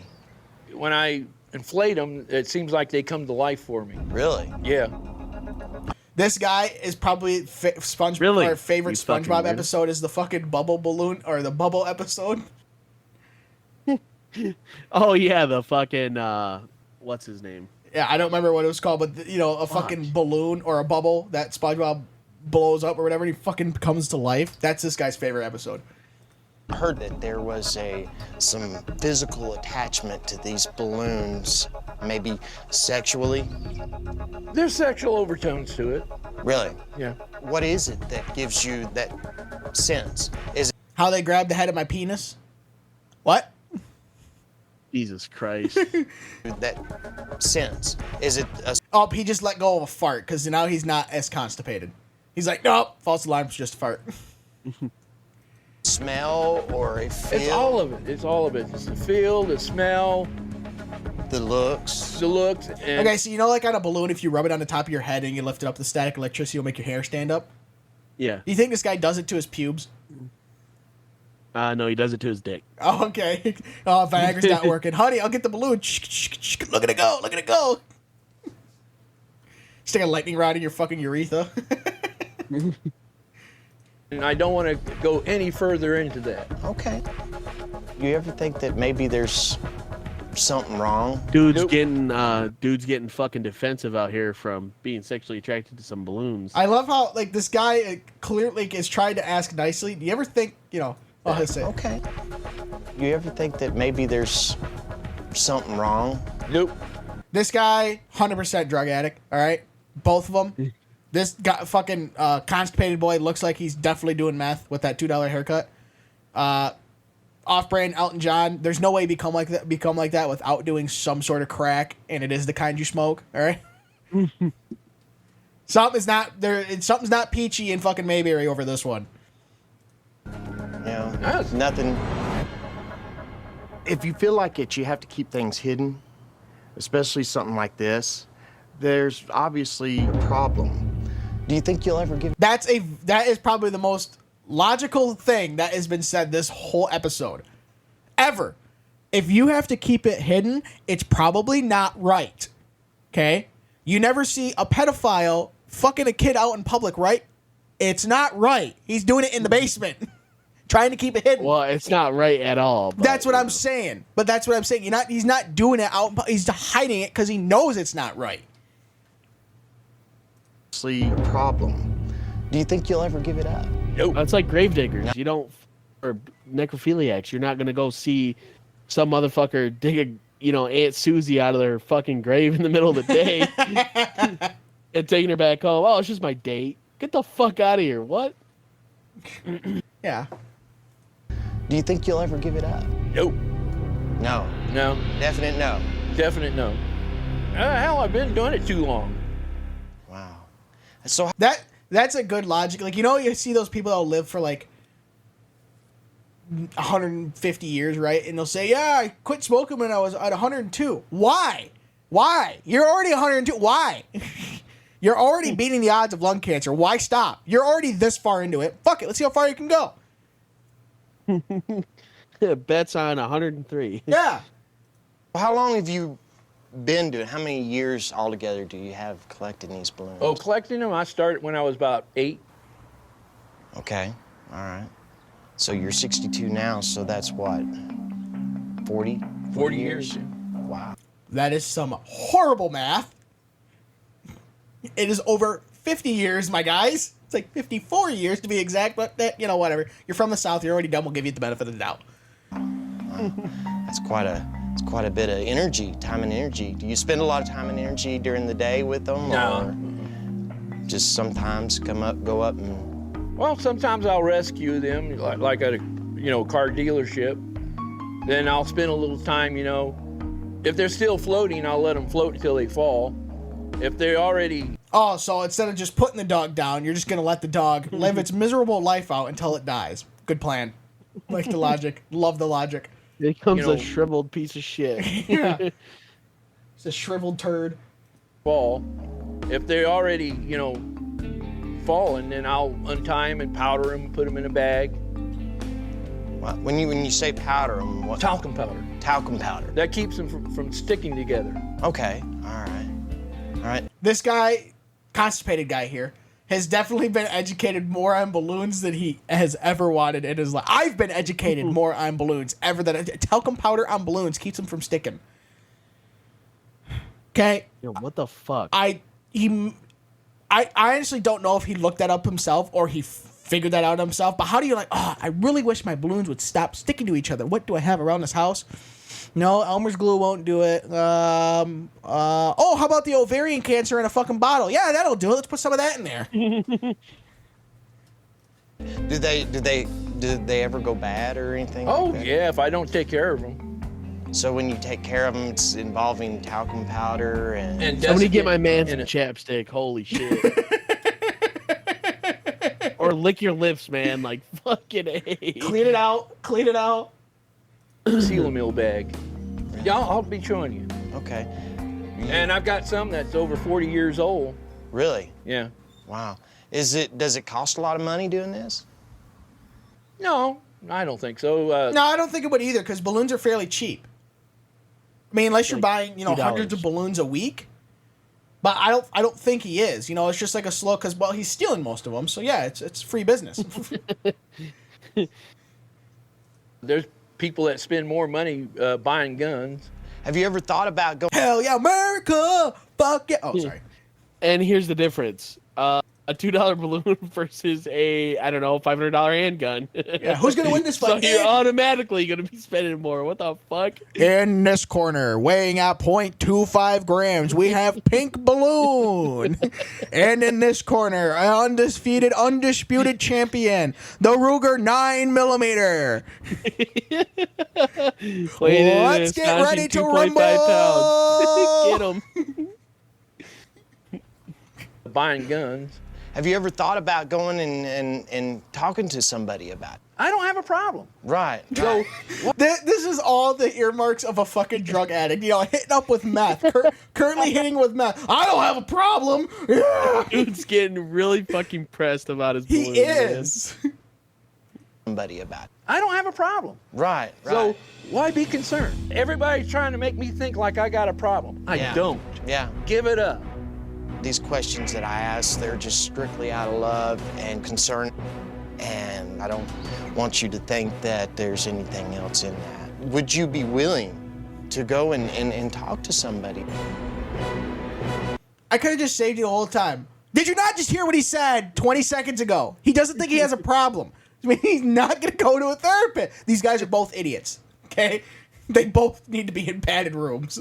When I inflate them, it seems like they come to life for me. Really? Yeah. This guy is probably Really? Our favorite You fucking SpongeBob weirdo. episode is the fucking bubble balloon or the bubble episode. Oh yeah, the fucking what's his name? Yeah, I don't remember what it was called, but you know, a fucking balloon or a bubble that SpongeBob blows up or whatever, and he fucking comes to life. That's this guy's favorite episode. I heard that there was some physical attachment to these balloons, maybe sexually. There's sexual overtones to it. Really? Yeah. What is it that gives you that sense? Is How they grabbed the head of my penis? What? Jesus Christ. it that sense? Is it a Oh, he just let go of a fart because now he's not as constipated. He's like, nope, false alarm, it's just a fart. Smell or a feel? It's all of it. It's all of it. It's the feel, the smell, The looks. the looks. And Okay, so you know, like on a balloon, if you rub it on the top of your head and you lift it up, the static electricity will make your hair stand up. Yeah. Do you think this guy does it to his pubes? No, he does it to his dick. Oh, okay. Oh, Viagra's not working. Honey, I'll get the balloon. Look at it go. Look at it go. Stick a lightning rod in your fucking urethra. And I don't want to go any further into that. Okay. You ever think that maybe there's something wrong? Dude's getting fucking defensive out here from being sexually attracted to some balloons. I love how, like, this guy clearly is trying to ask nicely. Do you ever think, oh, he'll say, Okay. You ever think that maybe there's something wrong? Nope. this guy, 100% drug addict, all right? Both of them. This guy, fucking constipated boy, looks like he's definitely doing meth with that $2 haircut. Off-brand Elton John. There's no way become like that without doing some sort of crack, and it is the kind you smoke. All right. Something's not peachy in fucking Mayberry over this one. Nothing. If you feel like it, you have to keep things hidden, especially something like this. There's obviously a problem. Do you think you'll ever give? That is probably the most logical thing that has been said this whole episode. Ever. If you have to keep it hidden, it's probably not right. Okay? You never see a pedophile fucking a kid out in public, right? It's not right. He's doing it in the basement. Trying to keep it hidden. Well, it's not right at all. That's what I'm saying. But that's what I'm saying. He's not doing it out. He's hiding it because he knows it's not right. Problem. Do you think you'll ever give it up? Nope. It's like gravediggers. You don't, or necrophiliacs. You're not gonna go see some motherfucker dig Aunt Susie out of their fucking grave in the middle of the day and taking her back home. Oh, it's just my date. Get the fuck out of here. What? Yeah. Do you think you'll ever give it up? Nope. No. No. Definite no. Definite no. Hell, I've been doing it too long. Wow. So that's a good logic. Like, you see those people that'll live for like 150 years, right? And they'll say, yeah, I quit smoking when I was at 102. Why? You're already 102. Why? You're already beating the odds of lung cancer. Why stop? You're already this far into it. Fuck it. Let's see how far you can go. Bets on 103. Yeah. How long have you been doing? How many years altogether do you have collecting these balloons? Oh, collecting them, I started when I was about 8. Okay. All right. So you're 62 now, so that's what? 40 years. Wow. That is some horrible math. It is over 50 years, my guys. It's like 54 years to be exact, but whatever. You're from the South. You're already done. We'll give you the benefit of the doubt. It's quite a bit of energy, time and energy. Do you spend a lot of time and energy during the day with them? No. Or just sometimes go up and... Well, sometimes I'll rescue them, like at a car dealership. Then I'll spend a little time, if they're still floating, I'll let them float until they fall. If they're already... Oh, so instead of just putting the dog down, you're just going to let the dog live its miserable life out until it dies. Good plan. Like the logic. Love the logic. It becomes a shriveled piece of shit. Yeah. It's a shriveled turd. Fall. If they're already, fallen, then I'll untie them and powder them, put them in a bag. When you say powder them, what? Talcum powder. Talcum powder. That keeps them from sticking together. Okay. All right. This guy, constipated guy here, has definitely been educated more on balloons than he has ever wanted in his life. I've been educated more on balloons ever than talcum powder on balloons keeps them from sticking. Okay. Yo, what the fuck? I honestly don't know if he looked that up himself or he figured that out himself. But how do you I really wish my balloons would stop sticking to each other. What do I have around this house? No, Elmer's glue won't do it. How about the ovarian cancer in a fucking bottle? Yeah, that'll do it. Let's put some of that in there. Did they ever go bad or anything? Oh, like that? yeah, if I don't take care of them. So when you take care of them, it's involving talcum powder and Somebody get my man some chapstick. Holy shit. or lick your lips, man. Like fucking A. Clean it out. Clean it out. Seal meal bag. Yeah, I'll be showing you. Okay. And I've got some that's over 40 years old. Really? Yeah. Wow. Does it cost a lot of money doing this? No, I don't think so. No, I don't think it would either, because balloons are fairly cheap. I mean, unless you're buying, $2. hundreds of balloons a week. But I don't think he is. It's just like a slow, because, well, he's stealing most of them. So, yeah, it's free business. There's people that spend more money buying guns. Have you ever thought about going? Hell yeah, America! Fuck yeah! Oh, sorry. And here's the difference: a $2 balloon versus a $500 handgun. Yeah, who's gonna win this fight? So you're automatically gonna be spending more. What the fuck? In this corner, weighing at 0.25 grams, we have Pink Balloon. And in this corner, an undisputed champion, the Ruger 9mm. Let's get ready to rumble. Get him. Buying guns. Have you ever thought about going and talking to somebody about it? I don't have a problem. Right. So This is all the earmarks of a fucking drug addict. Hitting up with meth. Currently hitting with meth. I don't have a problem. Yeah. Dude's getting really fucking pressed about his balloons. He is. Somebody about it. I don't have a problem. Right. So why be concerned? Everybody's trying to make me think like I got a problem. I don't. Yeah. Give it up. These questions that I ask, they're just strictly out of love and concern. And I don't want you to think that there's anything else in that. Would you be willing to go and talk to somebody? I could have just saved you the whole time. Did you not just hear what he said 20 seconds ago? He doesn't think he has a problem. I mean, he's not going to go to a therapist. These guys are both idiots, okay? They both need to be in padded rooms.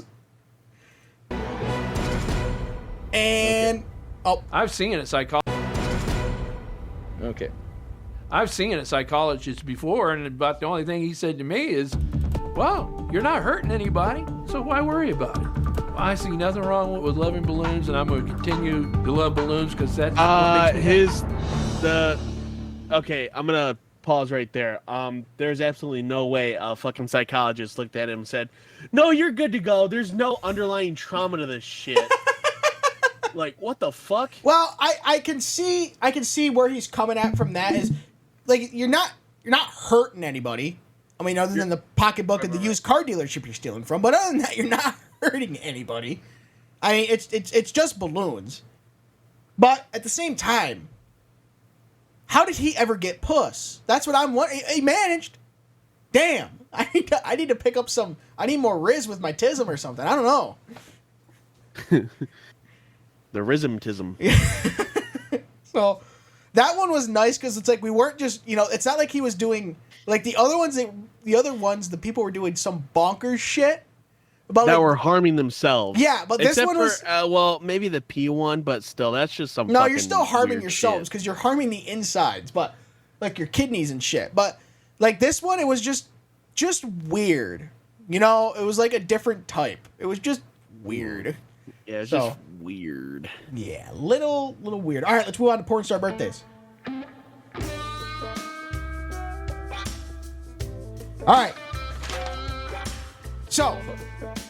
And, I've seen a psychologist. Okay. I've seen a psychologist before, and about the only thing he said to me is, well, you're not hurting anybody, so why worry about it? I see nothing wrong with loving balloons, and I'm going to continue to love balloons because that's what makes me happy. Okay, I'm gonna pause right there. There's absolutely no way a fucking psychologist looked at him and said, "No, you're good to go. There's no underlying trauma to this shit." Like, what the fuck? well, I can see where he's coming at from that is, like, you're not hurting anybody. I mean, other than the pocketbook of the used car dealership you're stealing from, but other than that, you're not hurting anybody. I mean, it's just balloons. But at the same time, how did he ever get puss? That's what I'm wondering. He managed. Damn. I need to pick up some. I need more Riz with my tism or something. I don't know. The rhythmtism. So that one was nice because it's like we weren't just, it's not like he was doing like the other ones. The people were doing some bonkers shit about that were harming themselves. Yeah, but this Except one was well, maybe the P one, but still, that's just some. No, you're still harming weird yourselves because you're harming the insides, but like your kidneys and shit. But like this one, it was just weird. It was like a different type. It was just weird. Yeah, it's just weird. Yeah, little weird. All right, let's move on to porn star birthdays. All right. So,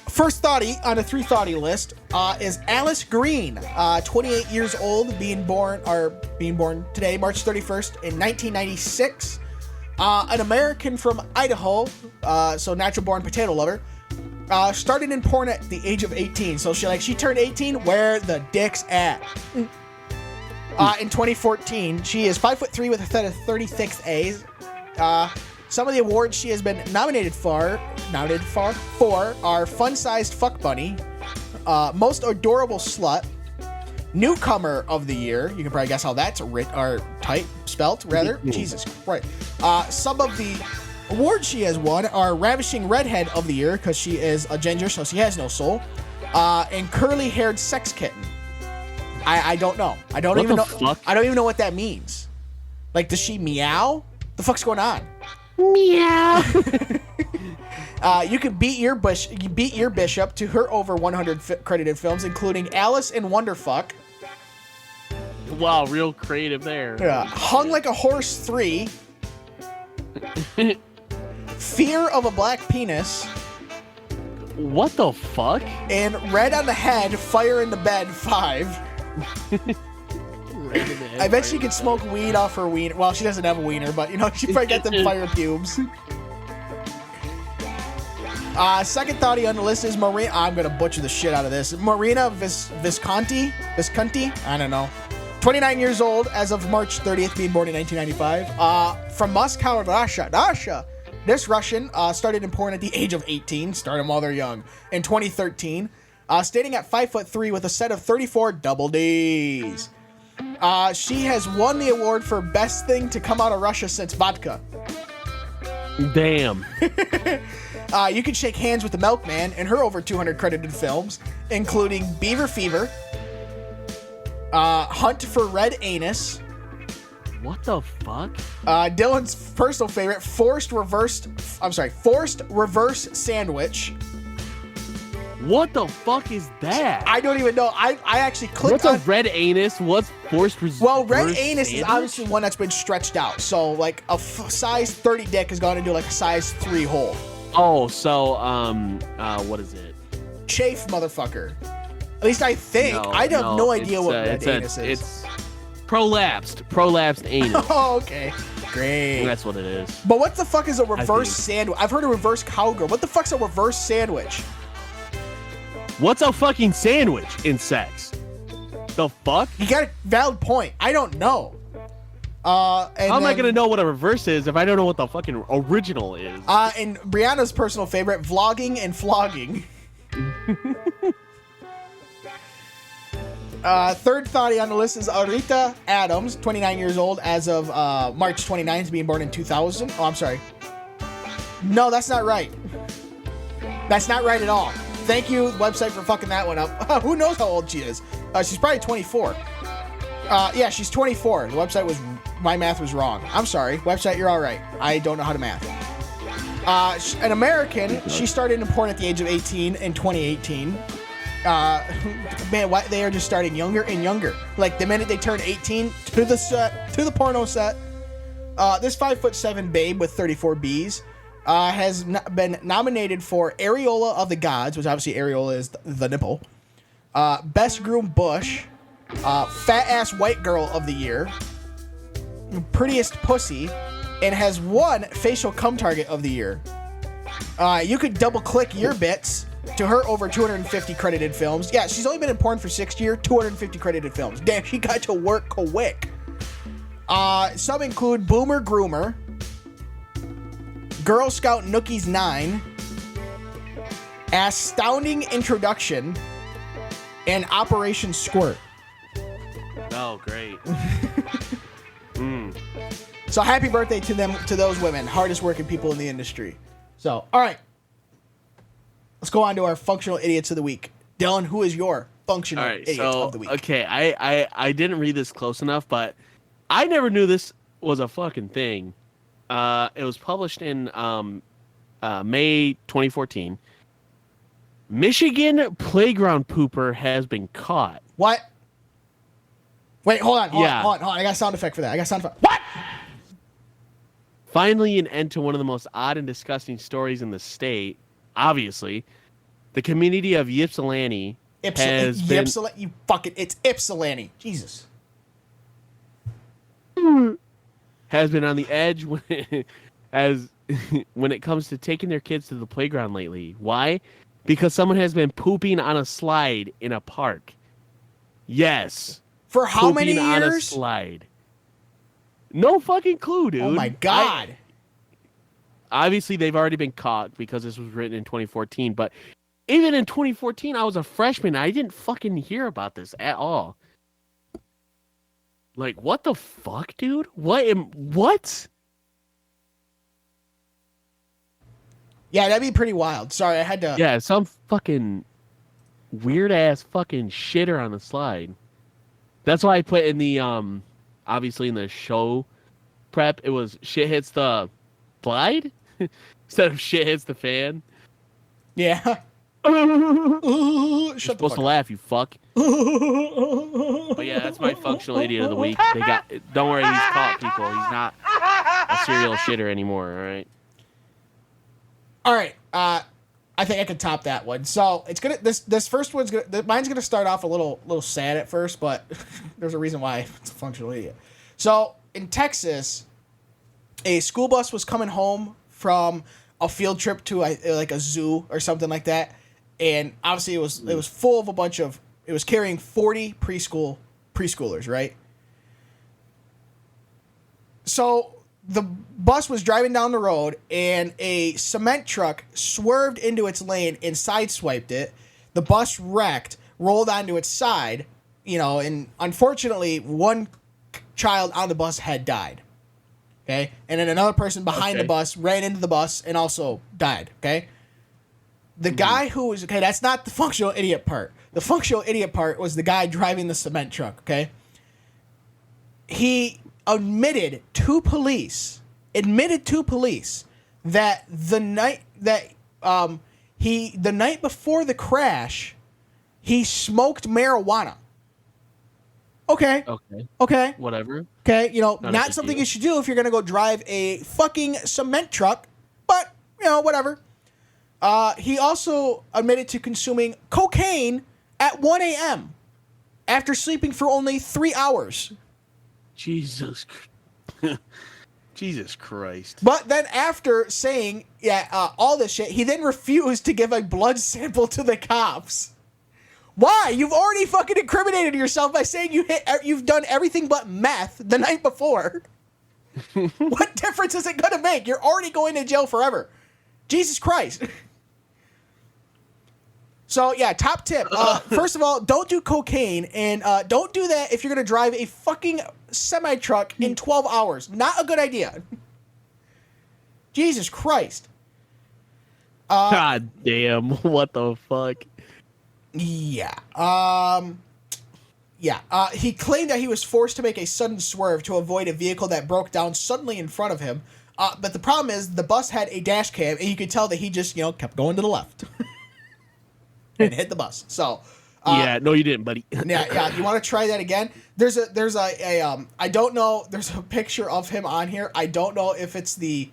first thoughtie on a 3 thoughtie list is Alice Green, 28 years old, being born today, March 31st in 1996. An American from Idaho, so natural born potato lover. Started in porn at the age of 18. So she turned 18. Where the dick's at? In 2014, she is 5'3" with a set of 36 A's. Some of the awards she has been nominated for are Fun-Sized Fuck Bunny, Most Adorable Slut, Newcomer of the Year. You can probably guess how that's spelt. Jesus Christ. Some of the awards she has won are Ravishing Redhead of the Year, because she is a ginger, so she has no soul, and Curly-Haired Sex Kitten. I don't know. I don't even know what that means. Like, does she meow? The fuck's going on? Meow. You can beat your bishop to her over 100 credited films, including Alice in Wonderfuck, Wow, real creative there. Yeah. Hung Like a Horse 3. Fear of a Black Penis. What the fuck? And Red on the Head, Fire in the Bed 5. I bet she could smoke weed off her wiener. Well, she doesn't have a wiener, but, you know, she probably got them fire pubes. Second thoughtie on the list is Marina. I'm going to butcher the shit out of this. Marina Visconti? I don't know. 29 years old as of March 30th, being born in 1995. From Moscow, Russia. This Russian started in porn at the age of 18. Start them while they're young. In 2013. Standing at 5'3" with a set of 34 double Ds. She has won the award for best thing to come out of Russia since vodka. Damn. You can shake hands with the Milkman in her over 200 credited films, including Beaver Fever, Hunt for Red Anus. What the fuck? Dylan's personal favorite, Forced Reverse Sandwich. What the fuck is that? I don't even know. I actually clicked What's a red anus? What's forced reverse? Well, red anus sandwich? is obviously one that's been stretched out. So, like, a size 30 dick has gone into, like, a size 3 hole. Oh, so, what is it? Chafe, motherfucker. At least I think. I have no idea what red anus is. It's prolapsed anus. Oh, okay. Great. That's what it is. But what the fuck is a reverse sandwich? I've heard of reverse cowgirl. What the fuck's a reverse sandwich? What's a fucking sandwich in sex? The fuck? You got a valid point. I don't know. How am I gonna know what a reverse is if I don't know what the fucking original is? And Brianna's personal favorite, vlogging and flogging. Third thoughtie on the list is Arita Adams, 29 years old as of March 29th, being born in 2000. Oh, I'm sorry. No, that's not right. That's not right at all. Thank you, website, for fucking that one up. Who knows how old she is? She's probably 24. Yeah, she's 24. The website was... My math was wrong. I'm sorry. Website, you're all right. I don't know how to math. An American, she started in porn at the age of 18 in 2018. Man, why, they are just starting younger and younger. Like, the minute they turn 18, to the porno set. This 5'7" babe with 34 Bs has been nominated for Areola of the Gods, which obviously areola is the nipple. Best Groom Bush, Fat Ass White Girl of the Year, Prettiest Pussy, and has won Facial Cum Target of the Year. You could double click your bits to her over 250 credited films. Yeah, she's only been in porn for 6 years, 250 credited films. Damn, she got to work quick. Some include Boomer Groomer, Girl Scout Nookies 9, Astounding Introduction, and Operation Squirt. Oh, great. So happy birthday to them, to those women, hardest working people in the industry. So, all right. Let's go on to our functional idiots of the week. Dylan, who is your functional idiot of the week? Okay, I didn't read this close enough, but I never knew this was a fucking thing. It was published in May 2014. Michigan playground pooper has been caught. What? Wait, hold on. I got a sound effect for that. What? Finally, an end to one of the most odd and disgusting stories in the state. Obviously, the community of Ypsilanti has been... it's Ypsilanti. Jesus. Has been on the edge when it comes to taking their kids to the playground lately. Why? Because someone has been pooping on a slide in a park. Yes. For how many years? On a slide. No fucking clue, dude. Oh my god. Obviously, they've already been caught because this was written in 2014. But even in 2014, I was a freshman. I didn't fucking hear about this at all. Like, what the fuck, dude? What? Yeah, that'd be pretty wild. Sorry, I had to... Yeah, some fucking weird-ass fucking shitter on the slide. That's why I put in the, obviously in the show prep, it was shit hits the slide instead of shit hits the fan. Yeah. You're Shut supposed to laugh, you fuck. But yeah, that's my functional idiot of the week. Don't worry, he's caught, people. He's not a serial shitter anymore, all right? All right. I think I can top that one. So it's gonna this first one's mine's gonna start off a little sad at first, but there's a reason why it's a functional idiot. So in Texas, a school bus was coming home from a field trip to like a zoo or something like that, and obviously it was full of it was carrying 40 preschoolers, right? So the bus was driving down the road, and a cement truck swerved into its lane and sideswiped it. The bus wrecked, rolled onto its side, and unfortunately, one child on the bus had died. Okay? And then another person behind the bus ran into the bus and also died. Okay? The guy who was... Okay, that's not the functional idiot part. The functional idiot part was the guy driving the cement truck. Okay? He admitted to police that the night before the crash, he smoked marijuana. Okay. Whatever. Okay, not something you should do if you're gonna go drive a fucking cement truck, but whatever. He also admitted to consuming cocaine at 1 a.m. after sleeping for only 3 hours. Jesus Christ. But then after saying all this shit, he then refused to give a blood sample to the cops. Why? You've already fucking incriminated yourself by saying you've done everything but meth the night before. What difference is it going to make? You're already going to jail forever. Jesus Christ. So, yeah, top tip. First of all, don't do cocaine, and don't do that if you're going to drive a fucking semi-truck in 12 hours. Not a good idea. Jesus Christ. God damn, what the fuck? Yeah. He claimed that he was forced to make a sudden swerve to avoid a vehicle that broke down suddenly in front of him. But the problem is the bus had a dash cam, and you could tell that he just, kept going to the left. And hit the bus. So no, you didn't, buddy. yeah. You want to try that again? There's a I don't know. There's a picture of him on here. I don't know if it's the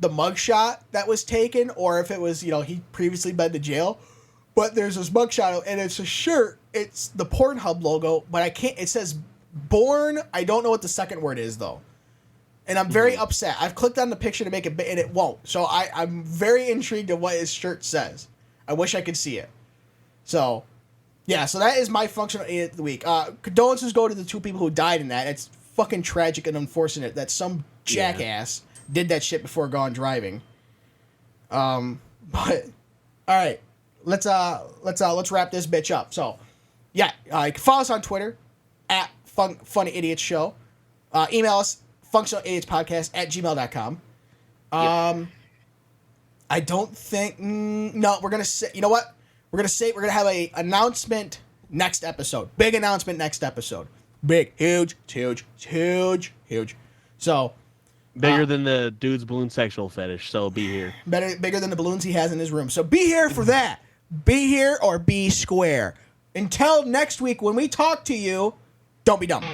mugshot that was taken or if it was he previously been to jail. But there's this mugshot and it's a shirt. It's the Pornhub logo, but I can't. It says born. I don't know what the second word is though. And I'm very upset. I've clicked on the picture to make it, and it won't. So I'm very intrigued at what his shirt says. I wish I could see it. So, yeah. So that is my functional idiot of the week. Condolences go to the 2 people who died in that. It's fucking tragic and unfortunate that some jackass did that shit before gone driving. But all right, let's wrap this bitch up. So, yeah, you can follow us on Twitter at Funny Idiots Show. Email us. functionalidiots@gmail.com. I don't think... no, we're going to say... You know what? We're going to have a announcement next episode. Big announcement next episode. Big. Huge. So... Bigger than the dude's balloon sexual fetish, so be here. Bigger than the balloons he has in his room. So be here for that. Be here or be square. Until next week when we talk to you, don't be dumb.